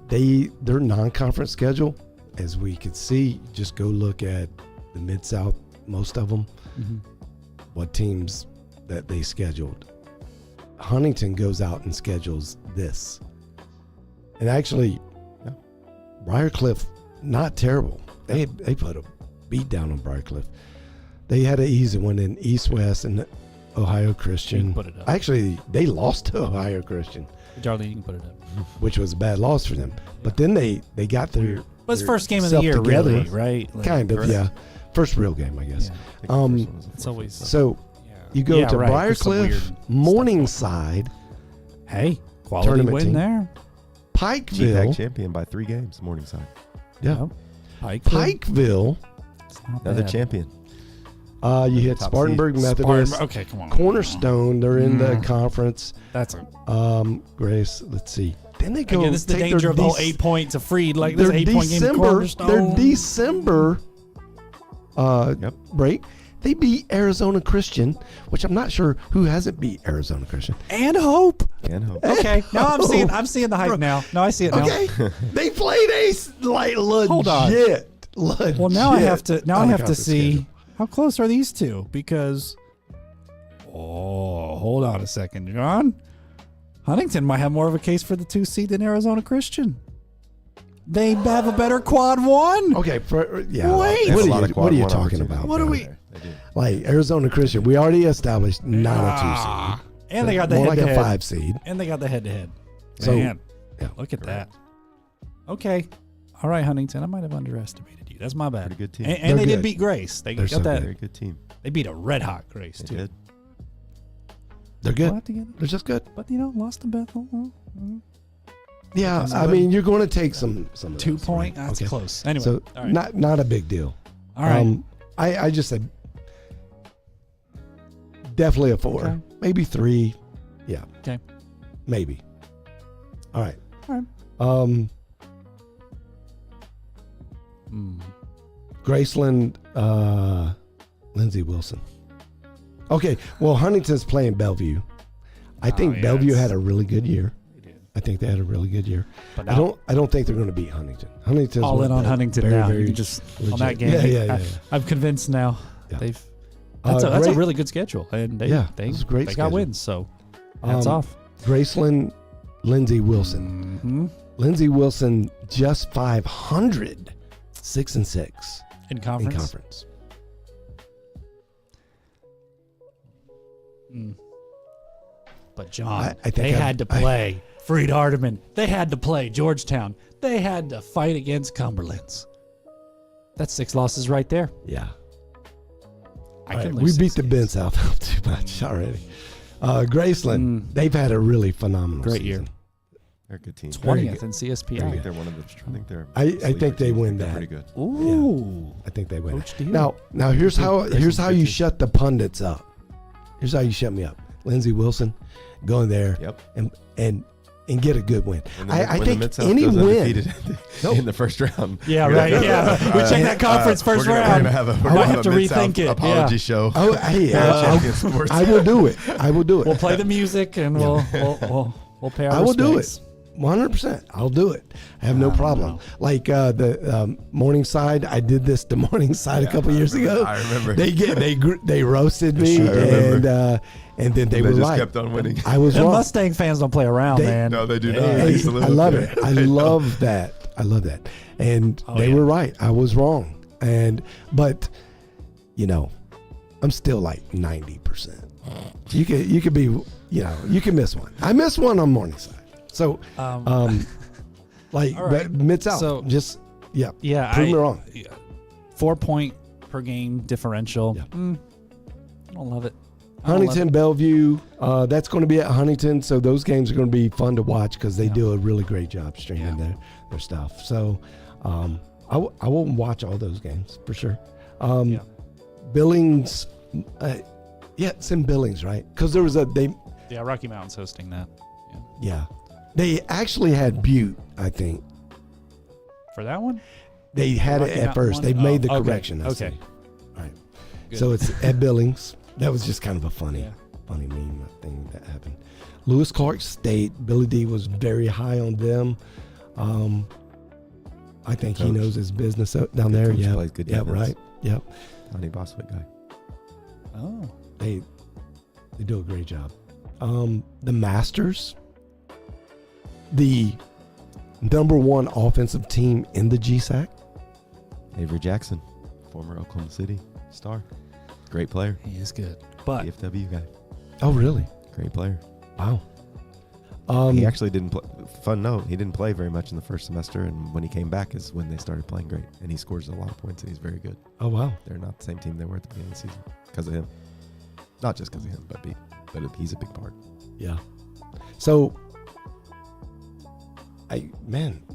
S2: their non-conference schedule, as we could see, just go look at the Mid-South, most of them, what teams that they scheduled. Huntington goes out and schedules this. And actually, Briarcliff, not terrible. They put a beat down on Briarcliff. They had an easy one in East-West and Ohio Christian.
S3: Put it up.
S2: Actually, they lost to Ohio Christian,
S3: Charlie, you can put it up.
S2: which was a bad loss for them. But then they got their
S3: But it's first game of the year,
S2: together,
S3: really, right? Like,
S2: kind of, yeah. First real game, I guess.
S3: It's always
S2: So you go to Briarcliff, Morningside,
S3: hey, quality
S2: tournament
S3: win
S2: team.
S3: there.
S2: Pikeville,
S4: champion by 3 games, Morningside.
S2: yeah,
S3: Pikeville.
S2: Pikeville.
S4: Another champion.
S2: You hit
S4: Top
S2: Spartanburg
S4: seed.
S2: Methodist,
S3: Okay, come on.
S2: Cornerstone. They're in the conference.
S3: That's a
S2: Grace. Let's see. Then they go.
S3: again. This is the
S2: take
S3: danger
S2: their
S3: of the whole 8 points of Freed. Like this
S2: their
S3: 8-point game.
S2: December.
S3: Cornerstone.
S2: Their December break. They beat Arizona Christian, which I'm not sure who hasn't beat Arizona Christian.
S3: And Hope.
S4: And hope.
S3: Okay, now I'm seeing the hype now. No, I see it now.
S2: Okay, they played like legit.
S3: Hold on.
S2: Legit
S3: Well, now I have to
S2: out-of-conference
S3: see
S2: schedule.
S3: how close are these two, because hold on a second, John. Huntington might have more of a case for the 2 seed than Arizona Christian. They have a better quad one.
S2: Okay, yeah.
S3: Wait.
S4: They have a lot of
S2: What
S4: quad
S2: are you
S4: one
S2: talking
S4: opportunities.
S2: about?
S3: What are
S2: bro?
S3: we-
S4: They do.
S2: Like Arizona Christian? We already established not a 2 seed.
S3: And they got the
S2: more
S3: head
S2: like
S3: to
S2: a
S3: head.
S2: 5 seed.
S3: And they got the head to head.
S2: So,
S3: Man,
S2: yeah.
S3: look at that. Okay. All right, Huntington. I might have underestimated you. That's my bad.
S4: Pretty good team.
S3: And
S2: They're
S3: they did
S2: good.
S3: beat Grace. They
S2: They're
S3: got
S2: so
S3: that.
S4: Very good team.
S3: They beat a red hot Grace
S4: They
S3: too.
S4: did.
S2: They're
S3: We'll
S2: good.
S3: have to get it.
S2: They're just good.
S3: But lost to Bethel.
S2: Yeah, I mean, you're going to take some of
S3: 2
S2: those,
S3: point.
S2: right?
S3: That's
S2: Okay.
S3: close. Anyway,
S2: So
S3: all right.
S2: not a big deal.
S3: All right.
S2: I just said definitely a 4,
S3: Okay.
S2: maybe 3. Yeah.
S3: Okay.
S2: Maybe. All right.
S3: All right.
S2: Graceland, Lindsey Wilson. Okay, well, Huntington's playing Bellevue. I think
S3: yeah,
S2: Bellevue
S3: it's-
S2: had a really good year.
S3: They did.
S2: I think they had a really good year.
S3: But
S2: I don't think they're going to beat Huntington. Huntington's
S3: all
S2: one
S3: in
S2: of
S3: on
S2: the
S3: Huntington
S2: very,
S3: now.
S2: very
S3: You can just on
S2: legit.
S3: that game.
S2: Yeah.
S3: I'm convinced now.
S2: Yeah.
S3: That's a
S2: Great-
S3: really good schedule, and they
S2: it's a great
S3: they
S2: schedule.
S3: got wins. So hats
S2: Um,
S3: off.
S2: Graceland, Lindsey Wilson.
S3: Mm-hmm.
S2: Lindsey Wilson just 500, 6-6
S3: In
S2: in
S3: conference.
S2: conference.
S3: But John,
S2: I think
S3: they had to play Freed Hardeman. They had to play Georgetown. They had to fight against Cumberlands. That's 6 losses right there.
S2: Yeah.
S3: I
S2: All
S3: can
S2: right,
S3: lose
S2: we beat
S3: 6
S2: the
S3: games.
S2: Ben South too much already. Graceland, they've had a really phenomenal
S3: Great year.
S2: season.
S4: They're a good team.
S3: 20th in
S4: I
S3: CSPI.
S4: think they're one of the. I think they're.
S2: I
S4: sleeper
S2: think they
S4: team.
S2: win
S4: They're
S2: that.
S4: Pretty good.
S3: Ooh.
S2: I think they win.
S3: Coach Deal.
S2: Now here's how
S4: Graceland's
S2: here's how
S4: good
S2: you
S4: team.
S2: shut the pundits up. Here's how you shut me up. Lindsey Wilson, go in there
S4: Yep.
S2: and get a good win. I
S4: When
S2: think
S4: the Mid-South
S2: any
S4: goes
S2: win.
S4: undefeated in the first round.
S3: Yeah,
S4: we're
S3: right.
S4: gonna
S3: Yeah.
S4: have
S3: We check that conference first
S4: we're
S3: round.
S4: gonna have a,
S3: Might
S4: we're gonna
S3: have to
S4: a Mid-South
S3: rethink it, yeah.
S4: apology show.
S2: Oh, hey,
S4: Champion Sports.
S2: I will do it. I will do it.
S3: We'll play the music and we'll pay our
S2: I will do
S3: respects.
S2: it. 100%. I'll do it. I have no problem. Like the Morningside, I did this to Morningside a couple years ago.
S4: I remember.
S2: They roasted me,
S4: I remember.
S2: and then they were
S4: just
S2: right.
S4: kept on winning.
S2: I was
S3: The
S2: wong.
S3: Mustang fans don't play around,
S2: They-
S3: man.
S4: No, they do not.
S3: Hey,
S4: They used to live
S2: I
S4: with
S2: love
S4: me.
S2: it. I love that. I love that. And
S3: Oh,
S2: they
S3: yeah.
S2: were right. I was wrong. But I'm still like 90%. You could be, you can miss one. I missed one on Morningside. So, like
S3: all right.
S2: Mid-South,
S3: So-
S2: just
S3: Yeah,
S2: prove me wrong.
S3: 4 point per game differential.
S2: Yeah.
S3: I don't love it. I don't love
S2: Huntington, Bellevue, that's going to be at Huntington, so those games are going to be fun to watch because they do a really great job streaming their stuff. So I will watch all those games for sure.
S3: Yeah.
S2: Billings, it's in Billings, right? Because there was
S3: Yeah, Rocky Mountain's hosting that.
S2: they actually had Butte, I think.
S3: For that one?
S2: They had
S3: Rocky
S2: it at
S3: Mountain
S2: first.
S3: one?
S2: They made the
S3: Oh, okay.
S2: correction. I
S3: Okay.
S2: see. All right.
S3: Good.
S2: So it's at Billings. That was just kind of a funny
S3: Yeah.
S2: meme thing that happened. Lewis Clark State, Billy D was very high on them. I think he
S4: coach.
S2: knows his business down there.
S4: coach,
S2: Yeah,
S4: plays good
S2: yeah,
S4: defense.
S2: right. Yep.
S4: Tony Boswick guy.
S3: Oh.
S2: They do a great job. The Masters, the #1 offensive team in the GSAC.
S4: Avery Jackson, former Oklahoma City star. Great player.
S3: He is good. But
S4: DFW guy.
S2: Oh, really?
S4: Great player.
S2: Wow.
S4: He actually didn't play. Fun note, he didn't play very much in the first semester, and when he came back is when they started playing great. And he scores a lot of points, and he's very good.
S2: Oh, wow.
S4: They're not the same team they were at the beginning of the season because of him. Not just because of him, but he's a big part.
S2: Yeah. So,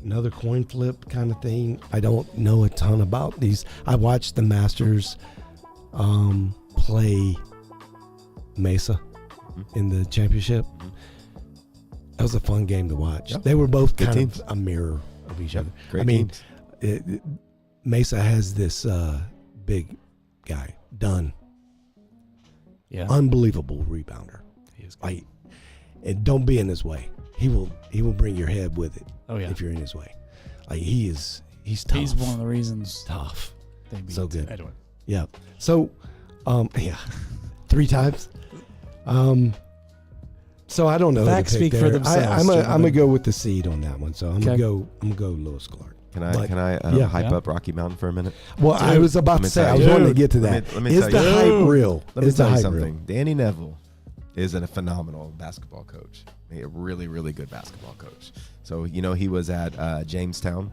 S2: another coin flip kind of thing. I don't know a ton about these. I watched the Masters play Mesa in the championship. That was a fun game to watch.
S4: Yep.
S2: They were both
S4: Good
S2: kind
S4: teams.
S2: of a mirror of each other.
S4: Great
S2: I mean,
S4: teams.
S2: Mesa has this big guy, Dunn.
S3: Yeah.
S2: Unbelievable rebounder.
S3: He is good.
S2: Like, and don't be in his way. He will bring your head with it.
S3: Oh, yeah.
S2: If you're in his way. Like he's tough.
S3: He's one of the reasons
S2: tough.
S3: they beat
S2: So good.
S3: Edwin.
S2: Yeah. So, yeah, 3 times. So I don't know.
S3: Facts
S2: who to pick
S3: speak for
S2: there.
S3: themselves,
S2: I'm gonna
S3: gentlemen.
S2: go with the seed on that one. So I'm
S3: Okay.
S2: gonna go Lewis Clark.
S4: Can I
S2: yeah.
S4: hype
S3: Yeah.
S4: up Rocky Mountain for a minute?
S2: Well, I was about
S4: let
S2: to
S4: me
S2: say
S4: tell
S2: I was
S4: you.
S2: wanting to get to that.
S4: Let me
S2: Is
S4: tell
S2: the
S4: you.
S2: hype real?
S4: Let me
S2: Is the
S4: tell you
S2: hype
S4: something.
S2: real?
S4: Danny Neville is a phenomenal basketball coach. A really, really good basketball coach. So, he was at Jamestown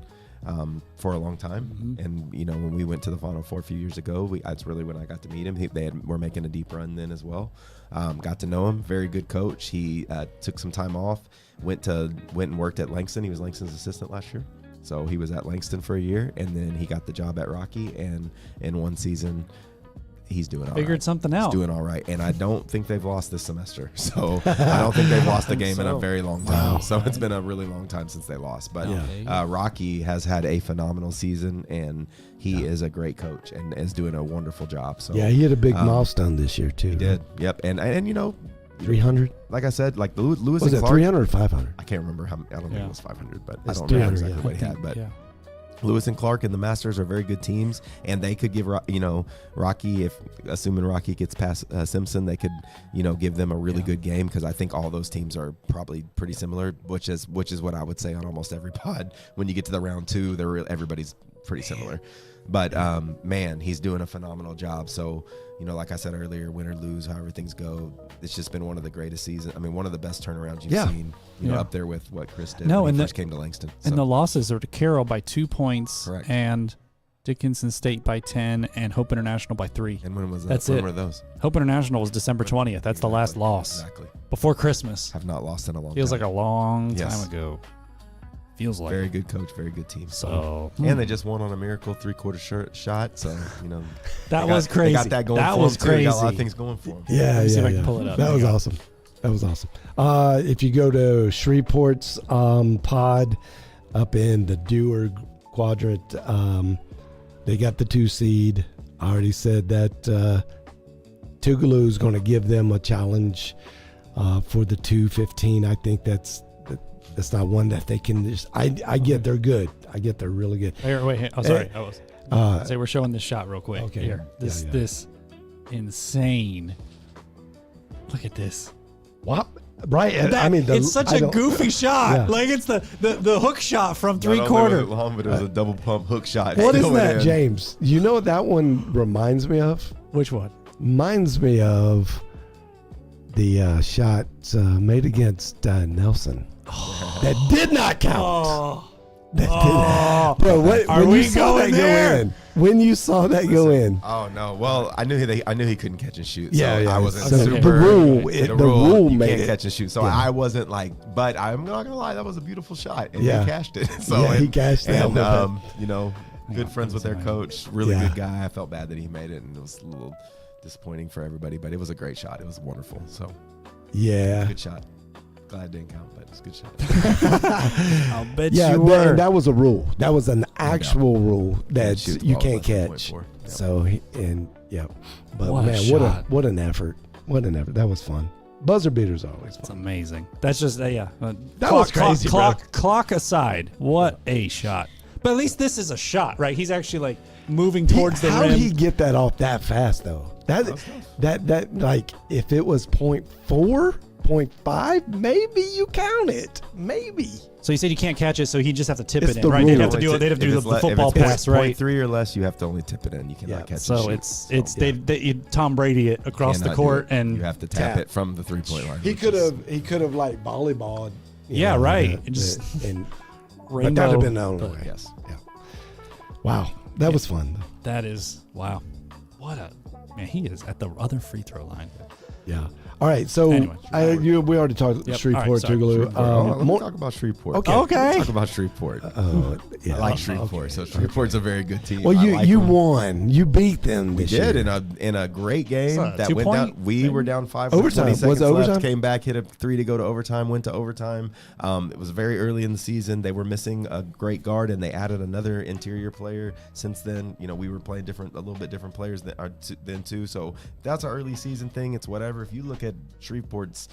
S4: for a long time.
S3: Mm-hmm.
S4: And, when we went to the Final Four a few years ago, that's really when I got to meet him. They were making a deep run then as well. Got to know him. Very good coach. He took some time off, went and worked at Langston. He was Langston's assistant last year. So he was at Langston for a year, and then he got the job at Rocky. And in one season, he's doing all right.
S3: Figured something out.
S4: He's doing all right. And I don't think they've lost this semester. So I don't think they've lost a game in a very long time.
S2: Wow.
S4: So it's been a really long time since they lost. But
S3: Yeah.
S4: Rocky has had a phenomenal season, and he is a great coach and is doing a wonderful job. So
S2: Yeah, he had a big milestone this year too.
S4: he did. Yep. And
S2: 300.
S4: like I said, like Lewis
S2: Was
S4: and
S2: it
S4: Clark.
S2: 300 or 500?
S4: I can't remember how. I don't think
S3: Yeah.
S4: it was 500, but
S2: It's
S4: I don't remember
S2: 300,
S4: exactly
S2: yeah.
S4: what he had. But
S3: Yeah.
S4: Lewis and Clark and the Masters are very good teams, and they could give Rocky, if assuming Rocky gets past Simpson, they could give them a really good game, because I think all those teams are probably pretty similar, which is what I would say on almost every pod. When you get to the round 2, everybody's pretty similar. But man, he's doing a phenomenal job. So like I said earlier, win or lose, however things go, it's just been one of the greatest seasons. I mean, one of the best turnarounds you've
S2: Yeah.
S4: seen.
S3: Yeah.
S4: Up there with what Chris did
S3: No,
S4: when
S3: and
S4: he
S3: the-
S4: first came to Langston.
S3: And
S4: So,
S3: the losses are to Carroll by 2 points,
S4: Correct.
S3: and Dickinson State by 10, and Hope International by 3.
S4: and when was that?
S3: That's
S4: when
S3: it.
S4: were those?
S3: Hope International was December 20th. That's the last loss
S4: Exactly.
S3: before Christmas.
S4: Have not lost in a long
S3: Feels
S4: time.
S3: like a long
S4: Yes.
S3: time ago. Feels like
S4: Very good coach, very good team.
S3: So
S4: And they just won on a miracle 3-quarter shot. So
S3: that
S4: they
S3: was
S4: got-
S3: crazy.
S4: They got that going
S3: that
S4: for
S3: was
S4: them, too. They got a lot of
S3: crazy.
S4: things going for them.
S2: Yeah,
S3: Let me see if
S2: yeah,
S3: I can
S2: yeah.
S3: pull it up.
S2: That
S3: There
S2: was
S3: you go.
S2: awesome. That was awesome. If you go to Shreveport's pod up in the Dewar quadrant, they got the 2 seed. I already said that Tougaloo is going to give them a challenge for the 2-15. I think that's not one that they can just. I get they're good. I get they're really good.
S3: Wait. Oh, sorry. I was. Say we're showing this shot real quick.
S2: Okay.
S3: Here.
S2: Yeah.
S3: This insane. Look at this.
S2: What? Right. I mean,
S3: it's such
S2: I
S3: a
S2: don't-
S3: goofy shot.
S2: Yeah.
S3: Like it's the hook shot from
S4: Not only was
S3: 3-quarter.
S4: it long, but it was a double pump hook shot.
S2: What is
S4: Going
S2: that,
S4: in.
S2: James? You know what that one reminds me of?
S3: Which one?
S2: Reminds me of the shot made against Nelson. That did not count.
S3: Oh.
S2: That did. Bro,
S3: Are
S2: when
S3: we
S2: you saw
S3: going
S2: that
S3: there?
S2: go in, when you saw that go in,
S4: Oh no! Well, I knew he couldn't catch and shoot.
S2: Yeah,
S4: so
S2: yeah.
S4: I wasn't
S2: So
S4: super.
S2: the rule,
S4: the
S2: the rule
S4: you
S2: made
S4: can't
S2: it.
S4: catch and shoot. So
S2: Yeah.
S4: I wasn't like, but I'm not gonna lie, that was a beautiful shot, and
S2: Yeah.
S4: he cashed it. So
S2: Yeah, he cashed that
S4: and
S2: one.
S4: good friends with their
S3: amazing.
S4: coach, really
S2: Yeah.
S4: good guy. I felt bad that he made it, and it was a little disappointing for everybody, but it was a great shot. It was wonderful. So
S2: yeah,
S4: good shot. Glad it didn't count, but it's a good shot.
S3: I'll bet
S2: yeah,
S3: you were.
S2: that was a rule. That was an actual rule that
S4: shoot
S2: you
S4: well,
S2: can't
S4: less than
S2: catch.
S4: 0.4. Yeah.
S2: So but
S3: What a
S2: man,
S3: shot.
S2: what an effort! What an effort! That was fun. Buzzer beaters are always
S3: It's
S2: fun.
S3: amazing. That's just yeah.
S2: That was crazy, bro.
S3: Clock aside, what a shot! But at least this is a shot, right? He's actually like moving towards the
S2: How
S3: rim.
S2: did he get that off that fast though? That like if it was 0.4, 0.5, maybe you count it. Maybe.
S3: So you said you can't catch it, so he just have to tip
S2: It's
S3: it
S2: the
S3: in, right? They'd
S2: rule.
S3: have to do it. They'd have to do the football
S4: if it's
S3: pass, right?
S4: 0.3 or less, you have to only tip it in. You cannot
S2: Yeah.
S4: catch and
S3: So
S4: shoot.
S3: it's they Tom Brady it across the
S4: Cannot do
S3: court,
S4: it.
S3: and
S4: you have to tap
S2: tap.
S4: it from the 3-point line.
S2: He
S4: which
S2: could
S4: is-
S2: have like volleyballed.
S3: Yeah, right. It just-
S2: and but
S3: rainbow.
S2: that'd have been the only way.
S4: Yes.
S2: Yeah. Wow, that was fun.
S3: That is wow. What a man! He is at the other free throw line.
S2: Yeah. All right. So
S3: Anyway,
S2: we already talked
S3: Yep.
S2: Shreveport,
S3: All right, sorry.
S2: Tougaloo.
S4: Let me talk about Shreveport.
S2: Okay.
S4: Let's talk about Shreveport.
S2: Yeah.
S4: I like Shreveport. So Shreveport's a very good team.
S2: Well,
S4: I
S2: you
S4: like
S2: you
S4: them.
S2: won. You beat them.
S4: We
S2: this
S4: did
S2: year.
S4: in a great game
S3: It's a
S4: that went
S3: 2-point
S4: down. We were down 5
S2: Overtime.
S4: with 20
S2: Was
S4: seconds
S2: it
S4: left.
S2: overtime?
S4: Came back, hit a 3 to go to overtime. Went to overtime. It was very early in the season. They were missing a great guard, and they added another interior player. Since then, we were playing a little bit different players than too. So that's an early season thing. It's whatever. If you look at Shreveport's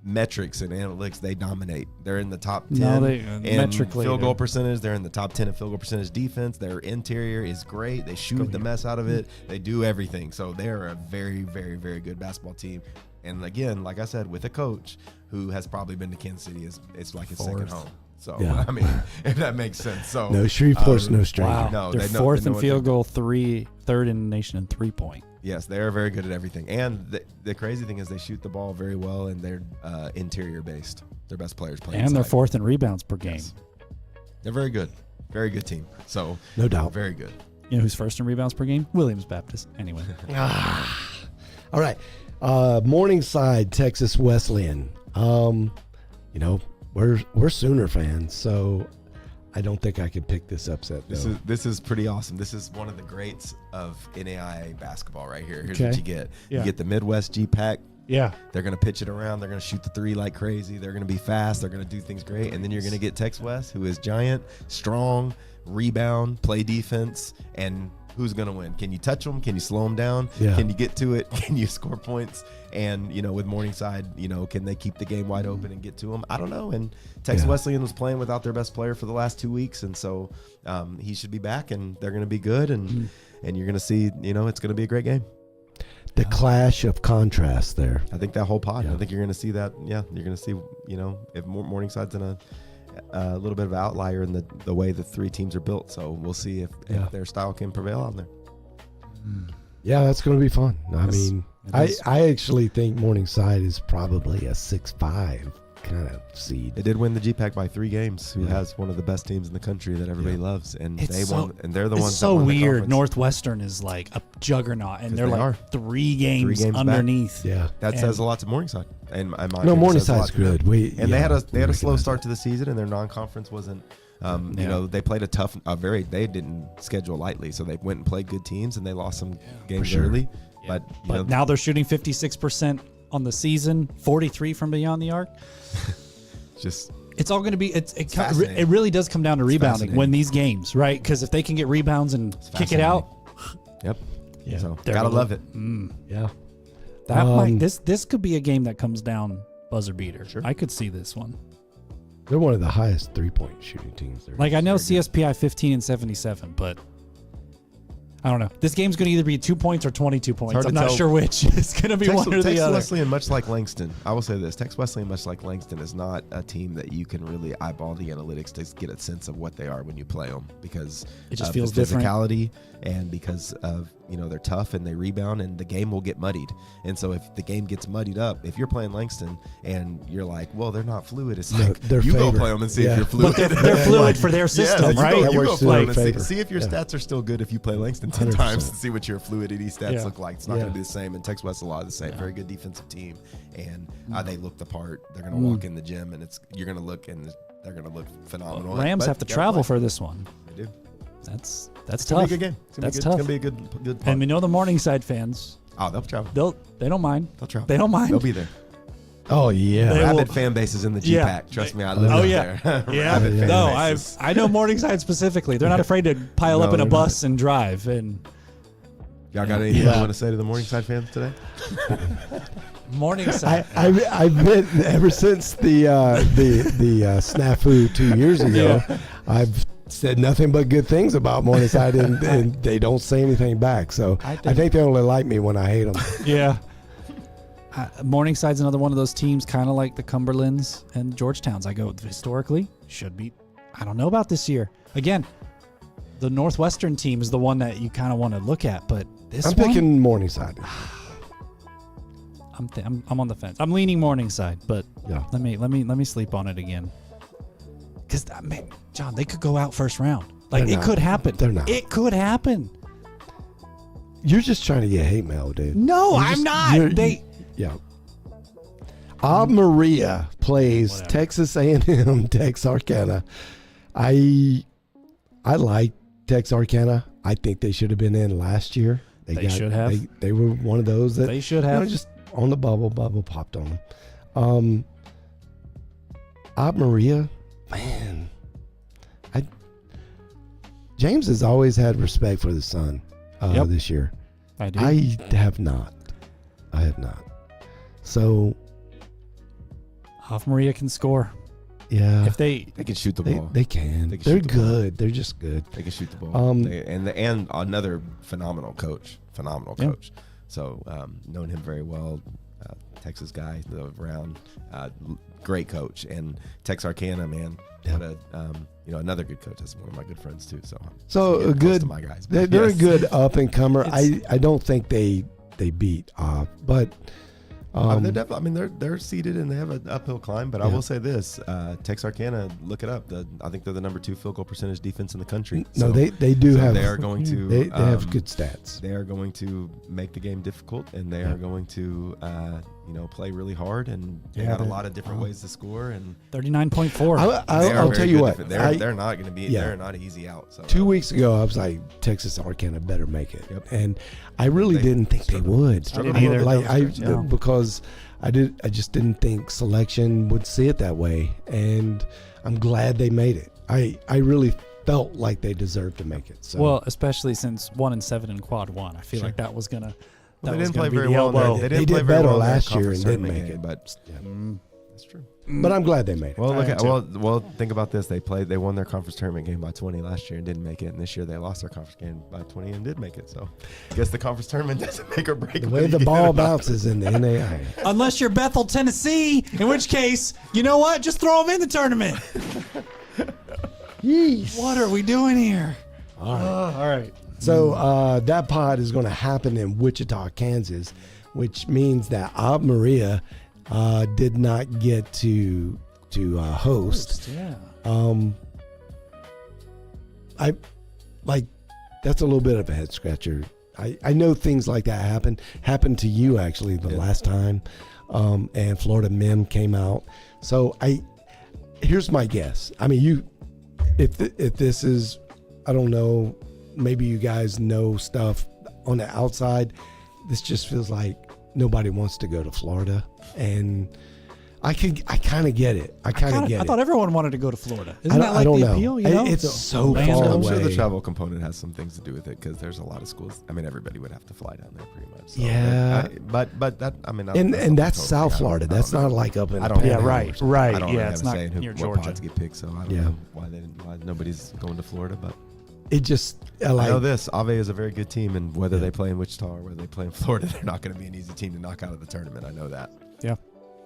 S4: metrics and analytics, they dominate. They're in the top 10 in
S3: metrically,
S4: field goal percentage. They're in the top 10 in field goal percentage defense. Their interior is great. They shoot the mess out of it. They do everything. So they're a very, very, very good basketball team. And again, like I said, with a coach who has probably been to Kansas City, it's like his second home. So,
S2: Yeah.
S4: I mean, if that makes sense. So
S2: No, Shreveport's no stranger.
S3: Wow.
S4: No,
S3: They're
S4: they know-
S3: fourth
S4: they know
S3: in
S4: what
S3: field
S4: they're
S3: goal, third in the nation in 3-point.
S4: Yes, they are very good at everything. And the crazy thing is they shoot the ball very well, and they're interior based. Their best players play
S3: And they're
S4: inside.
S3: fourth in rebounds per game.
S4: Yes. They're very good. Very good team. So
S2: No doubt.
S4: Very good.
S3: You know who's first in rebounds per game? Williams Baptist. Anyway.
S2: All right. Morningside, Texas Wesleyan. We're Sooner fans, so I don't think I could pick this upset. Though.
S4: This is pretty awesome. This is one of the greats of NAIA basketball right here. Here's
S3: Okay.
S4: what you get.
S3: Yeah.
S4: You get the Midwest G-Pack.
S3: Yeah.
S4: They're going to pitch it around. They're going to shoot the three like crazy. They're going to be fast. They're going to do things great. And then you're going to get Tex West, who is giant, strong, rebound, play defense, and who's going to win? Can you touch them? Can you slow them down?
S2: Yeah.
S4: Can you get to it? Can you score points? And, with Morningside, can they keep the game wide open and get to them? I don't know. And Texas Wesleyan was playing without their best player for the last 2 weeks. And so he should be back, and they're going to be good. And you're going to see, it's going to be a great game.
S2: The clash of contrast there.
S4: I think that whole pod.
S2: Yeah.
S4: I think you're going to see that. Yeah, you're going to see. If Morningside's in a little bit of an outlier in the way the three teams are built. So we'll see if their style can prevail on there.
S2: Yeah, that's going to be fun. I
S3: Yes,
S2: mean,
S3: it is.
S2: I actually think Morningside is probably a 6-5 kind of seed.
S4: They did win the GPAC by 3 games. Who
S2: Yeah.
S4: has one of the best teams in the country that everybody loves, and
S3: It's
S4: they
S3: so-
S4: won. And they're the
S3: It's
S4: ones.
S3: so
S4: that won the
S3: weird.
S4: conference.
S3: Northwestern is like a juggernaut, and
S4: 'Cause
S3: they're
S4: they
S3: like
S4: are.
S3: 3 games,
S4: games back.
S3: underneath.
S2: Yeah.
S4: That
S3: and-
S4: says a lot to Morningside. And my
S2: No,
S4: opinion, it says a lot
S2: Morningside's
S4: to them.
S2: good.
S4: And they had a
S2: recognize
S4: slow start
S2: that.
S4: to the season, and their non-conference wasn't.
S3: Yeah.
S4: They played they didn't schedule lightly, so they went and played good teams, and they lost some games
S2: sure.
S4: early.
S3: Yeah.
S4: But
S3: Now they're shooting 56% on the season, 43 from beyond the arc.
S4: just
S3: It's all going to be
S4: fascinating.
S3: it really does come down to rebounding
S4: fascinating.
S3: when these games, right? Because if they can get rebounds and kick it out,
S4: yep.
S2: Yeah.
S4: So
S3: They're
S4: gotta
S3: gonna-
S4: love it.
S2: Yeah.
S3: that might this could be a game that comes down buzzer beater.
S4: Sure.
S3: I could see this one.
S2: They're one of the highest 3-point shooting teams there.
S3: Like I know CSPI 15 and 77, but I don't know. This game's going to either be 2 points or 22 points.
S4: hard
S3: I'm
S4: to
S3: not
S4: tell.
S3: sure which. It's going to be one or the
S4: Texas
S3: other.
S4: Wesleyan, much like Langston, I will say this: Texas Wesleyan, much like Langston, is not a team that you can really eyeball the analytics to get a sense of what they are when you play them, because
S3: It just
S4: of
S3: feels
S4: the
S3: different.
S4: physicality and because of they're tough and they rebound, and the game will get muddied. And so if the game gets muddied up, if you're playing Langston and you're like, well, they're not fluid, it's
S2: No,
S4: like
S2: they're
S4: you go
S2: favored.
S4: play them and see
S2: Yeah.
S4: if you're fluid.
S3: But they're fluid for their system,
S4: you
S3: right?
S4: Go,
S2: That
S4: you
S2: works
S4: go
S2: to
S4: play
S2: their
S4: them and
S2: favor.
S4: see if your
S2: Yeah.
S4: stats are still good if you play Langston 10 times
S2: 100%.
S4: and see what your fluidity stats
S3: Yeah.
S4: look like. It's not
S2: Yeah.
S4: going to be the same. And Texas West a lot of the same.
S3: Yeah.
S4: Very good defensive team, and they look the part. They're going to walk in the gym, and you're going to look, and they're going to look phenomenal.
S3: Rams
S4: But
S3: have to
S4: you gotta
S3: travel
S4: play.
S3: for this one.
S4: They do.
S3: That's
S4: It's going
S3: tough.
S4: to be a good game. It's gonna
S3: That's
S4: be good.
S3: tough.
S4: It's going to be a good.
S3: And we know the Morningside fans.
S4: Oh, they'll travel.
S3: They don't mind.
S4: They'll travel.
S3: They don't mind.
S4: They'll be there.
S2: Oh, yeah.
S3: They will-
S4: Rabid fan bases in the
S3: Yeah.
S4: GPAC. Trust me, I live
S3: Oh
S4: up
S3: yeah,
S4: there.
S3: yeah.
S4: Rabid fan
S3: No,
S4: bases.
S3: I know Morningside specifically. They're not afraid to pile up
S4: No,
S3: in a
S4: they're
S3: bus and drive. And
S4: Y'all got anything
S2: Yeah.
S4: you want to say to the Morningside fans today?
S3: Morningside.
S2: I've been ever since the snafu 2 years ago. I've said nothing but good things about Morningside, and they don't say anything back. So I think they only like me when I hate them.
S3: Yeah. Morningside's another one of those teams, kind of like the Cumberlands and Georgetowns. I go historically should be. I don't know about this year. Again, the Northwestern team is the one that you kind of want to look at, but this
S2: I'm
S3: one,
S2: picking Morningside.
S3: I'm on the fence. I'm leaning Morningside, but
S2: Yeah.
S3: let me sleep on it again. Because man, John, they could go out first round. Like
S2: They're
S3: it
S2: not.
S3: could happen.
S2: They're not.
S3: It could happen.
S2: You're just trying to get hate mail, dude.
S3: No,
S2: You're
S3: I'm
S2: just-
S3: not.
S2: you're-
S3: They
S2: Yeah. Ave Maria plays
S3: Whatever.
S2: Texas A&M Texarkana. I like Texarkana. I think they should have been in last year.
S3: They should have.
S2: They were one of those that
S3: They should have.
S2: just on the bubble popped on them. Ave Maria, man. James has always had respect for the Sun
S3: Yep.
S2: this year.
S3: I do.
S2: I have not. So,
S3: Ave Maria can score.
S2: yeah.
S3: If they
S4: They can shoot the ball.
S2: They can.
S4: They can
S2: They're
S4: shoot the ball.
S2: good. They're just good.
S4: They can shoot the ball.
S2: Um,
S4: and another phenomenal coach.
S3: Yeah.
S4: So known him very well. Texas guy, around, great coach. And Texarkana, man,
S2: Yeah.
S4: what a another good coach. That's one of my good friends too. So
S2: So
S4: getting
S2: a
S4: close
S2: good.
S4: to my guys.
S2: They're
S4: But
S2: a
S4: yes.
S2: good up and comer.
S3: It's-
S2: I don't think they beat but
S4: They're definitely. They're seated and they have an uphill climb. But I
S2: Yeah.
S4: will say this: Texarkana, look it up. I think they're the number 2 field goal percentage defense in the country.
S2: no,
S4: So-
S2: they do
S4: so
S2: have.
S4: They are going to.
S2: They have good stats.
S4: They are going to make the game difficult, and they are going to, play really hard. And they got a lot of different ways to score. And
S3: 39.4.
S4: they are
S2: I'll
S4: very
S2: tell you
S4: good
S2: what.
S4: defense. They're not going to be.
S2: Yeah.
S4: They're not easy out. So
S2: 2 weeks ago, I was like, Texas Arcana better make it,
S4: Yep.
S2: and I really
S4: They
S2: didn't think they
S4: struggled-
S2: would.
S3: struggled either. No.
S2: Because I just didn't think selection would see it that way, and I'm glad they made it. I really felt like they deserved to make it. So
S3: Well, especially since 1-7 in quad 1, I feel
S4: Sure.
S3: like that was gonna.
S4: Well,
S3: That
S4: they
S3: was
S4: didn't
S3: gonna
S4: play
S3: be
S4: very
S3: the
S4: well.
S3: elbow.
S4: They
S2: They
S4: didn't
S2: did
S4: play very
S2: better
S4: well in their
S2: last year and
S4: conference
S2: didn't
S4: tournament
S2: make
S4: game,
S2: it.
S4: But
S3: Mm.
S4: that's true.
S2: but I'm glad they made it.
S4: Well, look
S3: I
S4: at
S3: am
S4: well. Think about this. They won their conference tournament game by 20 last year and didn't make it. And this year they lost their conference game by 20 and did make it. So I guess the conference tournament doesn't make or break.
S2: The
S4: whether
S2: way the
S4: you get
S2: ball
S4: it or not.
S2: bounces in the NAIA.
S3: Unless you're Bethel, Tennessee, in which case, you know what? Just throw them in the tournament.
S2: Yeesh.
S3: What are we doing here?
S2: All right.
S3: All right.
S2: So that pod is going to happen in Wichita, Kansas, which means that Ave Maria did not get to host.
S3: Yeah.
S2: I like that's a little bit of a head scratcher. I know things like that happened to you actually the last time, and Florida Mem came out. So here's my guess. I mean, if this is, I don't know, maybe you guys know stuff on the outside. This just feels like nobody wants to go to Florida, and I kind of get it. I kind of get
S3: I
S2: it.
S3: thought everyone wanted to go to Florida.
S2: I
S3: Isn't
S2: don't-
S3: that like
S2: I don't
S3: the
S2: know.
S3: appeal? You know?
S2: It's so
S3: Land
S2: far
S3: of-
S4: I'm sure the
S2: away.
S4: travel component has some things to do with it because there's a lot of schools. I mean, everybody would have to fly down there pretty much. So
S2: Yeah.
S4: but that I mean,
S2: And that's
S4: totally-
S2: South
S4: I don't-
S2: Florida.
S4: I don't
S2: That's
S4: know.
S2: not like up in
S4: I
S2: the
S4: don't
S3: Yeah,
S4: have
S3: right,
S4: any-
S3: right.
S4: I don't
S3: Yeah,
S4: really
S3: it's
S4: have a
S3: not
S4: say in
S3: near
S4: what
S3: Georgia.
S4: pods get picked, so I don't
S2: Yeah.
S4: know why nobody's going to Florida. But
S2: It just
S4: I know
S2: like
S4: this: Ave is a very good team, and whether they play in Wichita or whether they play in Florida, they're not going to be an easy team to knock out of the tournament. I know that.
S3: Yeah.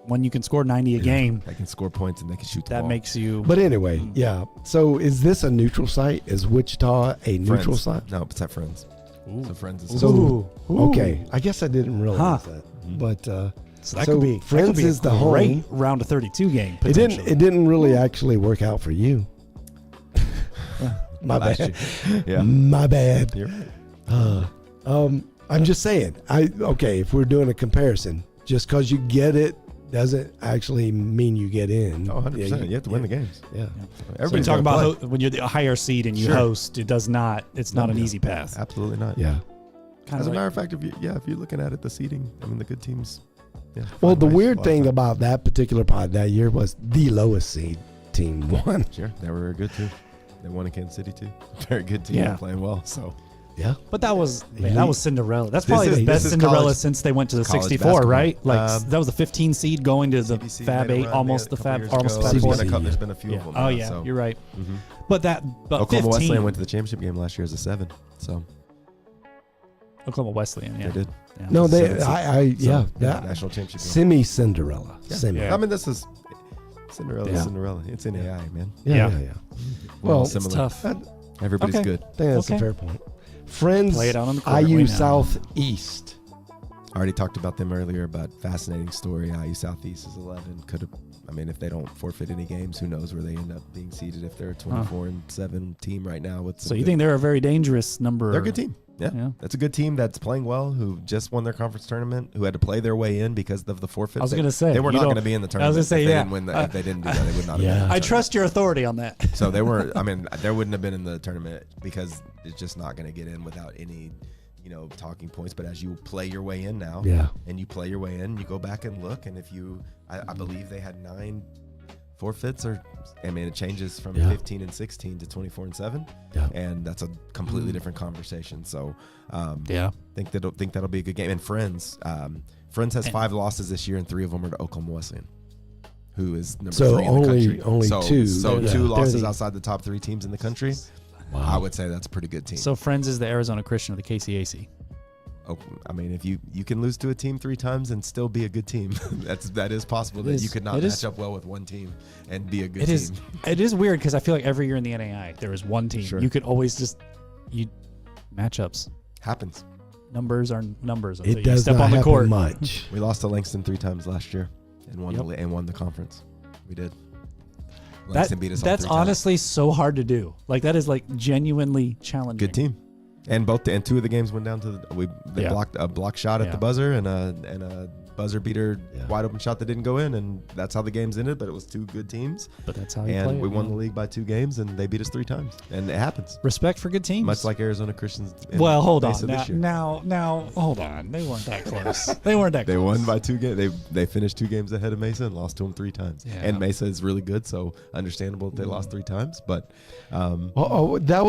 S3: When you can score 90 a game,
S4: They can score points and they can shoot the
S3: that
S4: ball.
S3: makes you.
S2: But anyway, yeah. So is this a neutral site? Is Wichita a neutral
S4: Friends.
S2: site?
S4: No, it's at Friends.
S3: Ooh.
S4: So Friends is
S2: So
S3: Ooh.
S2: okay, I guess I didn't realize
S3: Huh.
S2: that. But
S3: So that
S2: so
S3: could be
S2: Friends
S3: that could be
S2: is
S3: a
S2: the
S3: great
S2: home.
S3: round of 32 game.
S2: It
S3: Potentially.
S2: didn't really actually work out for you. My
S4: last
S2: bad.
S4: year. Yeah,
S2: My bad.
S4: you're right.
S2: I'm just saying. If we're doing a comparison, just because you get it doesn't actually mean you get in.
S4: Oh, 100%. You have to win the games.
S2: Yeah.
S3: So
S4: Everybody's
S3: you talk
S4: gonna
S3: about when you're the higher seed and you
S4: Sure.
S3: host, it does not. It's not an easy path.
S4: Absolutely not.
S2: Yeah.
S3: Kind
S4: As
S3: of
S4: a
S3: like,
S4: matter of fact, if you're looking at it, the seeding, I mean, the good teams. Yeah,
S2: Well,
S4: find
S2: the
S4: ways
S2: weird
S4: a lot of
S2: thing
S4: times.
S2: about that particular pod that year was the lowest seed team won.
S4: Sure, they were good too. They won in Kansas City too. Very good team,
S3: Yeah.
S4: playing well. So
S2: Yeah.
S3: but that was
S2: Yeah.
S3: that was Cinderella. That's
S4: This
S3: probably
S4: is-
S3: the best
S4: this is
S3: Cinderella
S4: college-
S3: since they went to the
S4: college
S3: 64,
S4: basketball.
S3: right? Like that was the 15 seed going to the
S4: CBC
S3: Fab
S4: made a
S3: 8,
S4: run,
S3: almost
S4: they
S3: the
S4: had a
S3: Fab,
S4: couple
S3: almost
S4: years
S3: Fab
S4: ago.
S3: 4.
S4: There's been a few
S3: Yeah.
S4: of them.
S3: Oh
S4: now,
S3: yeah,
S4: so.
S3: you're right.
S4: Mhm.
S3: But
S4: Oklahoma
S3: 15,
S4: Wesleyan went to the championship game last year as a 7. So
S3: Oklahoma Wesleyan, yeah.
S4: they did.
S3: Yeah.
S2: No, they.
S4: Seven seed.
S2: Yeah.
S4: So,
S2: That
S4: national championship game.
S2: semi Cinderella.
S4: Yeah.
S2: Semi.
S3: Yeah.
S4: I mean, this is Cinderella.
S3: Yeah.
S4: Cinderella. It's in AI, man.
S2: Yeah.
S3: Yeah.
S2: Yeah. Yeah.
S4: We're all
S2: Well,
S3: It's
S4: similar.
S3: tough.
S4: Everybody's
S3: Okay.
S4: good.
S2: I think that's a
S3: Okay.
S2: fair point. Friends.
S3: Play it out on the court. We
S2: IU
S3: know.
S2: Southeast.
S4: I already talked about them earlier, but fascinating story. IU Southeast is 11. Could have. I mean, if they don't forfeit any games, who knows where they end up being seeded? If they're a 24-7 team right now with.
S3: So you think they're a very dangerous number?
S4: they're a good team? Yeah, that's a good team that's playing well, who just won their conference tournament, who had to play their way in because of the forfeit.
S3: I was going to say.
S4: They were not going to be in the tournament.
S3: I was going to say,
S4: if they didn't do that, they would not have been in the
S3: I
S4: tournament.
S3: trust your authority on that.
S4: So they were, I mean, there wouldn't have been in the tournament because it's just not going to get in without any, talking points. But as you play your way in now, and you play your way in, you go back and look, and if you, I believe they had 9 forfeits, it changes from 15 and 16 to 24 and 7, and that's a completely different conversation. So, think that'll be a good game. And Friends has 5 losses this year, and 3 of them are to Oklahoma Wesleyan, who is number 3 in the country.
S2: Only 2.
S4: So 2 losses outside the top 3 teams in the country. Wow. I would say that's a pretty good team.
S3: So Friends is the Arizona Christian of the KCAC.
S4: Oh, I mean, if you can lose to a team 3 times and still be a good team, that is possible. You could not match up well with one team and be a good team.
S3: It is weird because I feel like every year in the NAIA there is one team.
S4: Sure.
S3: You could always matchups.
S4: Happens.
S3: Numbers are numbers.
S2: It
S3: you
S2: does
S3: step
S2: not
S3: on the
S2: happen
S3: court.
S2: much.
S4: We lost to Langston 3 times last year and won the conference. We did. Langston beat us all 3
S3: That's
S4: times.
S3: honestly so hard to do. Like that is like genuinely challenging.
S4: Good team. And 2 of the games went down to they blocked a block shot at the buzzer and a buzzer beater wide open shot that didn't go in, and that's how the games ended. But it was 2 good teams.
S3: But that's how you play.
S4: And we won the league by 2 games, and they beat us 3 times, and it happens.
S3: Respect for good teams.
S4: Much like Arizona Christians.
S3: Well, hold on. Now, hold on. They weren't that close. They weren't that close.
S4: They won by 2 games. They finished 2 games ahead of Mesa and lost to them 3 times.
S3: Yeah.
S4: And Mesa is really good, so understandable that they lost 3 times. But
S2: that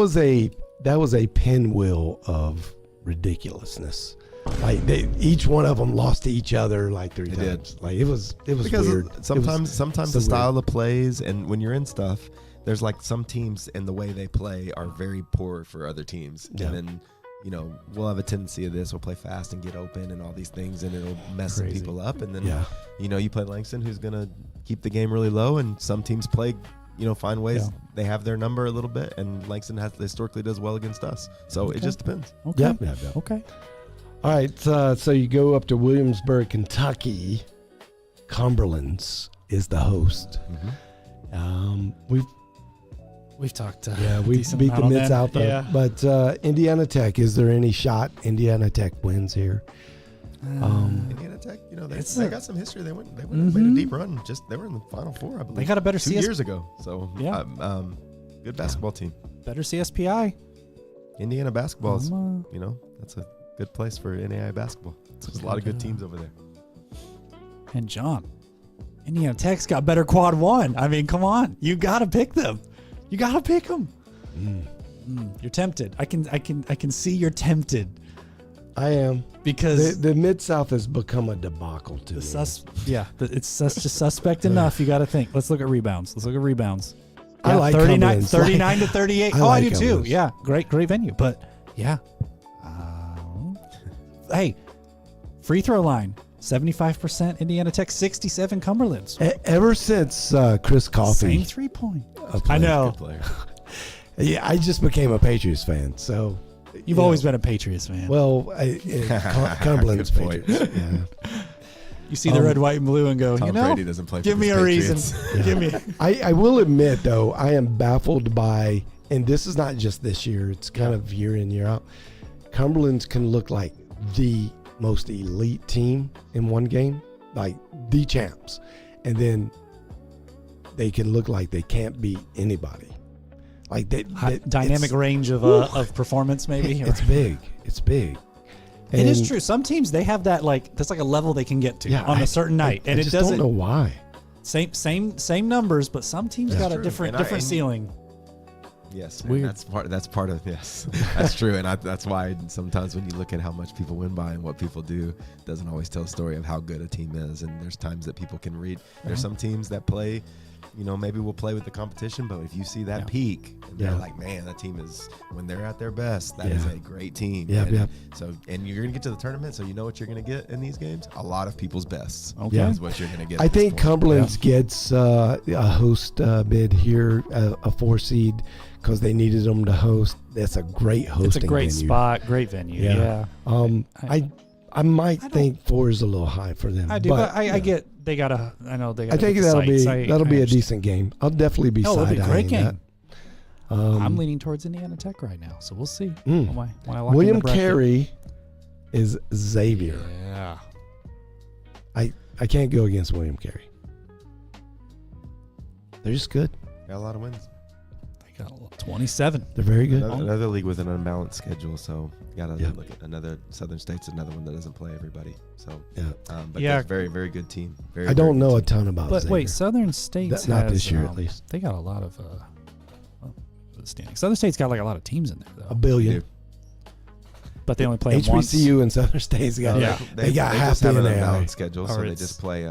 S2: was a pinwheel of ridiculousness. Like each one of them lost to each other like 3 times. Like it was
S4: because
S2: weird.
S4: Sometimes the style of plays, and when you're in stuff, there's like some teams and the way they play are very poor for other teams. Yeah. And then we'll have a tendency of this. We'll play fast and get open and all these things, and it'll mess some people up. And then you play Langston, who's gonna keep the game really low, and some teams play. Find ways. Yeah. They have their number a little bit, and Langston historically does well against us. So it just depends.
S3: Okay.
S2: Yeah.
S3: Okay.
S2: All right. So you go up to Williamsburg, Kentucky. Cumberland's is the host.
S3: Mm-hmm. We've talked.
S2: We beat the Mid-South.
S3: Yeah.
S2: But Indiana Tech, is there any shot Indiana Tech wins here?
S4: Indiana Tech, they got some history. They made a deep run. They were in the Final Four, I believe.
S3: They got a better
S4: 2 years ago. So good basketball team.
S3: Better CSPI.
S4: Indiana basketball is, that's a good place for NAIA basketball. There's a lot of good teams over there.
S3: And John, Indiana Tech's got better quad 1. I mean, come on, you got to pick them. You got to pick them. You're tempted. I can see you're tempted.
S2: I am,
S3: because
S2: the Mid-South has become a debacle to me.
S3: It's just suspect enough. You got to think. Let's look at rebounds.
S2: I like
S3: 39 to 38. I do too.
S2: Cumberland's.
S3: Yeah, great venue. But hey, free throw line 75% Indiana Tech, 67 Cumberland's.
S2: Ever since Chris Coffey,
S3: Same 3-point. I know.
S2: Yeah, I just became a Patriots fan. So.
S3: You've always been a Patriots fan.
S2: Well, Cumberland's Patriots. Yeah.
S3: You see the red, white, and blue and go,
S4: Tom Brady doesn't play
S3: give
S4: for
S3: me
S4: the
S3: a
S4: Patriots.
S3: reason. Give me.
S2: I will admit, though, I am baffled by, and this is not just this year, it's kind of year in, year out. Cumberland's can look like the most elite team in one game, like the champs. And then they can look like they can't beat anybody. Like
S3: dynamic range of performance, maybe.
S2: It's big. It's big.
S3: And it is true. Some teams, they have that that's like a level they can get to on a certain night, and
S2: I
S3: it
S2: just
S3: doesn't.
S2: don't know why.
S3: Same numbers, but some teams got a different ceiling.
S4: Yes, that's part of yes, that's true, and that's why sometimes when you look at how much people win by and what people do, it doesn't always tell a story of how good a team is. And there's times that people can read. There's some teams that play. Maybe we'll play with the competition, but if you see that peak, and they're like, man, that team is, when they're at their best, that is a great team. So, and you're going to get to the tournament, so you know what you're going to get in these games? A lot of people's bests. Is what you're going to get.
S2: I think Cumberland's gets a host bid here, a 4 seed, because they needed them to host. That's a great hosting venue.
S3: It's a great spot, great venue. Yeah.
S2: I might think 4 is a little high for them.
S3: I do, but I get they gotta. I know they.
S2: I think that'll be a decent game. I'll definitely be side-eyeing that.
S3: I'm leaning towards Indiana Tech right now, so we'll see.
S2: Mm.
S3: When I lock in
S2: William
S3: the bracket.
S2: Carey is Xavier.
S3: Yeah.
S2: I can't go against William Carey. They're just good.
S4: Got a lot of wins.
S3: They got 27.
S2: They're very good.
S4: Another league with an unbalanced schedule, so you got to
S2: Yeah.
S4: look at another Southern State's another one that doesn't play everybody. So
S2: Yeah.
S4: but
S3: Yeah.
S4: that's a very, very good team. Very,
S2: I don't
S4: very
S2: know a
S4: good team.
S2: ton about
S3: But
S2: Xavier.
S3: wait, Southern State's
S2: Not
S3: has,
S2: this year, at least.
S3: They got a lot of standings. Southern State's got like a lot of teams in there
S2: A
S3: though,
S2: billion.
S3: but they only play them once.
S2: HBCU and Southern State's got.
S3: Yeah.
S2: They got half
S4: just
S2: the
S4: have an
S2: NAIA.
S4: unbalanced schedule,
S3: Or
S4: so they
S3: it's-
S4: just play.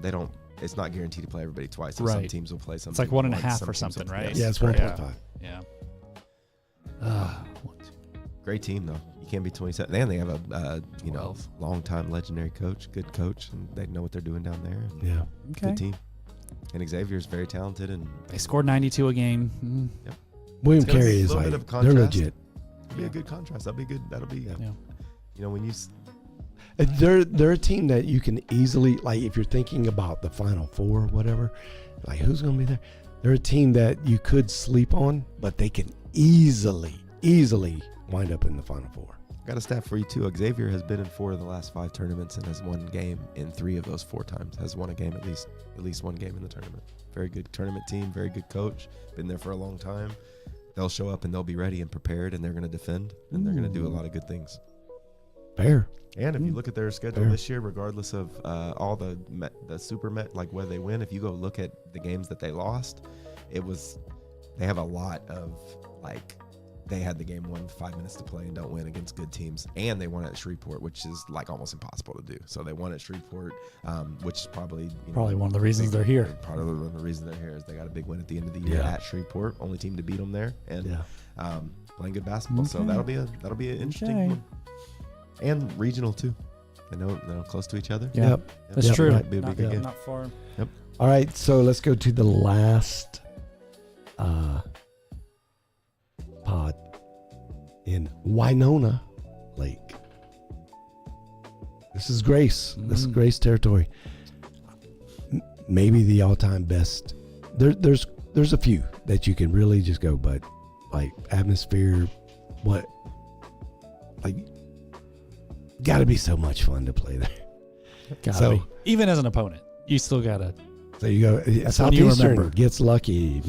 S4: They don't. It's not guaranteed to play everybody twice. So Some
S3: Right.
S4: teams will play. Some
S3: It's like
S4: people
S3: 1.5
S4: once, some
S3: or
S4: teams
S3: something,
S4: will-
S3: right?
S4: yes.
S2: Yeah, it's
S3: Correct.
S2: 1.5.
S3: Yeah.
S4: Great team though. You can't be 27. And they have a
S3: 12.
S4: long-time legendary coach, good coach, and they know what they're doing down there. and
S2: Yeah.
S3: Okay.
S4: Good team. And Xavier's very talented and
S3: They scored 92 a game.
S2: William
S4: It's gonna be
S2: Carey
S4: a
S2: is
S4: little
S2: like
S4: bit of
S2: they're
S4: contrast.
S2: legit.
S4: it'll be a good contrast. That'll be good. That'll be
S3: Yeah.
S4: when you
S2: They're a team that you can easily, like, if you're thinking about the Final Four or whatever, like who's going to be there? They're a team that you could sleep on, but they can easily wind up in the Final Four.
S4: got a stat for you too. Xavier has been in 4 of the last 5 tournaments and has won game in 3 of those 4 times. Has won a game at least one game in the tournament. Very good tournament team. Very good coach. Been there for a long time. They'll show up and they'll be ready and prepared, and they're going to defend and they're going to do a lot of good things.
S2: Fair.
S4: And if you look at their schedule
S2: Fair.
S4: this year, regardless of all the super met, like whether they win, if you go look at the games that they lost, they have a lot of like they had the game won 5 minutes to play and don't win against good teams, and they won at Shreveport, which is like almost impossible to do. So they won at Shreveport, which is probably
S3: Probably one of the reasons they're here.
S4: Probably one of the reasons they're here is they got a big win at the end of the year at Shreveport, only team to beat them there, and playing good basketball. So
S3: Okay.
S4: that'll be an interesting
S3: Okay.
S4: one. And regional too. They know they're close to each other.
S3: Yeah.
S2: Yep.
S3: That's
S2: Yep.
S3: true.
S2: Right.
S4: Be a big game.
S3: Not far.
S2: All right, so let's go to the last pod in Winona Lake. This is Grace. This is Grace territory. Maybe the all-time best. There's a few that you can really just go, but like atmosphere, got to be so much fun to play there.
S3: Gotta be. Even as an opponent, you still gotta.
S2: So you go.
S3: That's when you
S2: Southeastern
S3: remember.
S2: gets lucky.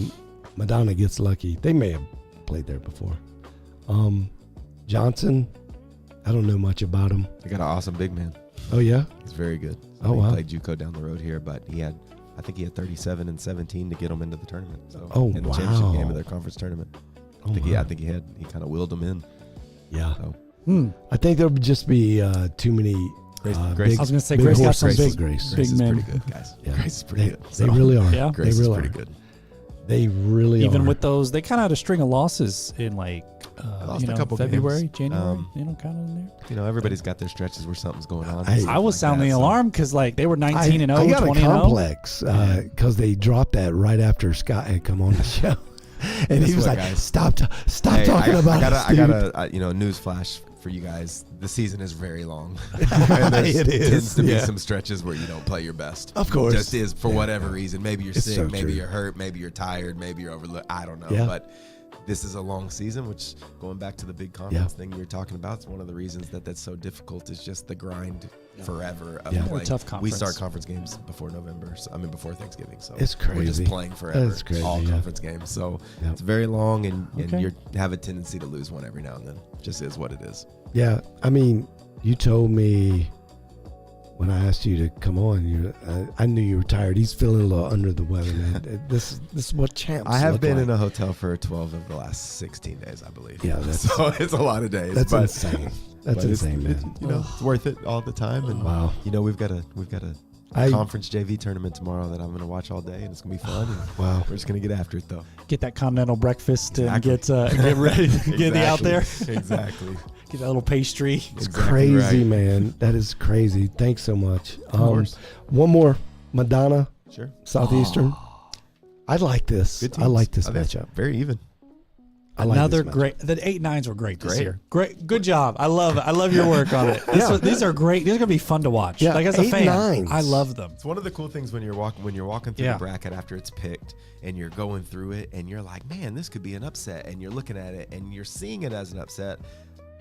S2: Madonna gets lucky. They may have played there before. Johnson, I don't know much about him.
S4: They got an awesome big man.
S2: Oh yeah.
S4: He's very good.
S2: Oh,
S4: he
S2: wow.
S4: played JUCO down the road here, but I think he had 37 and 17 to get them into the tournament. So
S2: Oh,
S4: in the
S2: wow.
S4: championship game of their conference tournament.
S2: Oh,
S4: I think
S2: wow.
S4: he kind of willed them in.
S2: Yeah.
S4: So
S2: I think there would just be too many.
S4: Grace-
S2: big,
S3: I was gonna say
S2: big
S3: Grace got
S2: horse
S3: some
S2: races.
S3: big-
S2: Grace.
S4: Grace is
S3: men.
S4: pretty good, guys.
S2: Yeah.
S4: Grace is pretty
S2: They,
S4: good.
S2: they
S4: So,
S2: really are.
S3: Yeah.
S4: Grace
S2: they
S4: is
S2: really
S4: pretty
S2: are.
S4: good.
S2: They really
S3: Even
S2: are.
S3: with those, they kind of had a string of losses in like
S4: lost a couple
S3: February,
S4: games.
S3: January. Kind of in there.
S4: Everybody's got their stretches where something's going on.
S2: Hey,
S3: I was sounding the alarm because like they were 19 and 0,
S2: I got
S3: 20
S2: a
S3: and 0.
S2: complex because they dropped that right after Scott had come on the show, and
S4: Guess
S2: he was
S4: what,
S2: like,
S4: guys?
S2: "Stop
S4: Hey,
S2: talking about us,
S4: I
S2: dude."
S4: got a news flash for you guys. The season is very long. And there
S2: It is,
S4: tends to be
S2: yeah.
S4: some stretches where you don't play your best.
S2: Of course.
S4: Just is for whatever reason. Maybe you're
S2: It's
S4: sick,
S2: so
S4: maybe
S2: true.
S4: you're hurt, maybe you're tired, maybe you're overlooked. I don't know.
S2: Yeah.
S4: But this is a long season, which going back to the big conference thing you were talking about, it's one of the reasons that's so difficult is just the grind forever of
S2: Yeah.
S3: They're a
S4: playing.
S3: tough
S4: We
S3: conference.
S4: start conference games before November. Before Thanksgiving. So
S2: It's
S4: We're just
S2: crazy.
S4: playing forever.
S2: It's crazy,
S4: all
S2: yeah.
S4: conference games. So
S2: Yeah.
S4: it's very long and
S3: Okay.
S4: you have a tendency to lose one every now and then. Just is what it is.
S2: Yeah, I mean, you told me when I asked you to come on, I knew you were tired. He's feeling a little under the weather, man. This is what champs.
S4: I have
S2: look
S4: been
S2: like.
S4: in a hotel for 12 of the last 16 days, I believe.
S2: Yeah, that's-
S4: so it's a lot of days.
S2: That's
S4: but,
S2: insane. That's
S4: but it's-
S2: insane,
S4: it's,
S2: man.
S4: it's worth it all the time. And
S2: Wow.
S4: we've got a
S2: I-
S4: conference JV tournament tomorrow that I'm going to watch all day, and it's going to be fun. And
S2: Wow.
S4: we're just going to get after it though.
S3: Get that continental breakfast
S4: Exactly.
S3: and get ready to get out there.
S4: Exactly.
S3: Get that little pastry.
S2: It's
S4: Exactly
S2: crazy,
S4: right.
S2: man. That is crazy. Thanks so much.
S4: Of course.
S2: One more, Madonna,
S4: Sure.
S2: Southeastern. I like this.
S4: Good
S2: I like
S4: teams.
S2: this
S4: think it's
S2: matchup.
S4: Very even.
S2: I like
S3: Another
S2: this matchup.
S3: great. The 8-9s were great this year. Great, good job. I love it. I love your work on it. These are great. These are gonna be fun to watch.
S2: Yeah,
S3: Like as a fan,
S2: 8-9s.
S3: I love them.
S4: It's one of the cool things when you're walking through
S3: Yeah.
S4: the bracket after it's picked and you're going through it and you're like, man, this could be an upset, and you're looking at it and you're seeing it as an upset.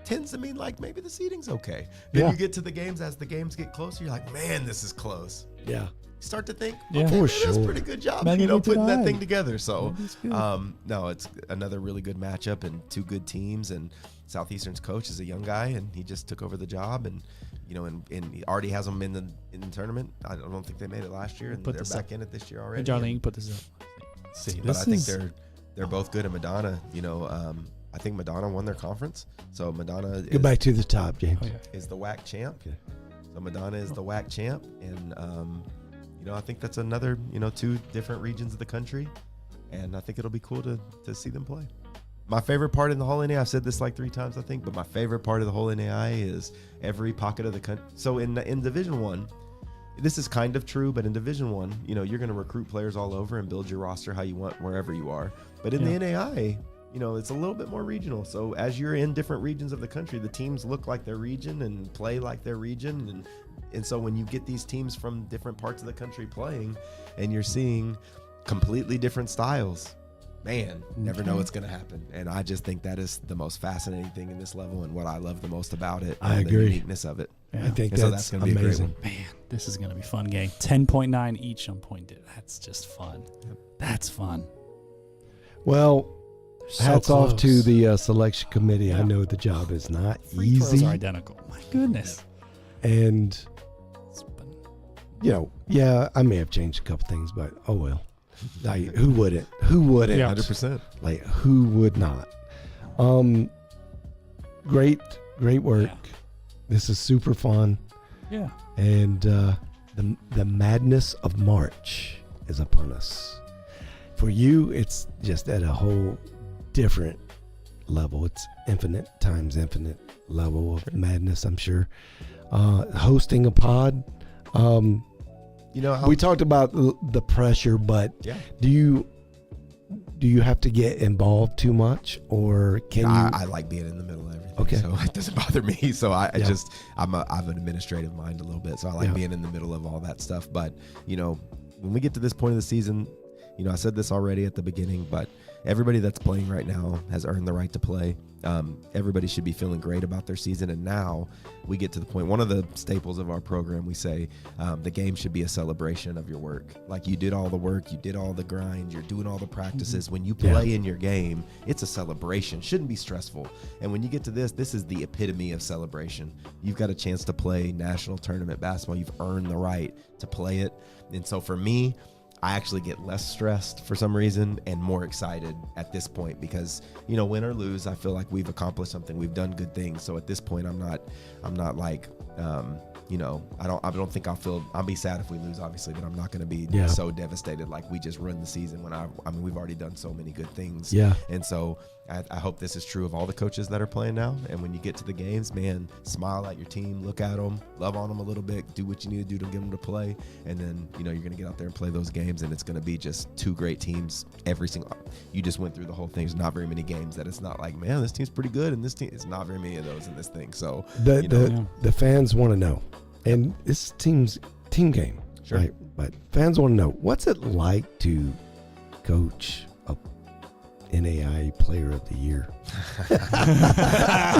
S4: Tends to mean like maybe the seeding's okay. Then
S2: Yeah.
S4: you get to the games, as the games get closer, you're like, man, this is close.
S2: Yeah.
S4: Start to think,
S3: Yeah.
S4: okay,
S2: For
S4: maybe that's a
S2: sure.
S4: pretty good job,
S3: Maybe
S4: putting that
S3: 8-9.
S4: thing together. So,
S3: Maybe it's good.
S4: no, it's another really good matchup and two good teams. And Southeastern's coach is a young guy, and he just took over the job, and and he already has them in the tournament. I don't think they made it last year, and
S3: Put
S4: they're
S3: this
S4: back
S3: up.
S4: in it this year
S3: Hey,
S4: already.
S3: Darlene,
S4: And-
S3: put this up. See,
S4: but
S3: this
S4: I think
S3: is
S4: they're both good. And Madonna, I think Madonna won their conference, so Madonna
S2: Go back to the top, James.
S3: Oh, yeah.
S4: is the WAC champ.
S2: Okay.
S4: So Madonna is the WAC champ, and I think that's another two different regions of the country, and I think it'll be cool to see them play. My favorite part in the whole NAIA, I've said this like 3 times, I think, but my favorite part of the whole NAIA is every pocket of the country. So in Division 1, this is kind of true, but in Division 1, you're going to recruit players all over and build your roster how you want wherever you are. But in the NAIA, it's a little bit more regional. So as you're in different regions of the country, the teams look like their region and play like their region. And so when you get these teams from different parts of the country playing and you're seeing completely different styles, man, never know what's going to happen. And I just think that is the most fascinating thing in this level and what I love the most about it.
S2: I
S4: and
S2: agree.
S4: The uniqueness of it.
S2: I think
S4: And so
S2: that's
S4: gonna be a great
S2: amazing.
S4: one.
S3: Man, this is gonna be a fun game. 10.9 each on point. That's just fun. That's fun.
S2: Well,
S3: So
S2: hats off to
S3: close.
S2: the selection committee. I
S3: Yeah.
S2: know the job is not
S3: Free throws
S2: easy.
S3: are identical. My goodness.
S2: And, I may have changed a couple things, but oh well. Like, who wouldn't? Who wouldn't?
S3: Yeah.
S4: 100%.
S2: Like, who would not? Great work.
S3: Yeah.
S2: This is super fun.
S3: Yeah.
S2: And the madness of March is upon us. For you, it's just at a whole different level. It's infinite times infinite level of madness, I'm sure. Hosting a pod. We talked about the pressure, but
S4: Yeah.
S2: do you have to get involved too much, or can you?
S4: I like being in the middle of everything.
S2: Okay.
S4: So it doesn't bother me. So I
S2: Yeah.
S4: I have an administrative mind a little bit. So I like
S2: Yeah.
S4: being in the middle of all that stuff. But, when we get to this point of the season, I said this already at the beginning, but everybody that's playing right now has earned the right to play. Everybody should be feeling great about their season. And now we get to the point, one of the staples of our program, we say the game should be a celebration of your work. Like, you did all the work, you did all the grind, you're doing all the practices. When you play in your game, it's a celebration. Shouldn't be stressful. And when you get to this is the epitome of celebration. You've got a chance to play national tournament basketball. You've earned the right to play it. And so for me, I actually get less stressed for some reason and more excited at this point because, win or lose, I feel like we've accomplished something. We've done good things. So at this point, I'm not like, I don't think I'll be sad if we lose, obviously, but I'm not going to be so devastated like we just ruined the season when we've already done so many good things.
S2: Yeah.
S4: And so I hope this is true of all the coaches that are playing now. And when you get to the games, man, smile at your team, look at them, love on them a little bit, do what you need to do to get them to play. And then, you're going to get out there and play those games, and it's going to be just two great teams you just went through the whole thing. There's not very many games that it's not like, man, this team's pretty good, and this team, it's not very many of those in this thing. So
S2: the fans want to know, and this team game,
S4: Sure.
S2: right? But fans want to know, what's it like to coach a NAIA Player of the Year?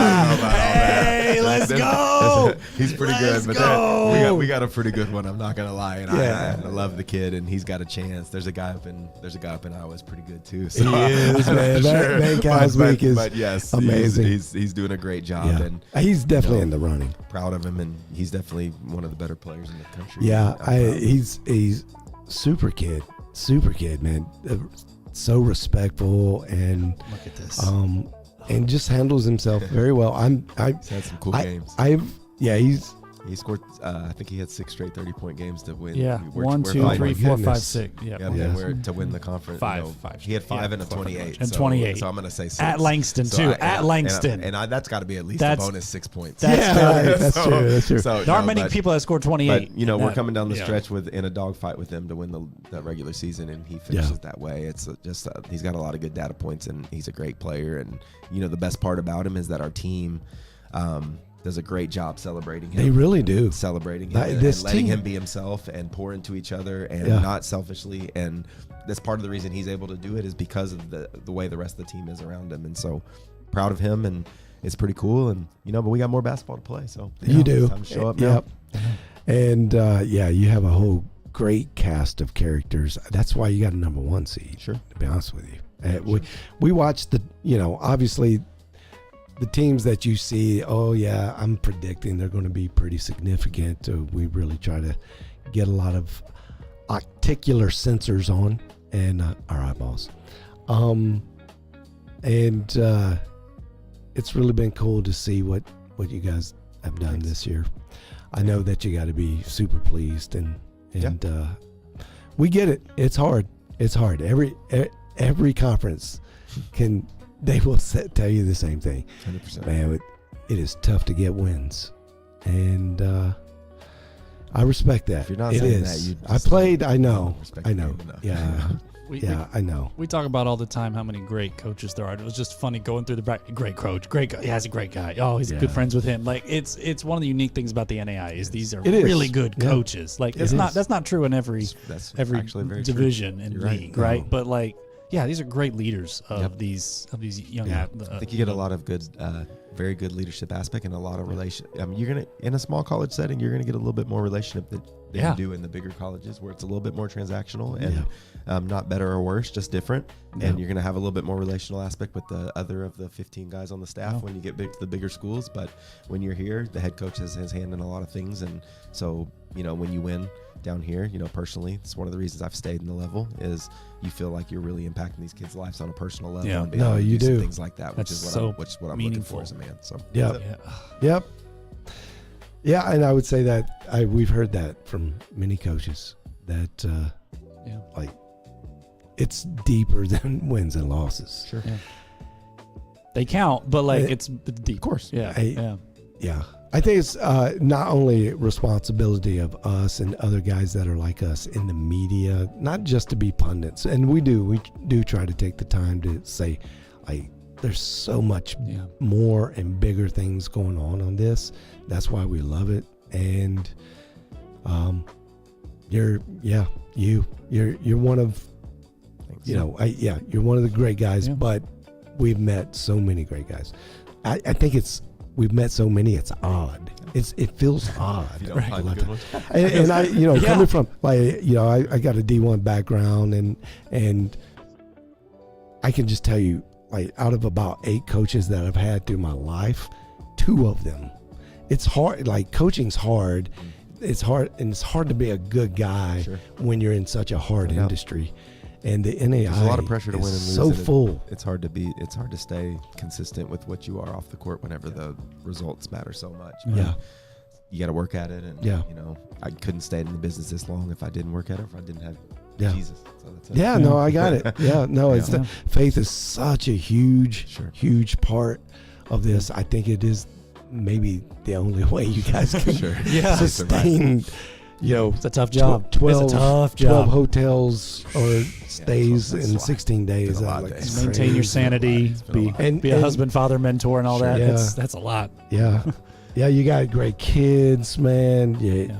S3: Hey, let's go.
S4: He's pretty
S3: Let's
S4: good, but
S3: go.
S4: we got a pretty good one. I'm not gonna lie, and
S2: Yeah.
S4: I love the kid, and he's got a chance. There's a guy up in Iowa who's pretty good too. So
S2: He is, man.
S4: Sure.
S2: That Cows
S4: But-
S2: Week is
S4: but yes,
S2: amazing.
S4: He's doing a great job,
S2: Yeah.
S4: and
S2: He's definitely in the running.
S4: proud of him, and he's definitely one of the better players in the country.
S2: Yeah,
S4: I'm proud of him.
S2: he's super kid, man. So respectful and
S3: Look at this.
S2: and just handles himself very well.
S4: He's had some cool games.
S2: He's
S4: He scored. I think he had 6 straight 30-point games to win.
S3: Yeah,
S4: We're
S3: 1, 2,
S4: fighting.
S3: 3, 4, 5,
S2: goodness.
S3: 6. Yeah,
S4: Yeah, and we're to win the conference.
S3: Five.
S4: He had 5 and a 28.
S3: And
S4: so,
S3: 28.
S4: So I'm going to say 6.
S3: At Langston, too. At Langston.
S4: And that's got to be at least
S3: That's-
S4: a bonus 6 points.
S3: That's
S2: right. That's true. That's true.
S4: So,
S3: there aren't
S4: no,
S3: many
S4: but-
S3: people that scored 28.
S4: But we're
S3: That-
S4: coming down the
S3: yeah.
S4: stretch in a dogfight with them to win that regular season, and he finishes that way. It's just he's got a lot of good data points, and he's a great player. And the best part about him is that our team does a great job celebrating him.
S2: They really do.
S4: Celebrating him and
S2: This
S4: letting
S2: team-
S4: him be himself and pour into each other and not selfishly. And that's part of the reason he's able to do it is because of the way the rest of the team is around him. And so proud of him, and it's pretty cool. And but we got more basketball to play. So
S2: You do.
S4: it's time to show up now.
S2: Yep. And you have a whole great cast of characters. That's why you got a number 1 seed.
S4: Sure.
S2: To be honest with you, we watched obviously the teams that you see. Oh yeah, I'm predicting they're going to be pretty significant. We really try to get a lot of ocular sensors on and our eyeballs, and it's really been cool to see what you guys have done this year. I know that you got to be super pleased, and we get it. It's hard. It's hard. Every conference they will tell you the same thing.
S4: 100%.
S2: Man, it is tough to get wins, and I respect that.
S4: If you're not
S2: it
S4: saying
S2: is.
S4: that, you
S2: I
S4: just
S2: played. I
S4: don't
S2: know.
S4: respect
S2: I
S4: the
S2: know.
S4: game enough.
S2: Yeah. Yeah, I know.
S3: We talk about all the time how many great coaches there are. It was just funny going through the bracket. Great coach, great guy. Yeah, he's a great guy. Oh, he's good friends with him. Like it's one of the unique things about the NAIA is these are really good coaches. Like that's not true in every
S4: actually very true.
S3: division and
S4: You're right.
S3: league, right?
S2: No.
S3: But like, yeah, these are great leaders of these young.
S2: Yeah.
S4: I think you get a lot of good, very good leadership aspect and a lot of relation. I mean, you're gonna in a small college setting, you're gonna get a little bit more relationship than you do in the bigger colleges, where it's a little bit more transactional and not better or worse, just different. And you're gonna have a little bit more relational aspect with the other of the 15 guys on the staff when you get to the bigger schools. But when you're here, the head coach has his hand in a lot of things, and so when you win down here, personally, it's one of the reasons I've stayed in the level is you feel like you're really impacting these kids' lives on a personal level.
S3: Yeah.
S4: And being able to
S2: you
S4: do some
S2: do.
S4: things like that, which
S3: That's
S4: is
S3: so
S4: what I'm looking
S3: meaningful.
S4: for as a man. So
S2: Yep. And I would say that we've heard that from many coaches that like it's deeper than wins and losses.
S4: Sure.
S3: Yeah. They count, but like it's deep. Of
S4: course.
S3: Yeah.
S2: Yeah. I think it's not only responsibility of us and other guys that are like us in the media, not just to be pundits. And we do try to take the time to say, like, there's so much more and bigger things going on this. That's why we love it. And you're one of,
S4: Thanks.
S2: you're one of the great guys, but we've met so many great guys. I think we've met so many, it's odd. It feels odd.
S4: If you don't find a good one.
S2: And I, coming from I got a D1 background, and I can just tell you, like, out of about 8 coaches that I've had through my life, 2 of them, it's hard. Like, coaching's hard. It's hard, and it's hard to be a good guy when you're in such a hard industry. And the NAIA
S4: There's a lot of pressure to win and lose.
S2: so
S4: and
S2: full.
S4: It's hard to stay consistent with what you are off the court whenever the results matter so much. But you got to work at it, and I couldn't stay in the business this long if I didn't work at it, if I didn't have Jesus. So that's it.
S2: Yeah, no, I got it. Yeah, no, it's faith is such a huge part of this. I think it is maybe the only way you guys can sustain.
S3: It's a tough job.
S2: 12 hotels or stays in 16 days.
S3: Maintain your sanity, be a husband, father, mentor, and all that.
S2: Yeah.
S3: That's a lot.
S2: Yeah. Yeah, you got great kids, man.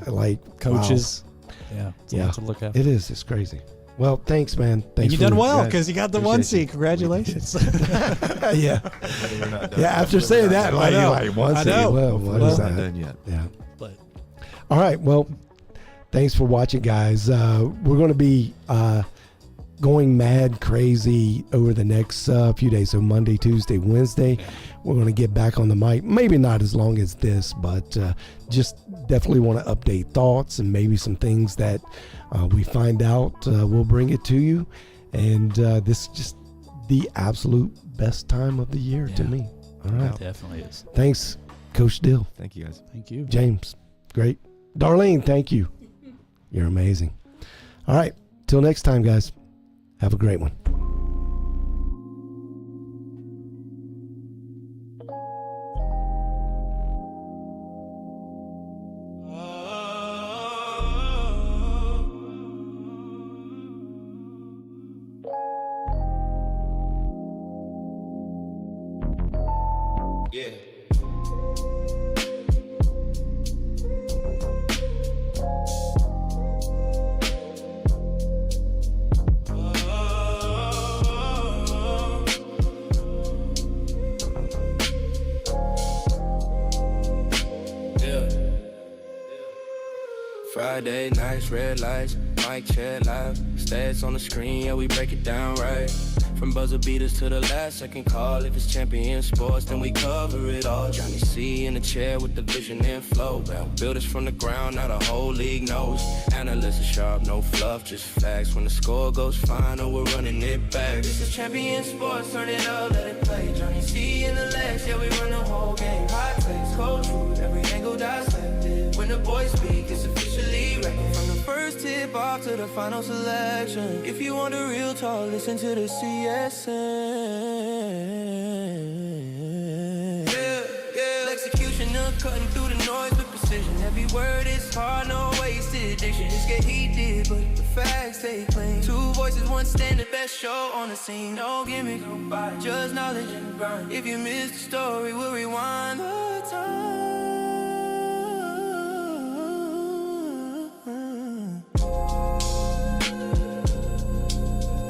S2: Like
S3: coaches. Wow. Yeah. It's a lot to look at.
S2: It is. It's crazy. Well, thanks, man. Thanks.
S3: And you done well because you got the 1 seed. Congratulations.
S2: Yeah. After saying that, like 1 seed. Well, what is that?
S4: Not done yet.
S2: Yeah.
S3: But
S2: all right. Well, thanks for watching, guys. We're going to be going mad crazy over the next few days. So Monday, Tuesday, Wednesday, we're going to get back on the mic. Maybe not as long as this, but just definitely want to update thoughts and maybe some things that we find out. We'll bring it to you. And this is just the absolute best time of the year to me. All right.
S3: It definitely is.
S2: Thanks, Coach Deal.
S4: Thank you, guys.
S3: Thank you.
S2: James. Great. Darlene, thank you. You're amazing. All right. Till next time, guys. Have a great one.
S1: Yeah. Friday nights, red lights, mic check live. Stats on the screen, yeah, we break it down right. From buzzer beaters to the last second call. If it's champion sports, then we cover it all. Johnny C in the chair with the vision and flow. Builders from the ground, now the whole league knows. Analysts are sharp, no fluff, just facts. When the score goes final, we're running it back. This is champion sports, turn it up, let it play. Johnny C in the legs, yeah, we run the whole game. Hot takes, cold truth, every angle dissected. When the boys speak, it's officially wrecking. From the first tip off to the final selection. If you want the real talk, listen to the CSN. Yeah. Execution of cutting through the noise with precision. Every word is hard, no wasted diction. Just get heated, but the facts stay clean. Two voices, one standard, best show on the scene. No gimmick, just knowledge and grind. If you missed the story, we'll rewind.